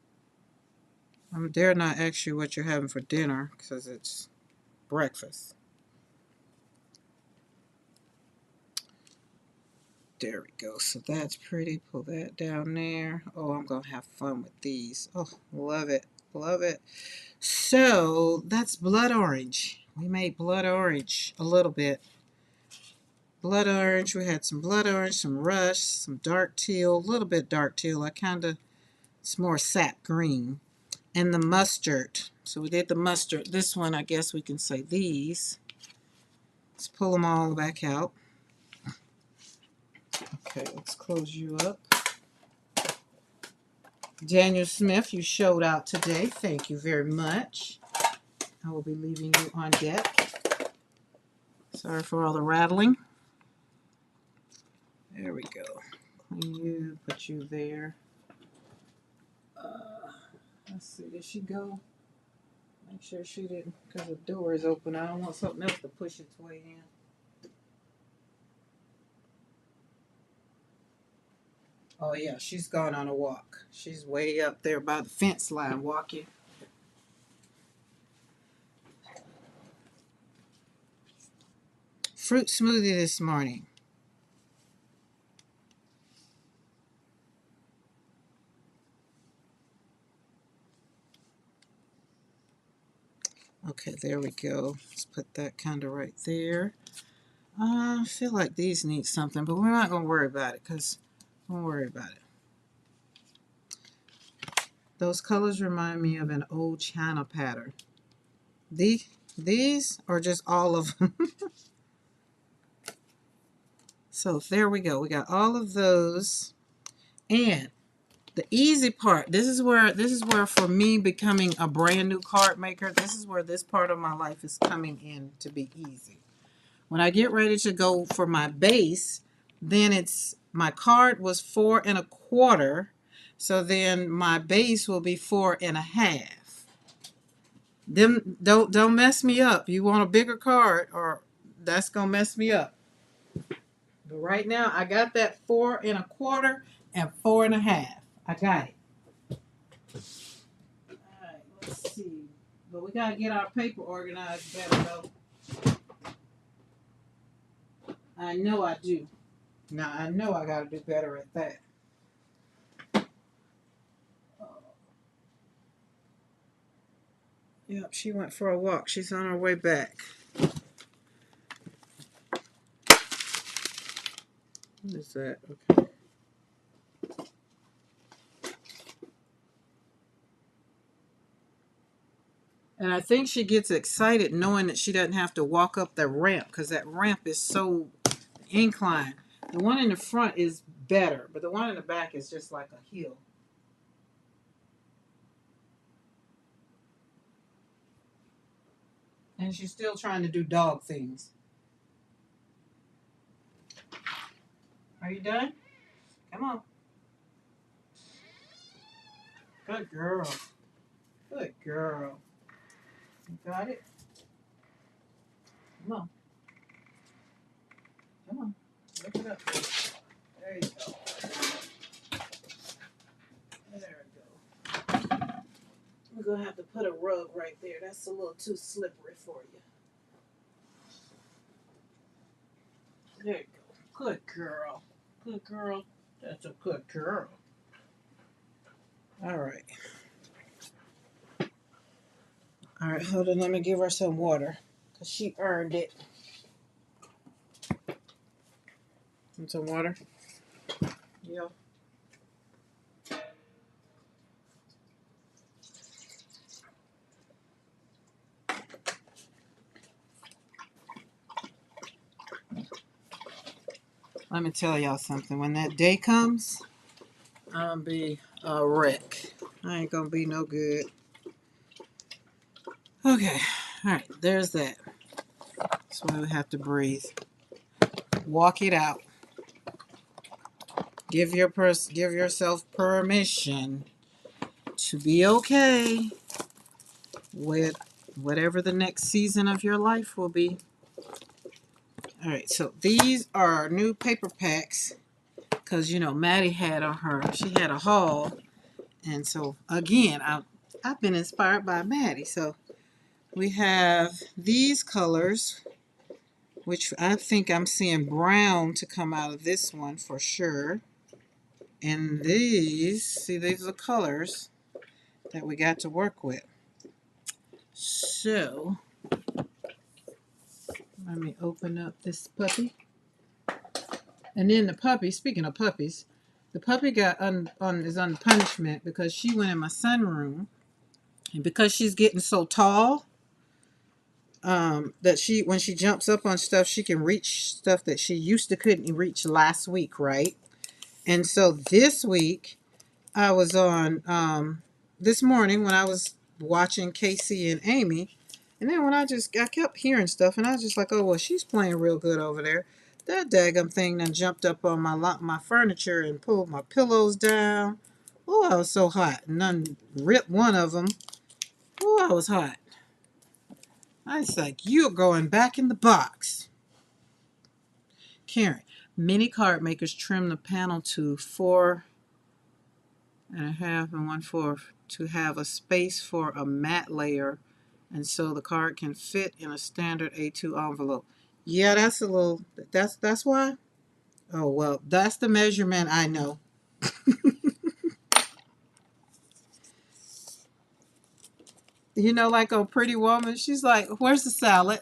I dare not ask you what you're having for dinner because it's breakfast. There we go. So that's pretty. Pull that down there. Oh, I'm going to have fun with these. Oh, love it. Love it. So that's blood orange. We made blood orange a little bit. Blood orange. We had some blood orange, some rust, some dark teal, a little bit dark teal. It's more sap green. And the mustard. So we did the mustard. This one, I guess we can say these. Let's pull them all back out. Okay, let's close you up. Daniel Smith, you showed out today. Thank you very much. I will be leaving you on deck. Sorry for all the rattling. There we go. Clean you, put you there. Let's see, did she go? Make sure she didn't, because the door is open. I don't want something else to push its way in. Oh yeah, she's gone on a walk. She's way up there by the fence line walking. Fruit smoothie this morning. Okay, there we go. Let's put that kind of right there. I feel like these need something, but we're not going to worry about it because don't worry about it. Those colors remind me of an old China pattern. The, these are just all of them. So there we go. We got all of those. And the easy part, this is where for me becoming a brand new card maker, this is where this part of my life is coming in to be easy. When I get ready to go for my base, then it's my card was 4 1/4. So then my base will be 4 1/2. Them don't mess me up. You want a bigger card or that's gonna mess me up. But right now I got that 4 1/4 and 4 1/2. I got it. Alright, let's see. But we gotta get our paper organized better though. I know I do. Now I know I gotta do better at that. Yep, she went for a walk. She's on her way back. What is that? Okay. And I think she gets excited knowing that she doesn't have to walk up the ramp because that ramp is so inclined. The one in the front is better, but the one in the back is just like a hill. And she's still trying to do dog things. Are you done? Come on. Good girl. Good girl. You got it? Come on. Come on. Lift it up. There you go. There we go. We're going to have to put a rug right there. That's a little too slippery for you. There you go. Good girl. Good girl. That's a good girl. All right. All right, hold on. Let me give her some water because she earned it. Want some water? Yeah. Let me tell y'all something. When that day comes, I'm going to be a wreck. I ain't going to be no good. Okay. All right. There's that. That's why we have to breathe. Walk it out. Give yourself permission to be okay with whatever the next season of your life will be. All right. So these are new paper packs because, Maddie had she had a haul. And so, again, I've been inspired by Maddie. So we have these colors, which I think I'm seeing brown to come out of this one for sure. And these are the colors that we got to work with. So, let me open up this puppy. And then the puppy, speaking of puppies, the puppy is on punishment because she went in my sunroom. And because she's getting so tall, that when she jumps up on stuff, she can reach stuff that she used to couldn't reach last week, right? And so this week, I was on, this morning when I was watching Casey and Amy, and then when I kept hearing stuff, and I was just like, oh, well, she's playing real good over there. That daggum thing done jumped up on my furniture and pulled my pillows down. Oh, I was so hot. And done ripped one of them. Oh, I was hot. I was like, you're going back in the box. Karen, many card makers trim the panel to 4 1/2 and 1/4 to have a space for a matte layer, and so the card can fit in a standard A2 envelope. Yeah, that's why. Oh well, that's the measurement I know. Like on Pretty Woman, she's like, "Where's the salad?"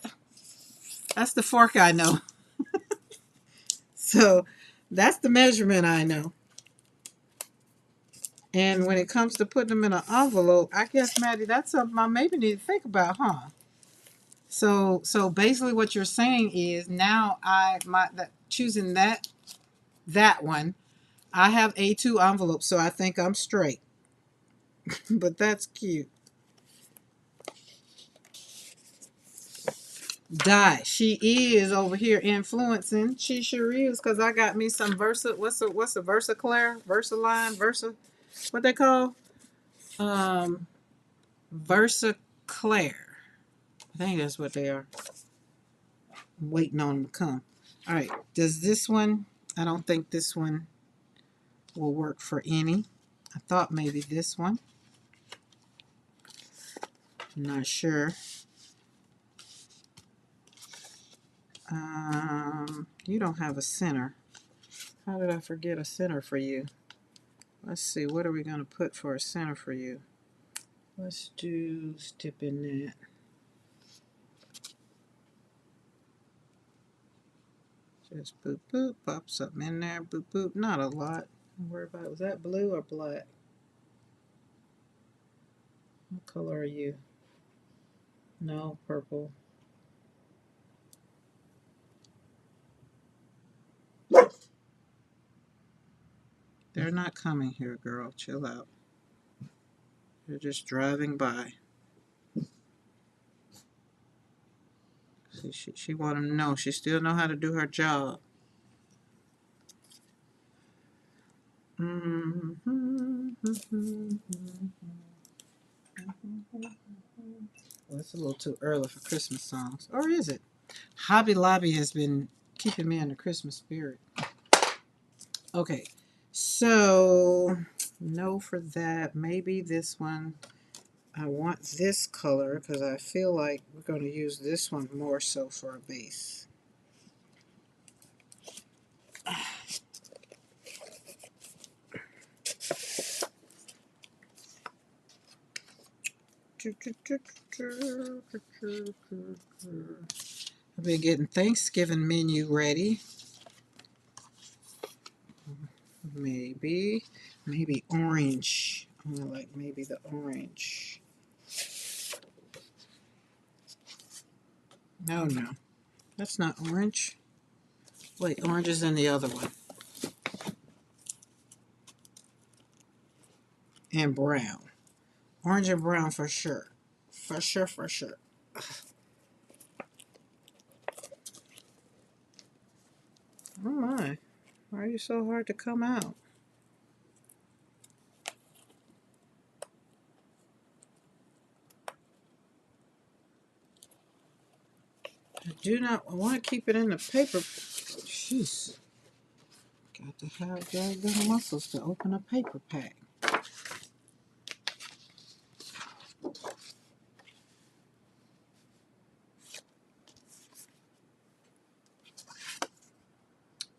That's the fork I know. So that's the measurement I know. And when it comes to putting them in an envelope, I guess, Maddie, that's something I maybe need to think about, huh? So basically what you're saying is now choosing that one, I have A2 envelopes, so I think I'm straight. But that's cute. Di, she is over here influencing. She sure is, cause I got me some Versa. What's the Versa Claire? Versa line? Versa? What they call? Um, Versa Claire. I think that's what they are. I'm waiting on them to come. All right. Does this one? I don't think this one will work for any. I thought maybe this one. I'm not sure. You don't have a center. How did I forget a center for you? Let's see. What are we going to put for a center for you? Let's do stip in that. Just boop boop. Pop something in there. Boop boop. Not a lot. Don't worry about it. Was that blue or black? What color are you? No, purple. They're not coming here, girl. Chill out. They're just driving by. See, she want them to know. She still know how to do her job. Well, it's a little too early for Christmas songs. Or is it? Hobby Lobby has been keeping me in the Christmas spirit. Okay, so no for that. Maybe this one. I want this color because I feel like we're going to use this one more so for a base. I've been getting Thanksgiving menu ready. Maybe orange. I'm gonna like maybe the orange. No, that's not orange. Wait, orange is in the other one. And brown. Orange and brown for sure. For sure. Oh my. Why are you so hard to come out? I want to keep it in the paper. Jeez. Got to have the muscles to open a paper pack.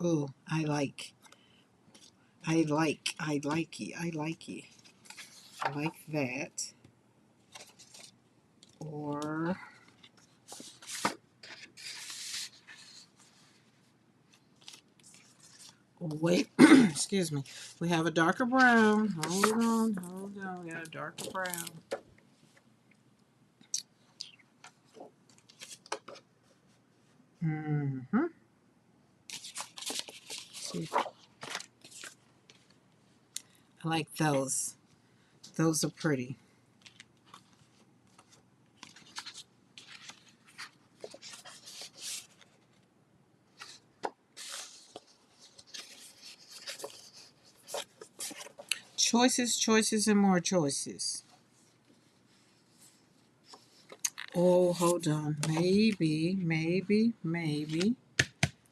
Oh, I like it. I like that. Or wait, excuse me. We have a darker brown. Hold on. We got a darker brown. Mm-hmm. See, I like those. Those are pretty. Choices, and more choices. Oh, hold on. Maybe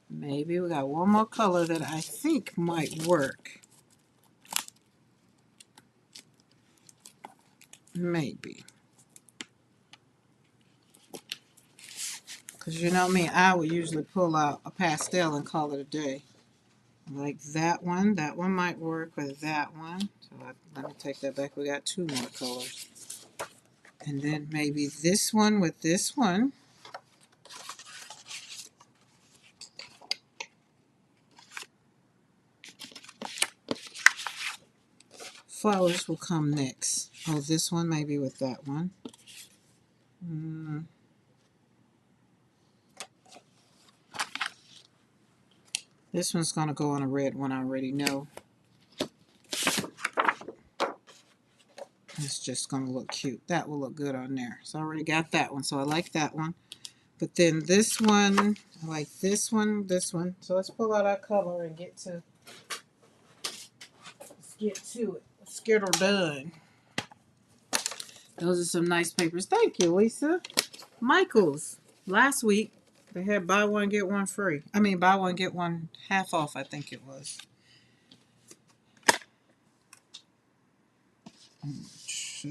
we got one more color that I think might work. Maybe. Because you know me, I would usually pull out a pastel and call it a day. Like that one. That one might work with that one. So let me take that back. We got two more colors. And then maybe this one with this one. flowers will come next. Oh, this one maybe with that one. This one's going to go on a red one, I already know. It's just going to look cute. That will look good on there. So I already got that one, so I like that one. But then this one, I like this one, this one. So let's pull out our color and get to it. Let's get her done. Those are some nice papers. Thank you, Lisa. Michael's. Last week, they had buy one, get one free. I mean, buy one, get one half off, I think it was. So,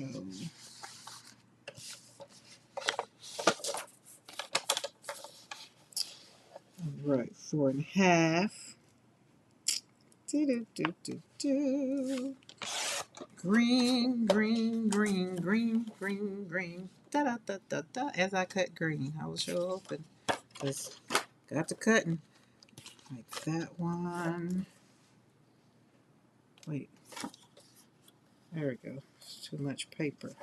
right, 4.5. Green, green, green, green, green, green. Da da da da da. As I cut green, I was sure hoping. Just got to cutting. Like that one. Wait. There we go. It's too much paper.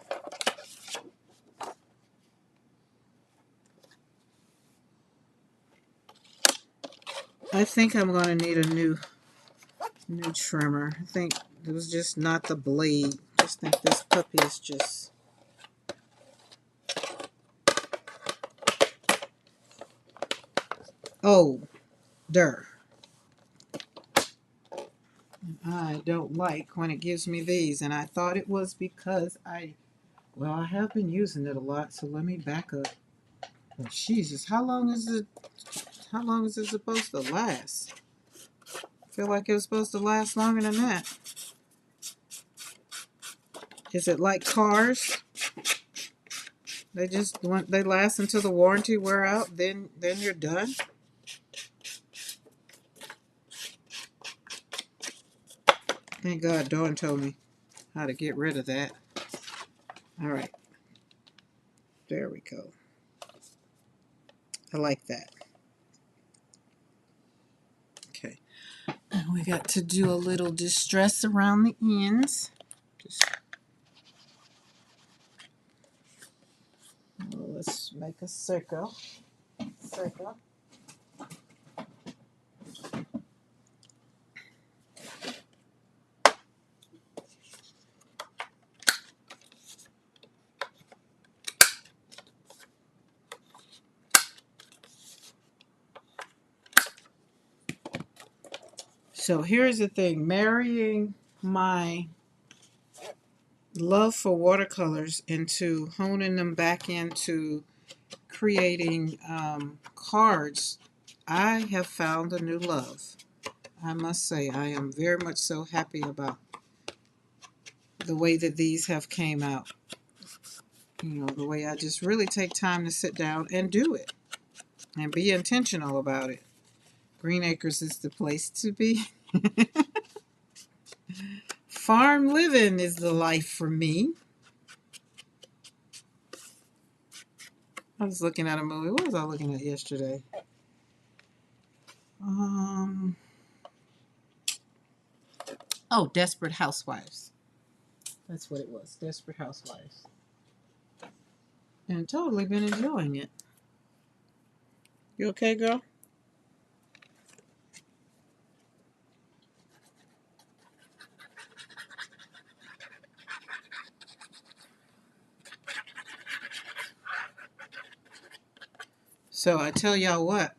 I think I'm going to need a new trimmer. I think it was just not the blade. Just think this puppy is just... older. I don't like when it gives me these, and I thought it was because I have been using it a lot, so let me back up. Oh, Jesus, how long is it supposed to last? I feel like it was supposed to last longer than that. Is it like cars? They last until the warranty wear out, then you're done? Thank God Dawn told me how to get rid of that. All right. There we go. I like that. Okay. And we got to do a little distress around the ends. Let's make a circle. So here's the thing, marrying my love for watercolors into honing them back into creating cards, I have found a new love. I must say, I am very much so happy about the way that these have came out. You know, the way I just really take time to sit down and do it and be intentional about it. Green Acres is the place to be. Farm living is the life for me. I was looking at a movie. What was I looking at yesterday? Desperate Housewives. That's what it was. Desperate Housewives. And totally been enjoying it. You okay, girl? So I tell y'all what,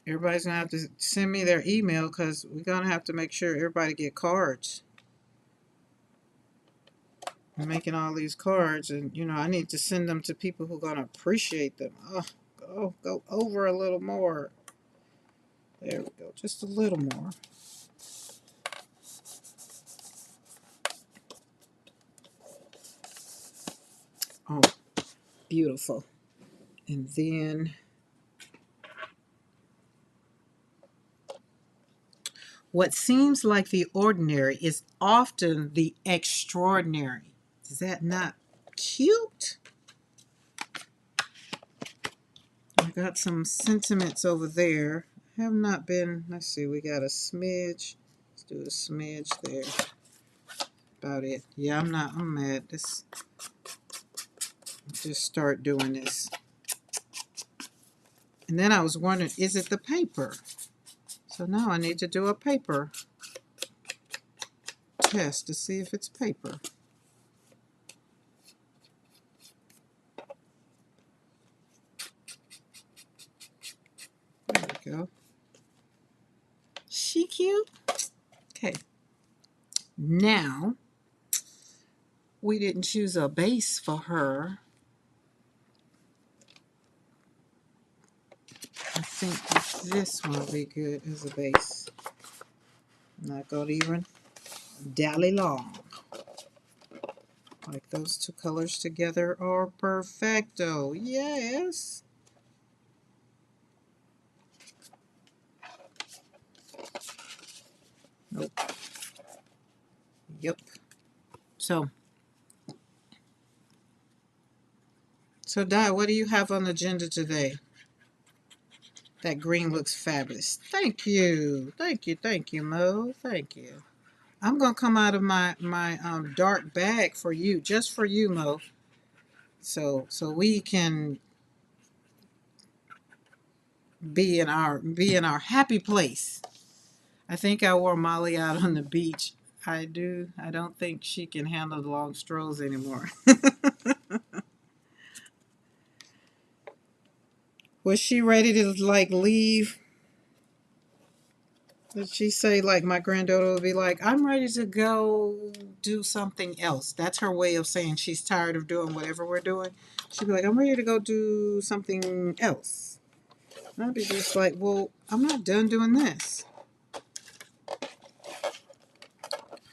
everybody's going to have to send me their email because we're going to have to make sure everybody get cards. I'm making all these cards, and, you know, I need to send them to people who are going to appreciate them. Oh, go over a little more. There we go, just a little more. Oh, beautiful. And then what seems like the ordinary is often the extraordinary. Is that not cute? I got some sentiments over there. I have not been, let's see, we got a smidge. Let's do a smidge there. about it. Yeah, I'm mad. This, just start doing this. And then I was wondering, is it the paper? So now I need to do a paper test to see if it's paper. There we go. She cute? Okay. Now, we didn't choose a base for her. I think this one will be good as a base. I'm not going to even dally long. Like those two colors together are perfecto. Yes. Nope. Yep. So Di, what do you have on the agenda today? That green looks fabulous. Thank you. Thank you, Mo. Thank you. I'm gonna come out of my dark bag for you, just for you, Mo. So we can be in our happy place. I think I wore Molly out on the beach. I don't think she can handle the long strolls anymore. Was she ready to like leave? Did she say like my granddaughter would be like, I'm ready to go do something else? That's her way of saying she's tired of doing whatever we're doing. She'd be like, I'm ready to go do something else. And I'd be just like, well, I'm not done doing this.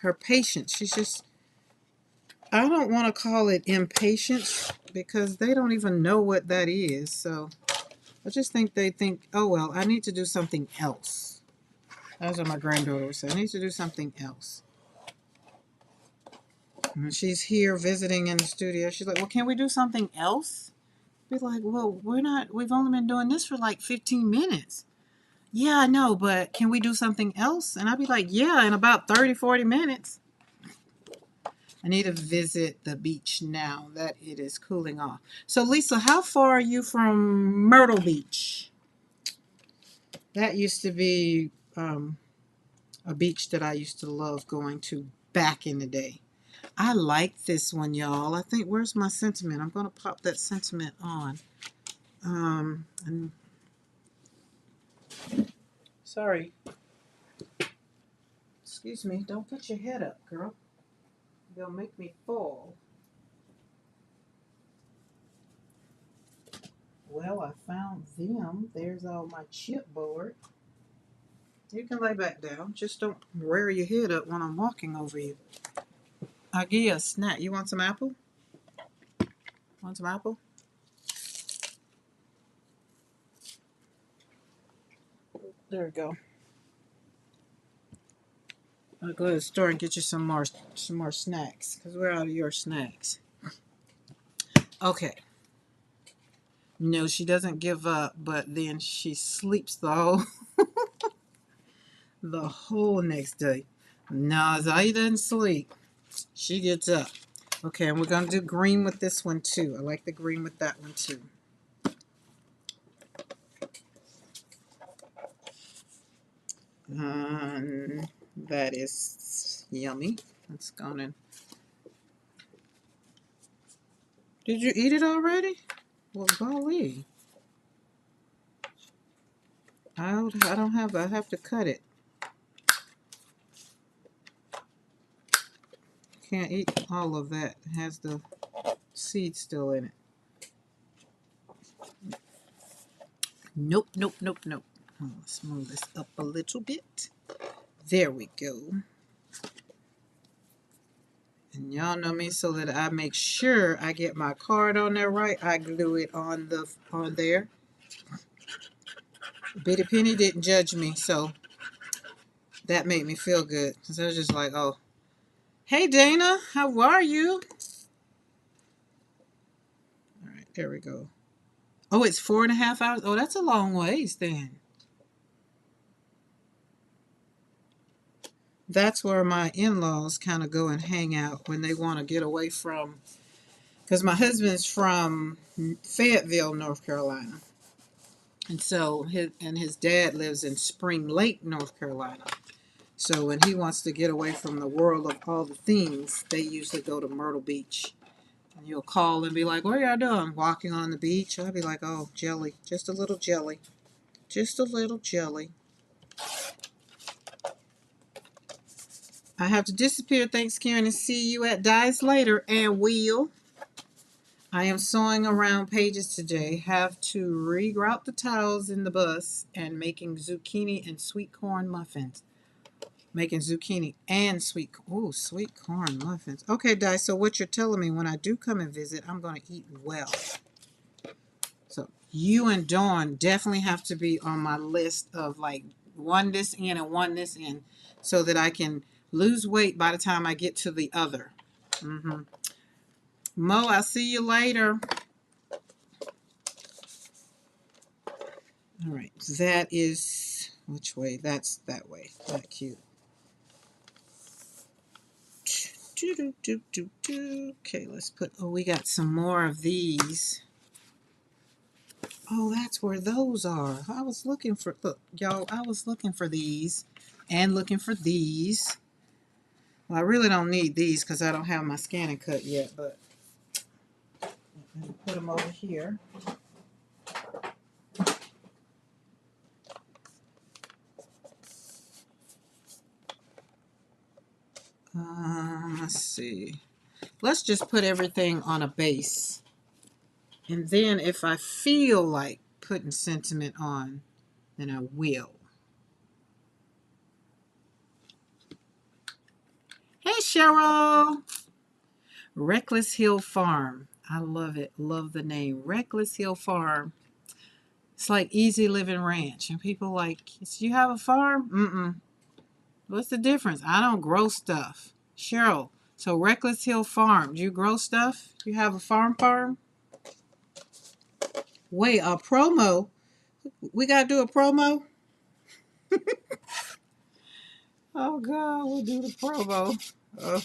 Her patience, she's just, I don't want to call it impatience because they don't even know what that is. So I just think they think, oh, well, I need to do something else. That's what my granddaughter would say. I need to do something else. And she's here visiting in the studio. She's like, well, can we do something else? Be like, well, we've only been doing this for like 15 minutes. Yeah, I know, but can we do something else? And I'd be like, yeah, in about 30, 40 minutes. I need to visit the beach now that it is cooling off. So, Lisa, how far are you from Myrtle Beach? That used to be a beach that I used to love going to back in the day. I like this one, y'all. I think, where's my sentiment? I'm going to pop that sentiment on. And sorry. Excuse me. Don't put your head up, girl. You'll make me fall. Well, I found them. There's all my chipboard. You can lay back down. Just don't rear your head up when I'm walking over you. I'll give you a snack. You want some apple? Want some apple? There we go. I'll go to the store and get you some more snacks because we're out of your snacks. Okay. No, she doesn't give up, but then she sleeps the whole next day. No, Zaya doesn't sleep. She gets up. Okay, and we're gonna do green with this one too. I like the green with that one too. That is yummy. Let's go in. Did you eat it already? Well, golly. I don't have. I have to cut it. Can't eat all of that. It has the seed still in it. Nope, nope, nope, nope. Let's move this up a little bit. There we go. And y'all know me, so that I make sure I get my card on there right, I glue it on there. Bitty Penny didn't judge me, so that made me feel good. Because I was just like, oh, hey Dana, how are you? All right, there we go. Oh, it's 4.5 hours. Oh, that's a long ways then. That's where my in-laws kind of go and hang out when they want to get away from, because my husband's from Fayetteville, North Carolina. And so his dad lives in Spring Lake, North Carolina. So when he wants to get away from the world of all the things, they usually go to Myrtle Beach. And you'll call and be like, "What are y'all doing?" "Walking on the beach." I'll be like, "Oh, jelly. Just a little jelly. Just a little jelly." I have to disappear. Thanks, Karen, and see you at Dies Later. And Will. I am sewing around pages today. Have to reroute the tiles in the bus and making zucchini and sweet corn muffins. Making zucchini and sweet corn muffins. Okay, Di, so what you're telling me, when I do come and visit, I'm going to eat well. So you and Dawn definitely have to be on my list of like one this in and one this in, so that I can lose weight by the time I get to the other. Mo, I'll see you later. All right, that is, which way? That's that way. Not cute. Okay, let's put, oh, we got some more of these. Oh, that's where those are. I was looking for, look, y'all, I was looking for these and looking for these. Well, I really don't need these because I don't have my scanning cut yet, but let me put them over here. Let's see. Let's just put everything on a base. And then if I feel like putting sentiment on, then I will. Hey, Cheryl. Reckless Hill Farm. I love it. Love the name. Reckless Hill Farm. It's like Easy Living Ranch. And people like, "You have a farm?" Mm-mm. What's the difference? I don't grow stuff. Cheryl, so Reckless Hill Farm. Do you grow stuff? You have a farm? Wait, a promo? We got to do a promo? Oh, God, we'll do the promo. Oh.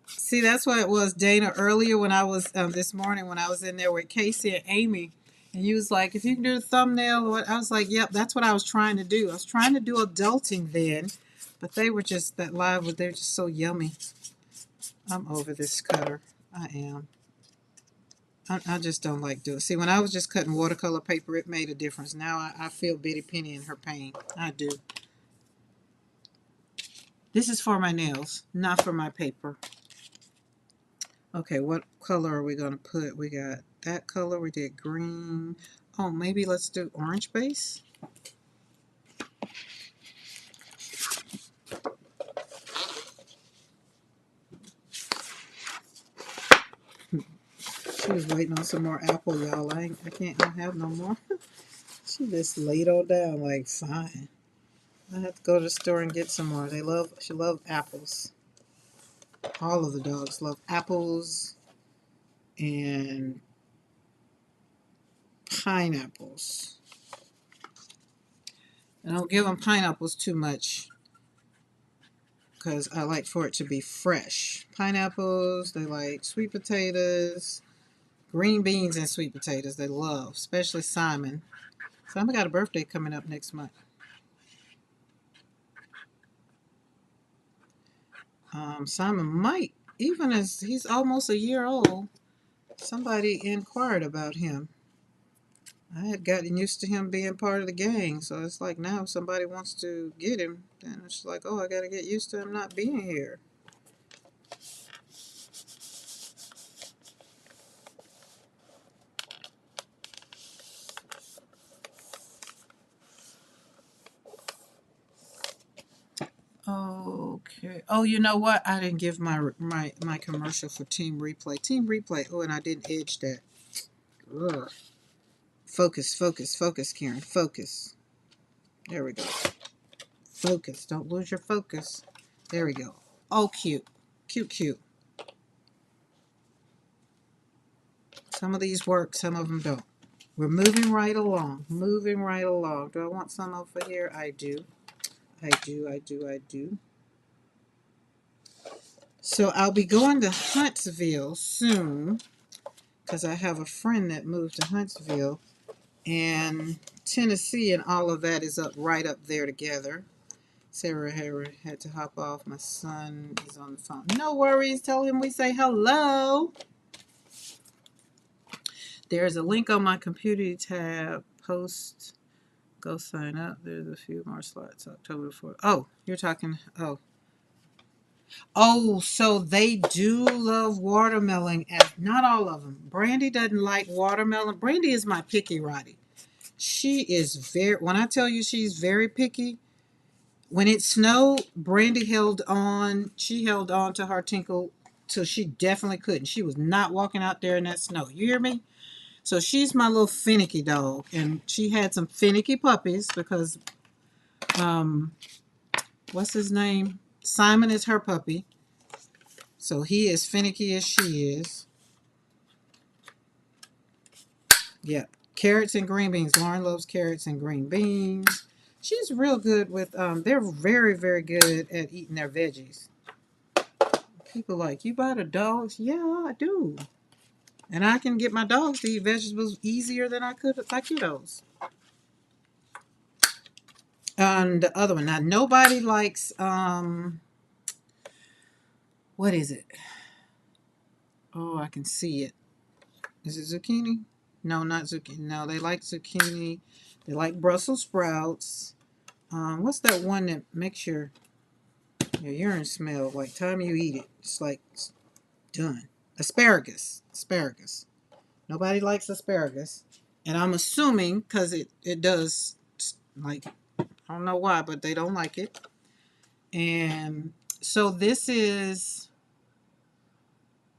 See, that's what it was, Dana, earlier when I was, this morning when I was in there with Casey and Amy. And you was like, "If you can do the thumbnail," I was like, "Yep, that's what I was trying to do." I was trying to do adulting then, but they were just, that live, they're just so yummy. I'm over this cutter. I am. I just don't like doing it. See, when I was just cutting watercolor paper, it made a difference. Now I feel Bitty Penny in her pain. I do. This is for my nails, not for my paper. Okay, what color are we going to put? We got that color. We did green. Oh, maybe let's do orange base. She was waiting on some more apple, y'all. I can't have no more. She just laid all down like, fine. I have to go to the store and get some more. She loves apples. All of the dogs love apples and pineapples. I don't give them pineapples too much because I like for it to be fresh. Pineapples, they like sweet potatoes, green beans and sweet potatoes they love, especially Simon. Simon got a birthday coming up next month. Simon might, even as he's almost a year old, somebody inquired about him. I had gotten used to him being part of the gang, so it's like now if somebody wants to get him, then it's like, oh, I got to get used to him not being here. Okay. Oh, you know what? I didn't give my commercial for Team Replay. Team Replay. Oh, and I didn't edge that. Ugh. Focus, focus, focus, Karen. Focus. There we go. Focus. Don't lose your focus. There we go. Oh, cute. Cute, cute. Some of these work, some of them don't. We're moving right along. Moving right along. Do I want some over here? I do. I do, I do, I do. So I'll be going to Huntsville soon because I have a friend that moved to Huntsville, and Tennessee and all of that is up right up there together. Sarah had to hop off. My son is on the phone. No worries. Tell him we say hello. There's a link on my computer tab. Post. Go sign up. There's a few more slots. October 4th. Oh, you're talking. Oh. Oh, so they do love watermelon. Not all of them. Brandy doesn't like watermelon. Brandy is my picky Roddy. She is very, when I tell you she's very picky, when it snowed, Brandy held on. She held on to her tinkle till she definitely couldn't. She was not walking out there in that snow. You hear me? So she's my little finicky dog. And she had some finicky puppies because, um, what's his name? Simon is her puppy. So he is finicky as she is. Yep. Carrots and green beans. Lauren loves carrots and green beans. She's real good with, they're very, very good at eating their veggies. People like, you buy the dogs? Yeah, I do. And I can get my dogs to eat vegetables easier than I could with my kiddos. And the other one, now nobody likes, what is it? Oh, I can see it. Is it zucchini? No, not zucchini. No, they like zucchini. They like Brussels sprouts. What's that one that makes your urine smell like time you eat it? It's like it's done. Asparagus. Asparagus. Nobody likes asparagus. And I'm assuming because it does, like, I don't know why, but they don't like it. And so this is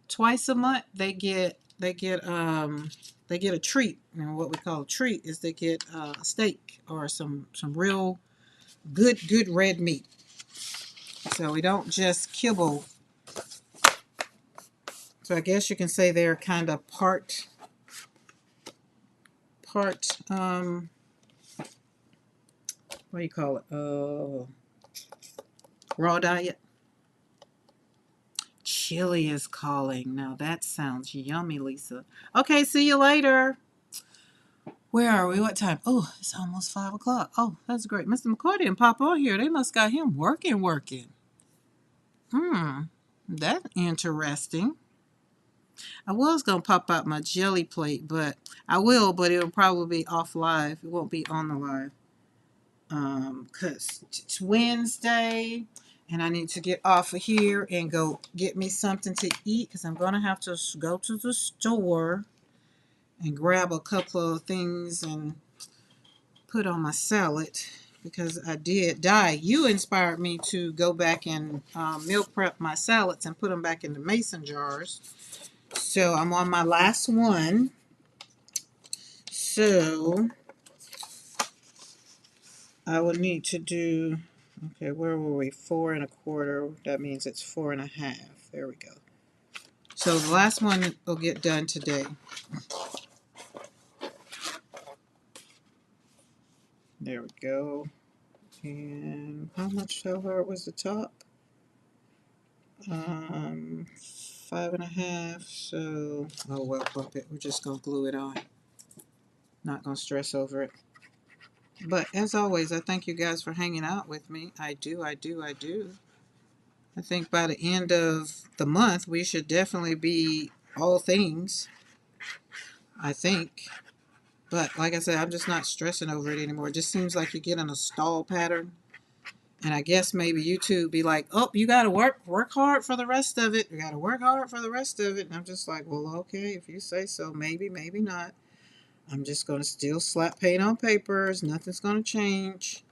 twice a month they get a treat. And what we call a treat is they get a steak or some real good red meat. So we don't just kibble. So I guess you can say they're kind of part what do you call it? Raw diet. Chili is calling. Now that sounds yummy, Lisa. Okay, see you later. Where are we? What time? Oh, it's almost 5 o'clock. Oh, that's great. Mr. McCoy didn't pop on here. They must got him working. That's interesting. I was going to pop out my jelly plate, but I will, but it'll probably be off live. It won't be on the live. Because it's Wednesday and I need to get off of here and go get me something to eat because I'm going to have to go to the store and grab a couple of things and put on my salad because I did die. You inspired me to go back and meal prep my salads and put them back in the mason jars. So I'm on my last one. So I will need to do, okay, where were we? 4 1/4. That means it's 4 1/2. There we go. So the last one will get done today. There we go. And how much so hard was the top? 5 1/2. So, oh well, bump it. We're just gonna glue it on. Not gonna stress over it. But as always, I thank you guys for hanging out with me. I do. I think by the end of the month, we should definitely be all things. I think. But like I said, I'm just not stressing over it anymore. It just seems like you get in a stall pattern. And I guess maybe YouTube be like, oh, you got to work hard for the rest of it. You got to work hard for the rest of it. And I'm just like, well, okay, if you say so, maybe not. I'm just going to still slap paint on papers. Nothing's going to change.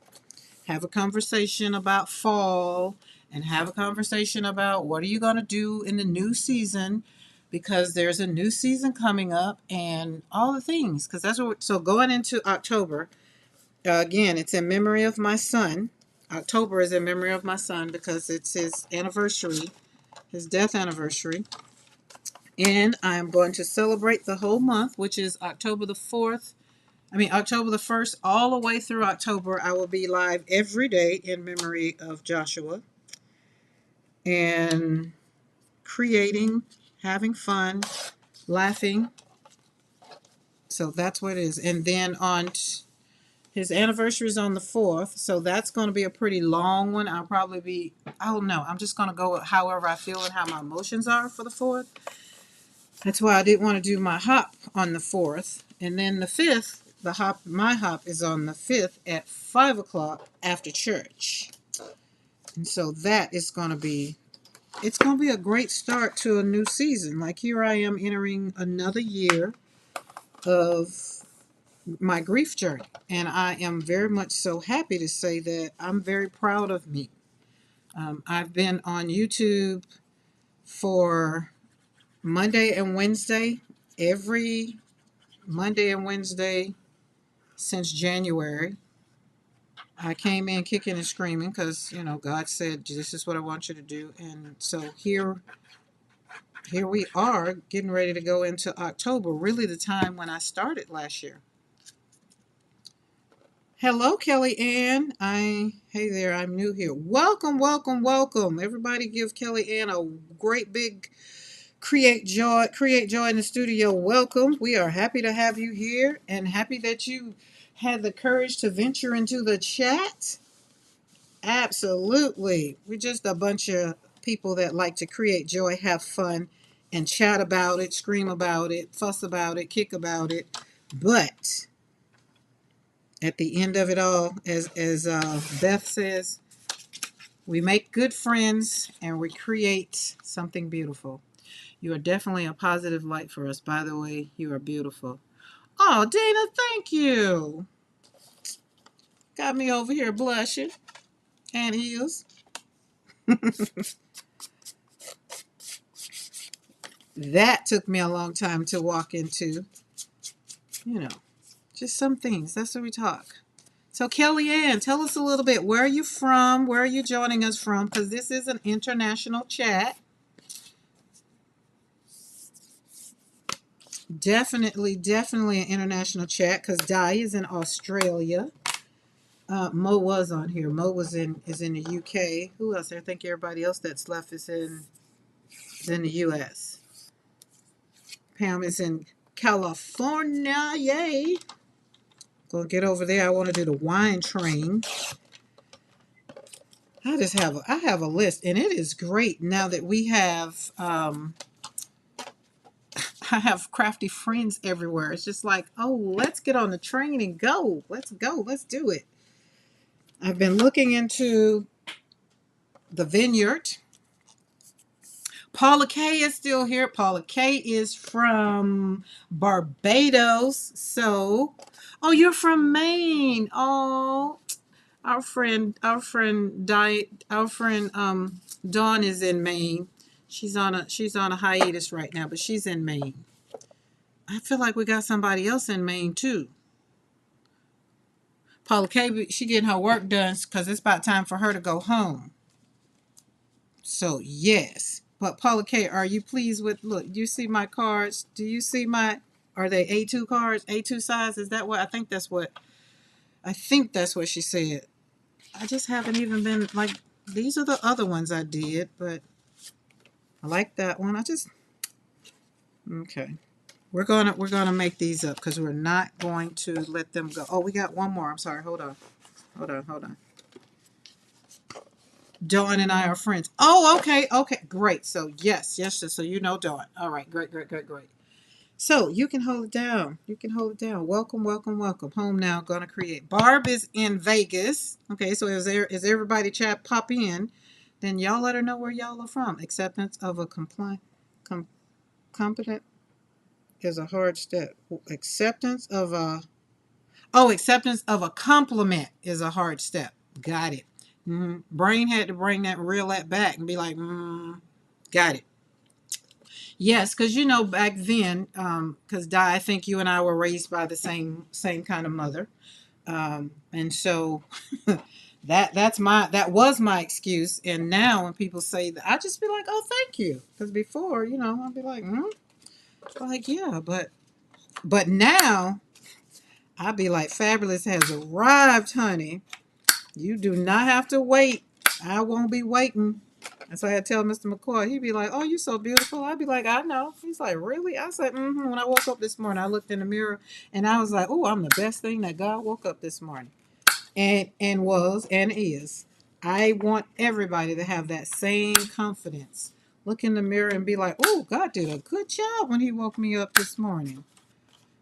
Have a conversation about fall and have a conversation about what are you going to do in the new season because there's a new season coming up and all the things. Because that's what, so going into October, again, it's in memory of my son. October is in memory of my son because it's his anniversary, his death anniversary. And I'm going to celebrate the whole month, which is October the 4th. October the 1st, all the way through October, I will be live every day in memory of Joshua and creating, having fun, laughing. So that's what it is. And then his anniversary is on the 4th, so that's going to be a pretty long one. I don't know. I'm just going to go with however I feel and how my emotions are for the 4th. That's why I didn't want to do my hop on the 4th. And then the 5th, my hop is on the 5th at 5 o'clock after church. And so that is going to be, it's going to be a great start to a new season. Like here I am entering another year of my grief journey. And I am very much so happy to say that I'm very proud of me. I've been on YouTube for Monday and Wednesday, every Monday and Wednesday since January. I came in kicking and screaming because, God said, this is what I want you to do. And so here we are getting ready to go into October, really the time when I started last year. Hello, Kelly Ann. Hey there, I'm new here. Welcome, welcome, welcome. Everybody give Kelly Ann a great big create joy in the studio. Welcome. We are happy to have you here and happy that you had the courage to venture into the chat. Absolutely. We're just a bunch of people that like to create joy, have fun, and chat about it, scream about it, fuss about it, kick about it. But at the end of it all, as Beth says, we make good friends and we create something beautiful. You are definitely a positive light for us. By the way, you are beautiful. Oh, Dana, thank you. Got me over here blushing. And heels. That took me a long time to walk into. Just some things. That's what we talk. So, Kellyanne, tell us a little bit. Where are you from? Where are you joining us from? Because this is an international chat. Definitely an international chat because Di is in Australia. Mo was on here. Mo is in the UK. Who else? I think everybody else that's left is in the US. Pam is in California. Yay! Gonna get over there. I want to do the wine train. I have a list, and it is great now that we have. I have crafty friends everywhere. It's just like, oh, let's get on the train and go. Let's go. Let's do it. I've been looking into the vineyard. Paula K is still here. Paula K is from Barbados. So, oh, you're from Maine. Oh, our friend Dawn is in Maine. She's on a hiatus right now, but she's in Maine. I feel like we got somebody else in Maine too. Paula K, she getting her work done because it's about time for her to go home. So yes, but Paula K, are you pleased with? Look, do you see my cards? Do you see Are they A2 cards? A2 size? Is that what I think? I think that's what she said. I just haven't even been like. These are the other ones I did, but I like that one. Okay. We're gonna make these up because we're not going to let them go. Oh, we got one more. I'm sorry. Hold on. Dawn and I are friends. Oh, okay, great. So yes. So you know Dawn. All right, great. So you can hold it down. Welcome. Home now. Gonna create. Barb is in Vegas. Okay, so is everybody chat pop in? Then y'all let her know where y'all are from. Acceptance of a competent is a hard step. Acceptance of a compliment is a hard step. Got it. Brain had to bring that, reel that back and be like, got it. Yes, because back then, because Di, I think you and I were raised by the same kind of mother, and so that was my excuse. And now when people say that, I just be like, oh, thank you, because before, I'd be like, like yeah, but now I'd be like, Fabulous has arrived, honey. You do not have to wait. I won't be waiting. And so I had to tell Mr. McCoy. He'd be like, "Oh, you're so beautiful." I'd be like, "I know." He's like, "Really?" I said, "Mm-hmm." When I woke up this morning, I looked in the mirror and I was like, "Oh, I'm the best thing that God woke up this morning." And was and is. I want everybody to have that same confidence. Look in the mirror and be like, "Oh, God did a good job when He woke me up this morning."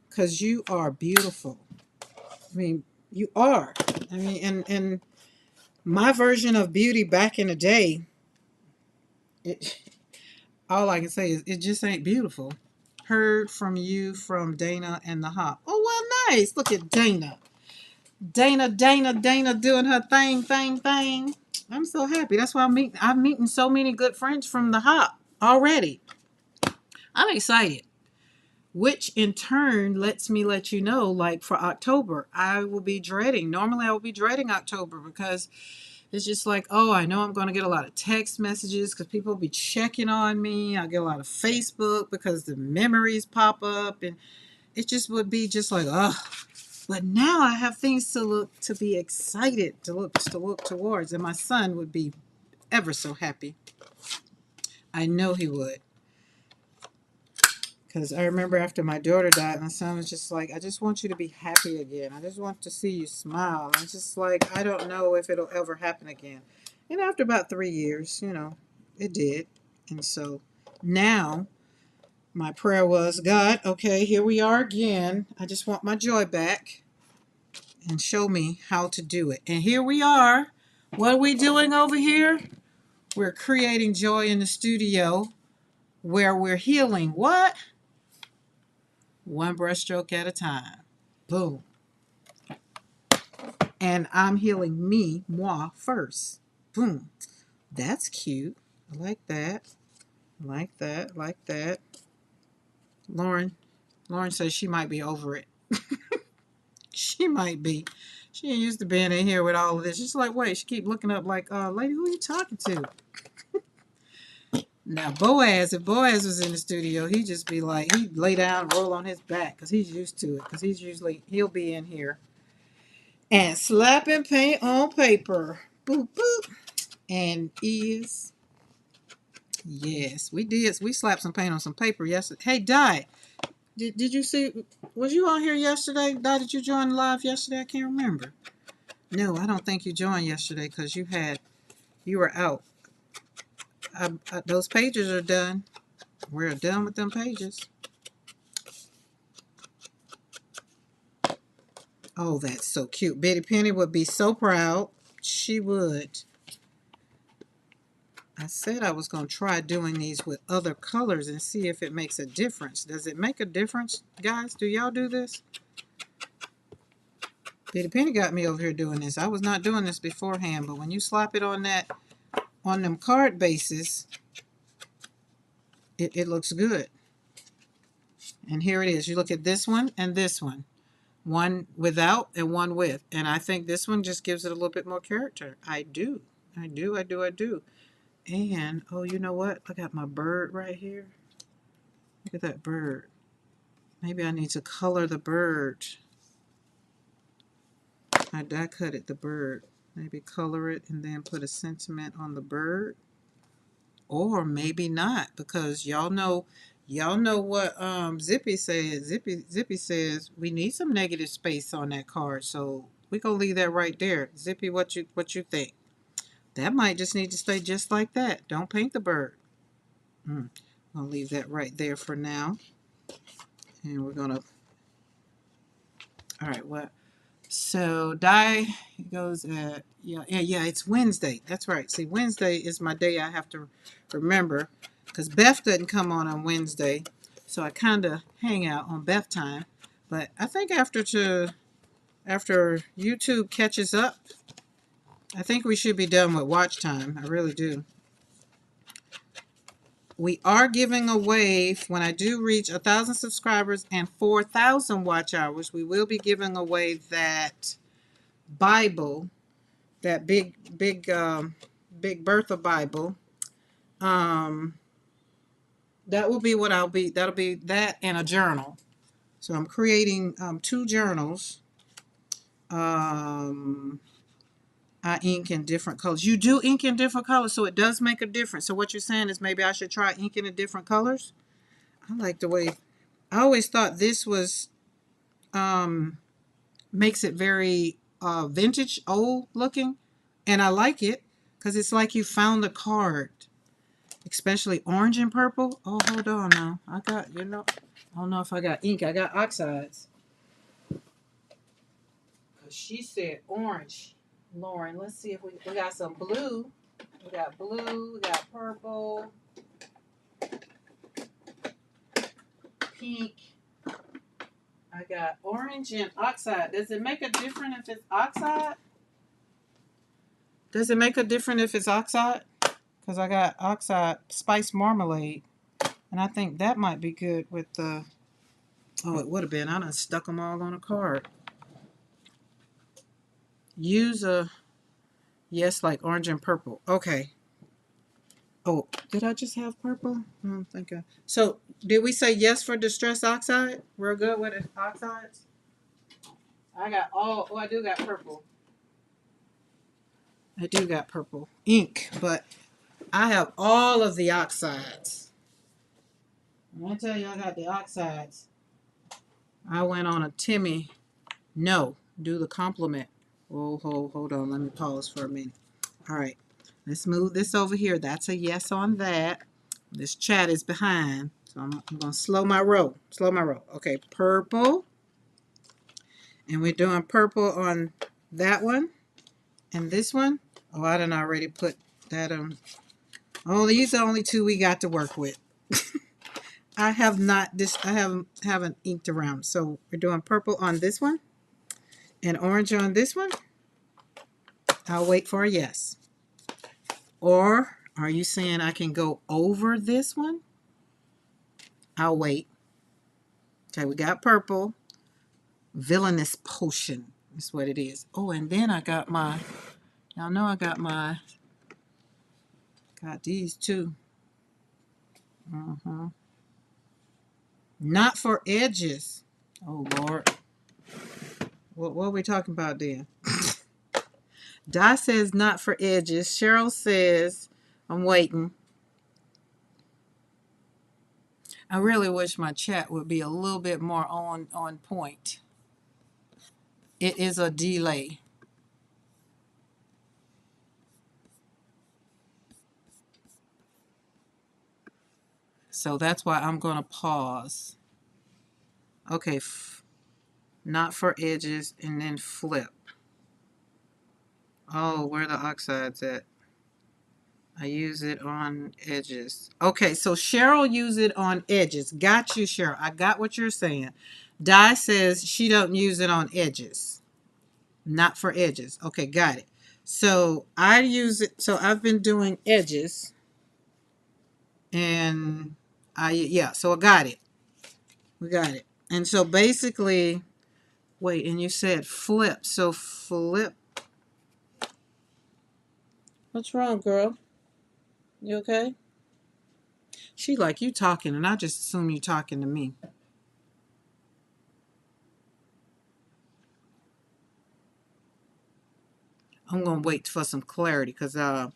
Because you are beautiful. I mean, you are. I mean, and my version of beauty back in the day, it, all I can say is it just ain't beautiful. Heard from you from Dana and the Hop. Oh, well, nice. Look at Dana. Dana doing her thing. I'm so happy. That's why I'm meeting so many good friends from the Hop already. I'm excited. Which in turn lets me let you know, like for October, I will be dreading. Normally, I will be dreading October because it's just like, oh, I know I'm going to get a lot of text messages because people will be checking on me. I'll get a lot of Facebook because the memories pop up, and it just would be just like, oh. But now I have things to be excited to look towards, and my son would be ever so happy. I know he would. Because I remember after my daughter died, my son was just like, I just want you to be happy again. I just want to see you smile. I'm just like, I don't know if it'll ever happen again. And after about 3 years, it did. And so now my prayer was, God, okay, here we are again. I just want my joy back and show me how to do it. And here we are. What are we doing over here? We're creating joy in the studio where we're healing what? One brushstroke at a time. Boom. And I'm healing moi, first. Boom. That's cute. I like that. Like that. Lauren says she might be over it. She might be. She ain't used to being in here with all of this. She's like, wait, she keep looking up like, lady, who are you talking to? Now, if Boaz was in the studio, he'd just be like, he'd lay down and roll on his back because he's used to it. Because he'll be in here and slapping paint on paper. Boop, boop. And yes, we did. We slapped some paint on some paper yesterday. Hey, Di, did you see, was you on here yesterday? Di, did you join live yesterday? I can't remember. No, I don't think you joined yesterday because you were out. Those pages are done. We're done with them pages. Oh, that's so cute. Betty Penny would be so proud. She would. I said I was going to try doing these with other colors and see if it makes a difference. Does it make a difference, guys? Do y'all do this? Betty Penny got me over here doing this. I was not doing this beforehand, but when you slap it on them card bases, it looks good. And here it is. You look at this one and this one. One without and one with. And I think this one just gives it a little bit more character. I do. I do. And, oh, you know what? I got my bird right here. Look at that bird. Maybe I need to color the bird. I die cut it, the bird. Maybe color it and then put a sentiment on the bird. Or maybe not, because y'all know what Zippy says. Zippy says we need some negative space on that card. So we're gonna leave that right there. Zippy, what you think? That might just need to stay just like that. Don't paint the bird. I'll leave that right there for now. And we're gonna, all right, what? So Di goes at, yeah, it's Wednesday. That's right. See, Wednesday is my day I have to remember because Beth doesn't come on Wednesday. So I kind of hang out on Beth time. But I think after YouTube catches up, I think we should be done with watch time. I really do. We are giving away, when I do reach 1,000 subscribers and 4,000 watch hours, we will be giving away that Bible, that big Bertha Bible. That will be what that'll be that and a journal. So I'm creating 2 journals. Um, I ink in different colors. You do ink in different colors, so it does make a difference. So what you're saying is maybe I should try inking in different colors? I like the way, I always thought this was, makes it very vintage, old looking. And I like it because it's like you found a card, especially orange and purple. Oh, hold on now. I got, I don't know if I got ink. I got oxides. Because she said orange. Lauren, let's see if we got some blue. We got blue, we got purple, pink. I got orange and oxide. Does it make a difference if it's oxide? Does it make a difference if it's oxide? Because I got oxide spice marmalade. And I think that might be good with the... Oh, it would have been. I done stuck them all on a card. Use a... Yes, like orange and purple. Okay. Oh, did I just have purple? I don't think I... So, did we say yes for distress oxide? We're good with oxides? I got all... Oh, I do got purple. I do got purple ink, but I have all of the oxides. When I tell you I got the oxides, I went on a Timmy. No, do the compliment. Oh, hold on. Let me pause for a minute. All right. Let's move this over here. That's a yes on that. This chat is behind. So I'm going to slow my roll. Slow my roll. Okay, purple. And we're doing purple on that one. And this one. Oh, I done already put that on. Oh, these are the only two we got to work with. I have not this. I haven't inked around. So we're doing purple on this one. And orange on this one. I'll wait for a yes. Or are you saying I can go over this one? I'll wait. Okay, we got purple. Villainous potion is what it is. Oh, and then I got my, y'all know I got these too. Not for edges. Oh, Lord. What are we talking about then? Di says not for edges. Cheryl says, I'm waiting. I really wish my chat would be a little bit more on point. It is a delay. So that's why I'm going to pause. Okay, not for edges, and then flip. Oh, where are the oxides at? I use it on edges. Okay, so Cheryl use it on edges. Got you, Cheryl. I got what you're saying. Di says she don't use it on edges. Not for edges. Okay, got it. So I use it. So I've been doing edges. And so I got it. We got it. And so basically, wait, and you said flip. So flip. What's wrong, girl? You okay? She like you talking, and I just assume you talking to me. I'm gonna wait for some clarity, because oh,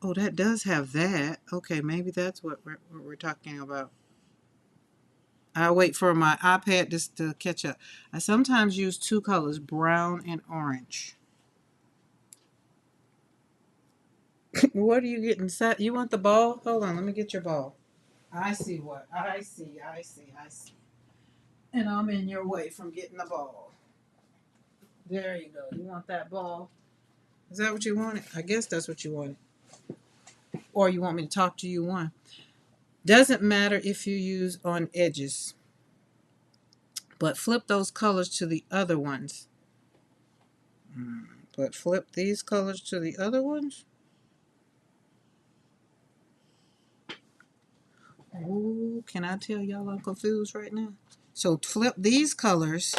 that does have that. Okay, maybe that's what we're talking about. I wait for my iPad just to catch up. I sometimes use two colors, brown and orange. What are you getting set? You want the ball? Hold on, let me get your ball. I see what I see. And I'm in your way from getting the ball. There you go. You want that ball? Is that what you wanted? I guess that's what you wanted. Or you want me to talk to you one. Doesn't matter if you use on edges. But flip those colors to the other ones. But flip these colors to the other ones. Oh, can I tell y'all I'm confused right now? So flip these colors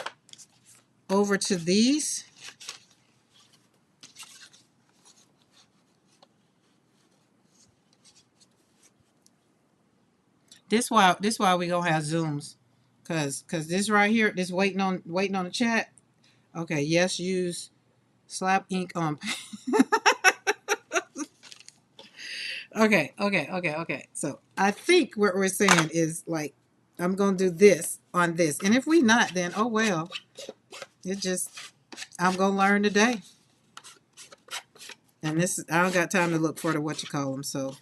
over to these. This why we gonna have Zooms. Cause this right here, this waiting on the chat. Okay, yes, use slap ink on. Okay. So I think what we're saying is like, I'm gonna do this on this, and if we not, then oh well. It just, I'm gonna learn today, and this I don't got time to look for the what you call them. So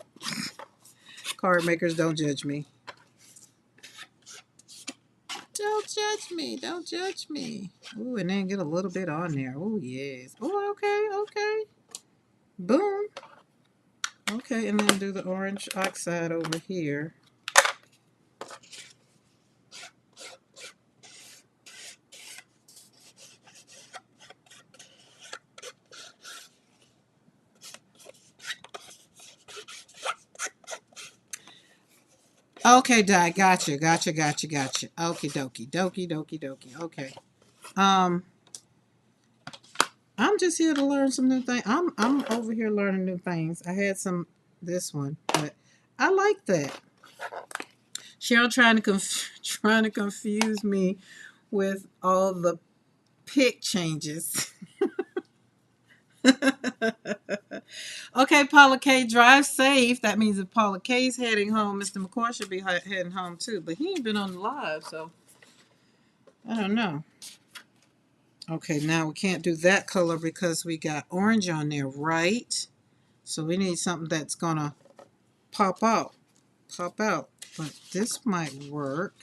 card makers, don't judge me. Don't judge me. Don't judge me. Ooh, and then get a little bit on there. Oh yes. Oh, okay. Boom. Okay, and then do the orange oxide over here. Okay, Di, gotcha. Okie dokie. Okay. Um, I'm just here to learn some new things. I'm over here learning new things. I had some this one, but I like that. Cheryl trying to trying to confuse me with all the pick changes. Okay, Paula K, drive safe. That means if Paula K's heading home, Mr. McCoy should be heading home too. But he ain't been on the live, so I don't know. Okay, now we can't do that color because we got orange on there, right? So we need something that's gonna pop out. Pop out. But this might work.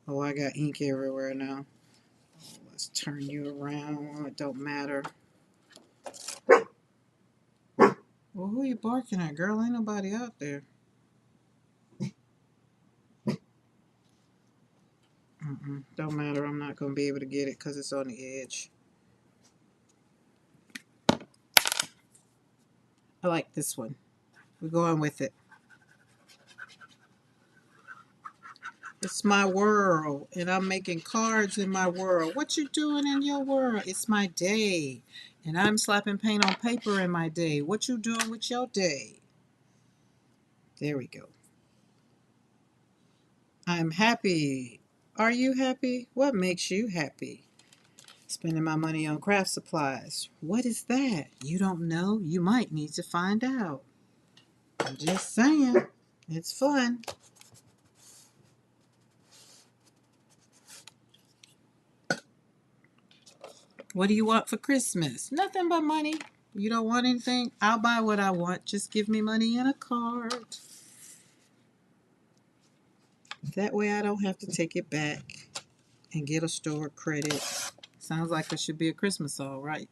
Oh, I got ink everywhere now. Let's turn you around. It don't matter. Well, who you barking at, girl? Ain't nobody out there. Don't matter. I'm not going to be able to get it because it's on the edge. I like this one. We're going with it. It's my world, and I'm making cards in my world. What you doing in your world? It's my day, and I'm slapping paint on paper in my day. What you doing with your day? There we go. I'm happy. Are you happy? What makes you happy? Spending my money on craft supplies. What is that? You don't know? You might need to find out. I'm just saying. It's fun. What do you want for Christmas? Nothing but money. You don't want anything? I'll buy what I want. Just give me money in a card. That way I don't have to take it back and get a store credit. Sounds like it should be a Christmas song, right?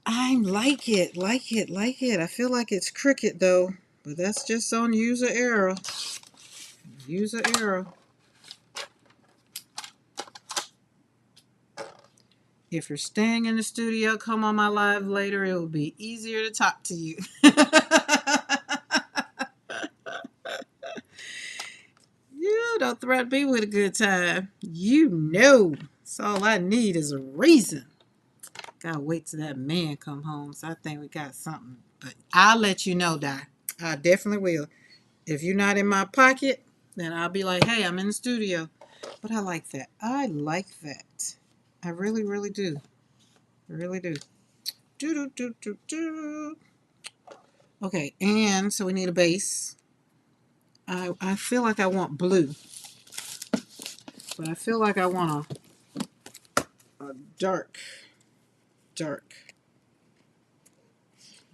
I like it. I feel like it's cricket though, but that's just on user error. User error. If you're staying in the studio, come on my live later. It will be easier to talk to you. You don't threaten me with a good time. You know. So all I need is a reason. Gotta wait till that man come home. So I think we got something. But I'll let you know, Di. I definitely will. If you're not in my pocket, then I'll be like, hey, I'm in the studio. But I like that. I like that. I really, really do. I really do. Do do do do do. Okay, and so we need a base. I feel like I want blue, but I feel like I want a dark.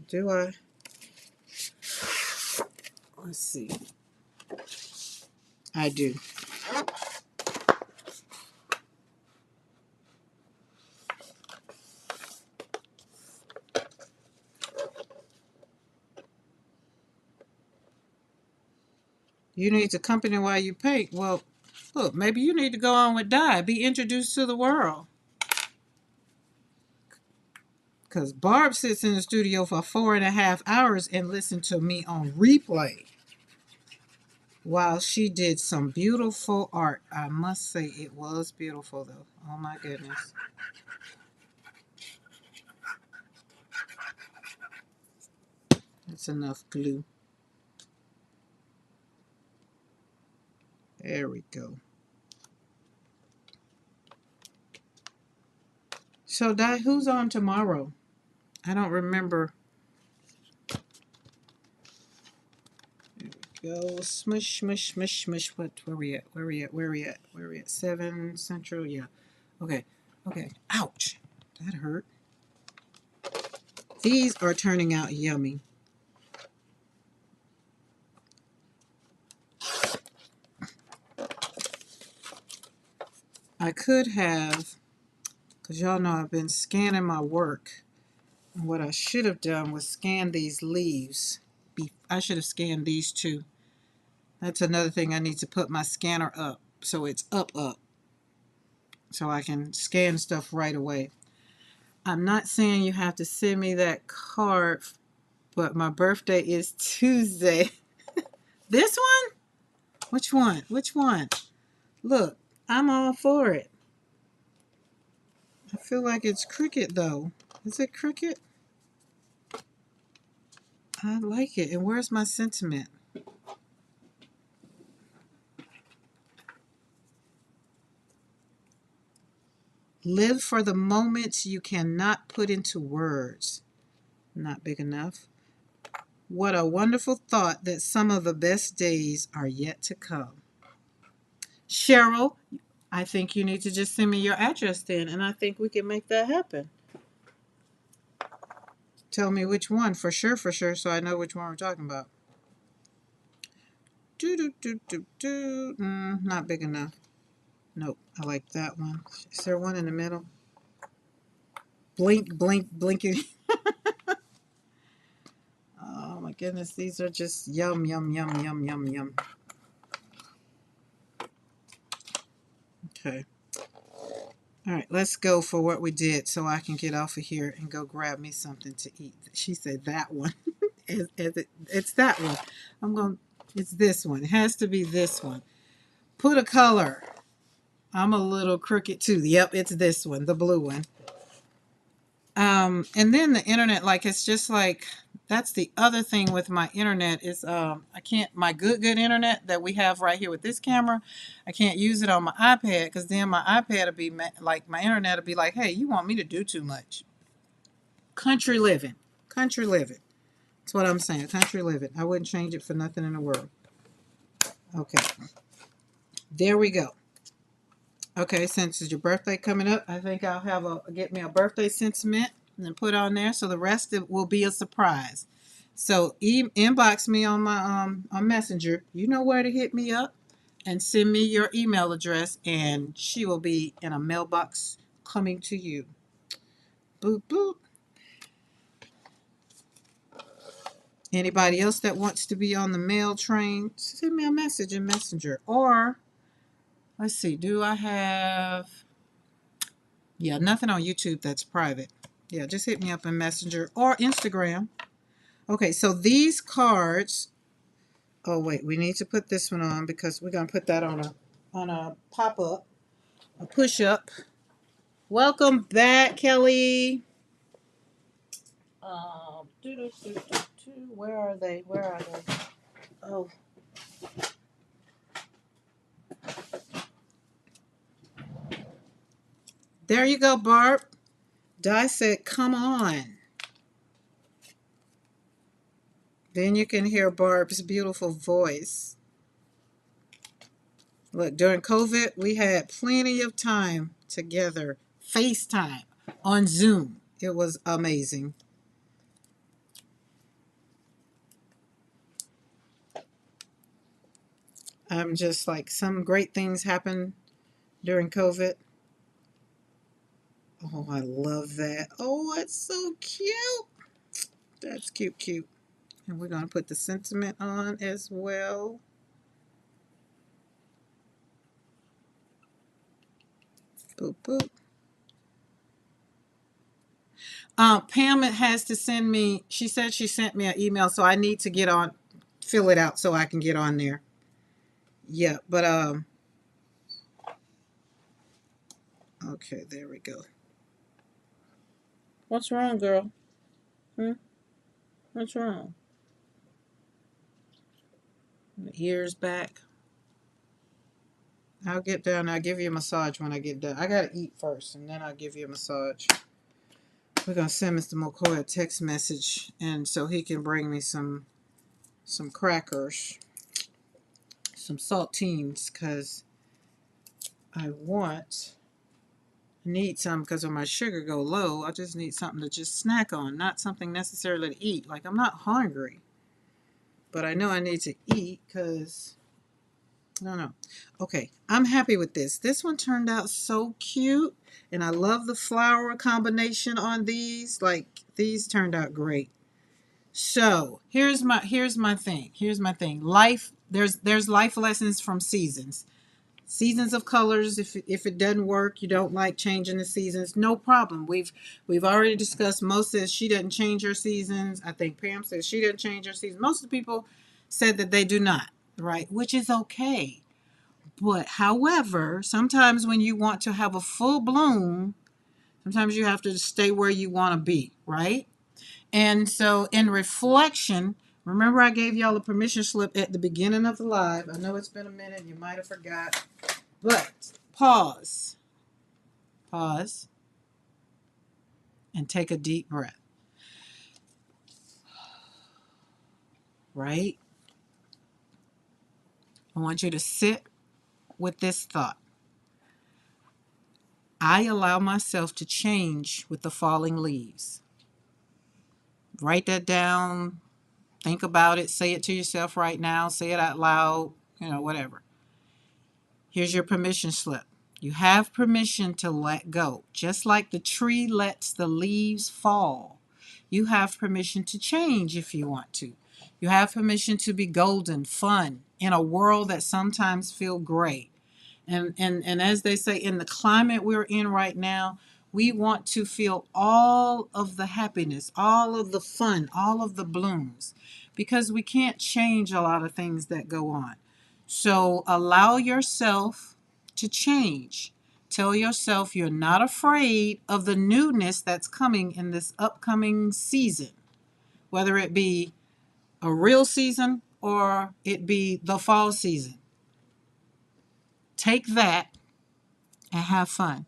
Do I? Let's see. I do. You need to company while you paint. Well, look, maybe you need to go on with Di. Be introduced to the world. Because Barb sits in the studio for 4.5 hours and listens to me on replay while she did some beautiful art. I must say it was beautiful, though. Oh, my goodness. That's enough glue. There we go. So, who's on tomorrow? I don't remember. Go smush, smush, smush, smush. What? Where we at? Where we at? Where we at? Where we at? 7 Central. Yeah. Okay. Okay. Ouch. That hurt. These are turning out yummy. I could have, because y'all know I've been scanning my work. And what I should have done was scan these leaves. I should have scanned these too. That's another thing I need to put my scanner up. So it's up. So I can scan stuff right away. I'm not saying you have to send me that card, but my birthday is Tuesday. This one? Which one? Which one? Look, I'm all for it. I feel like it's cricket though. Is it cricket? I like it. And where's my sentiment? Live for the moments you cannot put into words. Not big enough. What a wonderful thought that some of the best days are yet to come. Cheryl, I think you need to just send me your address then, and I think we can make that happen. Tell me which one, for sure, so I know which one we're talking about. Not big enough. Nope, I like that one. Is there one in the middle? Blink, blink, blinking. Oh my goodness, these are just yum, yum, yum, yum, yum, yum. Okay. All right, let's go for what we did so I can get off of here and go grab me something to eat. She said that one. It's that one. It's this one. It has to be this one. Put a color. I'm a little crooked too. Yep, it's this one, the blue one. And then the internet, like it's just like that's the other thing with my internet is I can't my good internet that we have right here with this camera, I can't use it on my iPad because then my iPad will be like my internet will be like, hey, you want me to do too much. Country living, country living. That's what I'm saying. Country living. I wouldn't change it for nothing in the world. Okay, there we go. Okay, since it's your birthday coming up, I think I'll have get me a birthday sentiment and then put on there. So the rest of it will be a surprise. So inbox me on my on Messenger. You know where to hit me up and send me your email address, and she will be in a mailbox coming to you. Boop boop. Anybody else that wants to be on the mail train, send me a message in Messenger. Or let's see, do I have? Yeah, nothing on YouTube that's private. Yeah, just hit me up in Messenger or Instagram. Okay, so these cards. Oh wait, we need to put this one on because we're gonna put that on a pop up, a push up. Welcome back, Kelly. Where are they? Where are they? Oh, there you go, Barb. Di said, "Come on." Then you can hear Barb's beautiful voice. Look, during COVID, we had plenty of time together, FaceTime on Zoom. It was amazing. I'm just like some great things happened during COVID. Oh, I love that. Oh, it's so cute. That's cute, cute. And we're going to put the sentiment on as well. Boop, boop. Pam has to send me, she said she sent me an email, so I need to get on, fill it out so I can get on there. Yeah, but, okay, there we go. What's wrong, girl? Hmm? What's wrong? The ears back. I'll get down. I'll give you a massage when I get done. I gotta eat first, and then I'll give you a massage. We're gonna send Mr. McCoy a text message, and so he can bring me some crackers, some saltines, cause I need some because when my sugar go low, I just need something to just snack on, not something necessarily to eat. Like I'm not hungry, but I know I need to eat because I don't know. Okay, I'm happy with this. This one turned out so cute, and I love the flower combination on these. Like these turned out great. So here's my thing. Here's my thing. Life there's life lessons from seasons. Seasons of colors. If it doesn't work, you don't like changing the seasons. No problem. We've already discussed. Mo says she doesn't change her seasons. I think Pam says she doesn't change her seasons. Most of the people said that they do not. Right, which is okay. But however, sometimes when you want to have a full bloom, sometimes you have to stay where you want to be. Right. And so, in reflection, remember I gave y'all a permission slip at the beginning of the live. I know it's been a minute, you might have forgot, but pause, pause, and take a deep breath, right? I want you to sit with this thought. I allow myself to change with the falling leaves. Write that down, think about it, say it to yourself right now, say it out loud, whatever. Here's your permission slip. You have permission to let go. Just like the tree lets the leaves fall, you have permission to change if you want to. You have permission to be golden, fun, in a world that sometimes feels gray. And as they say, in the climate we're in right now, we want to feel all of the happiness, all of the fun, all of the blooms, because we can't change a lot of things that go on. So allow yourself to change. Tell yourself you're not afraid of the newness that's coming in this upcoming season, whether it be a real season or it be the fall season. Take that and have fun.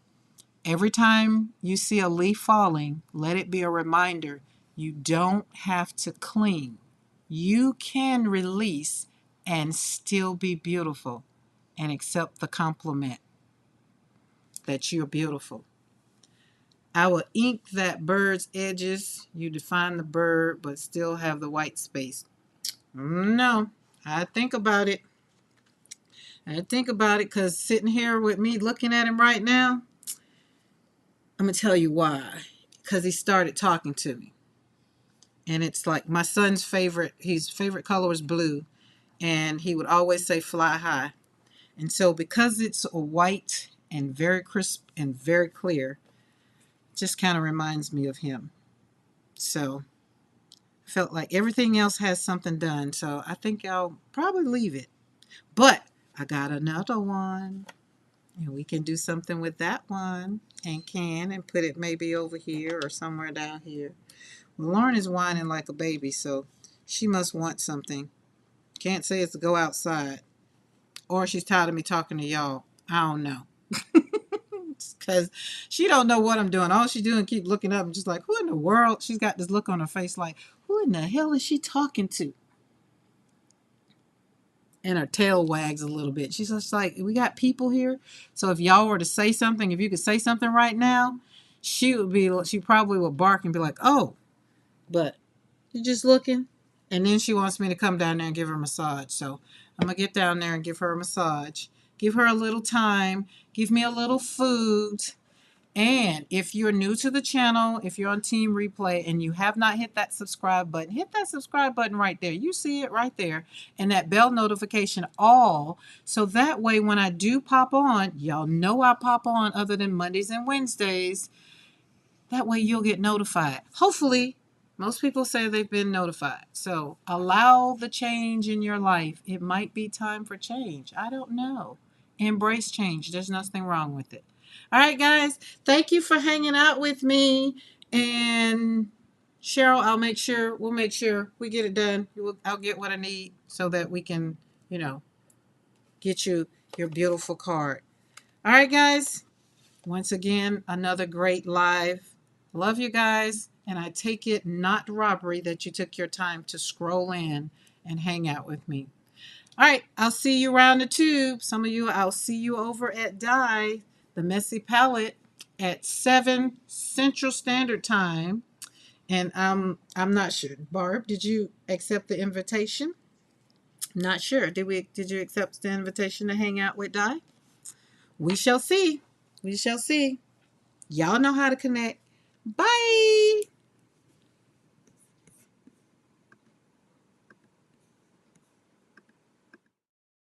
Every time you see a leaf falling, let it be a reminder you don't have to cling. You can release and still be beautiful and accept the compliment that you're beautiful. I will ink that bird's edges. You define the bird, but still have the white space. No, I think about it. I think about it because sitting here with me looking at him right now, I'm going to tell you why. Because he started talking to me. And it's like my son's his favorite color is blue. And he would always say fly high. And so because it's a white and very crisp and very clear, just kind of reminds me of him. So I felt like everything else has something done. So I think I'll probably leave it. But I got another one. And we can do something with that one and put it maybe over here or somewhere down here. Well, Lauren is whining like a baby, so she must want something. Can't say it's to go outside. Or she's tired of me talking to y'all. I don't know. Because she don't know what I'm doing. All she's doing keep looking up and just like, who in the world? She's got this look on her face like, who in the hell is she talking to? And her tail wags a little bit. She's just like, we got people here. So if y'all were to say something, if you could say something right now, she probably would bark and be like, oh, but you're just looking. And then she wants me to come down there and give her a massage. So I'm going to get down there and give her a massage. Give her a little time. Give me a little food. And if you're new to the channel, if you're on Team Replay and you have not hit that subscribe button, hit that subscribe button right there. You see it right there. And that bell notification all. So that way when I do pop on, y'all know I pop on other than Mondays and Wednesdays. That way you'll get notified. Hopefully, most people say they've been notified. So allow the change in your life. It might be time for change. I don't know. Embrace change. There's nothing wrong with it. All right, guys. Thank you for hanging out with me. And Cheryl, we'll make sure we get it done. I'll get what I need so that we can, get you your beautiful card. All right, guys. Once again, another great live. Love you guys. And I take it not robbery that you took your time to scroll in and hang out with me. All right, I'll see you around the tube. Some of you, I'll see you over at Die, the Messy Palette, at 7 Central Standard Time. And I'm not sure. Barb, did you accept the invitation? Not sure. Did you accept the invitation to hang out with Di? We shall see. We shall see. Y'all know how to connect. Bye.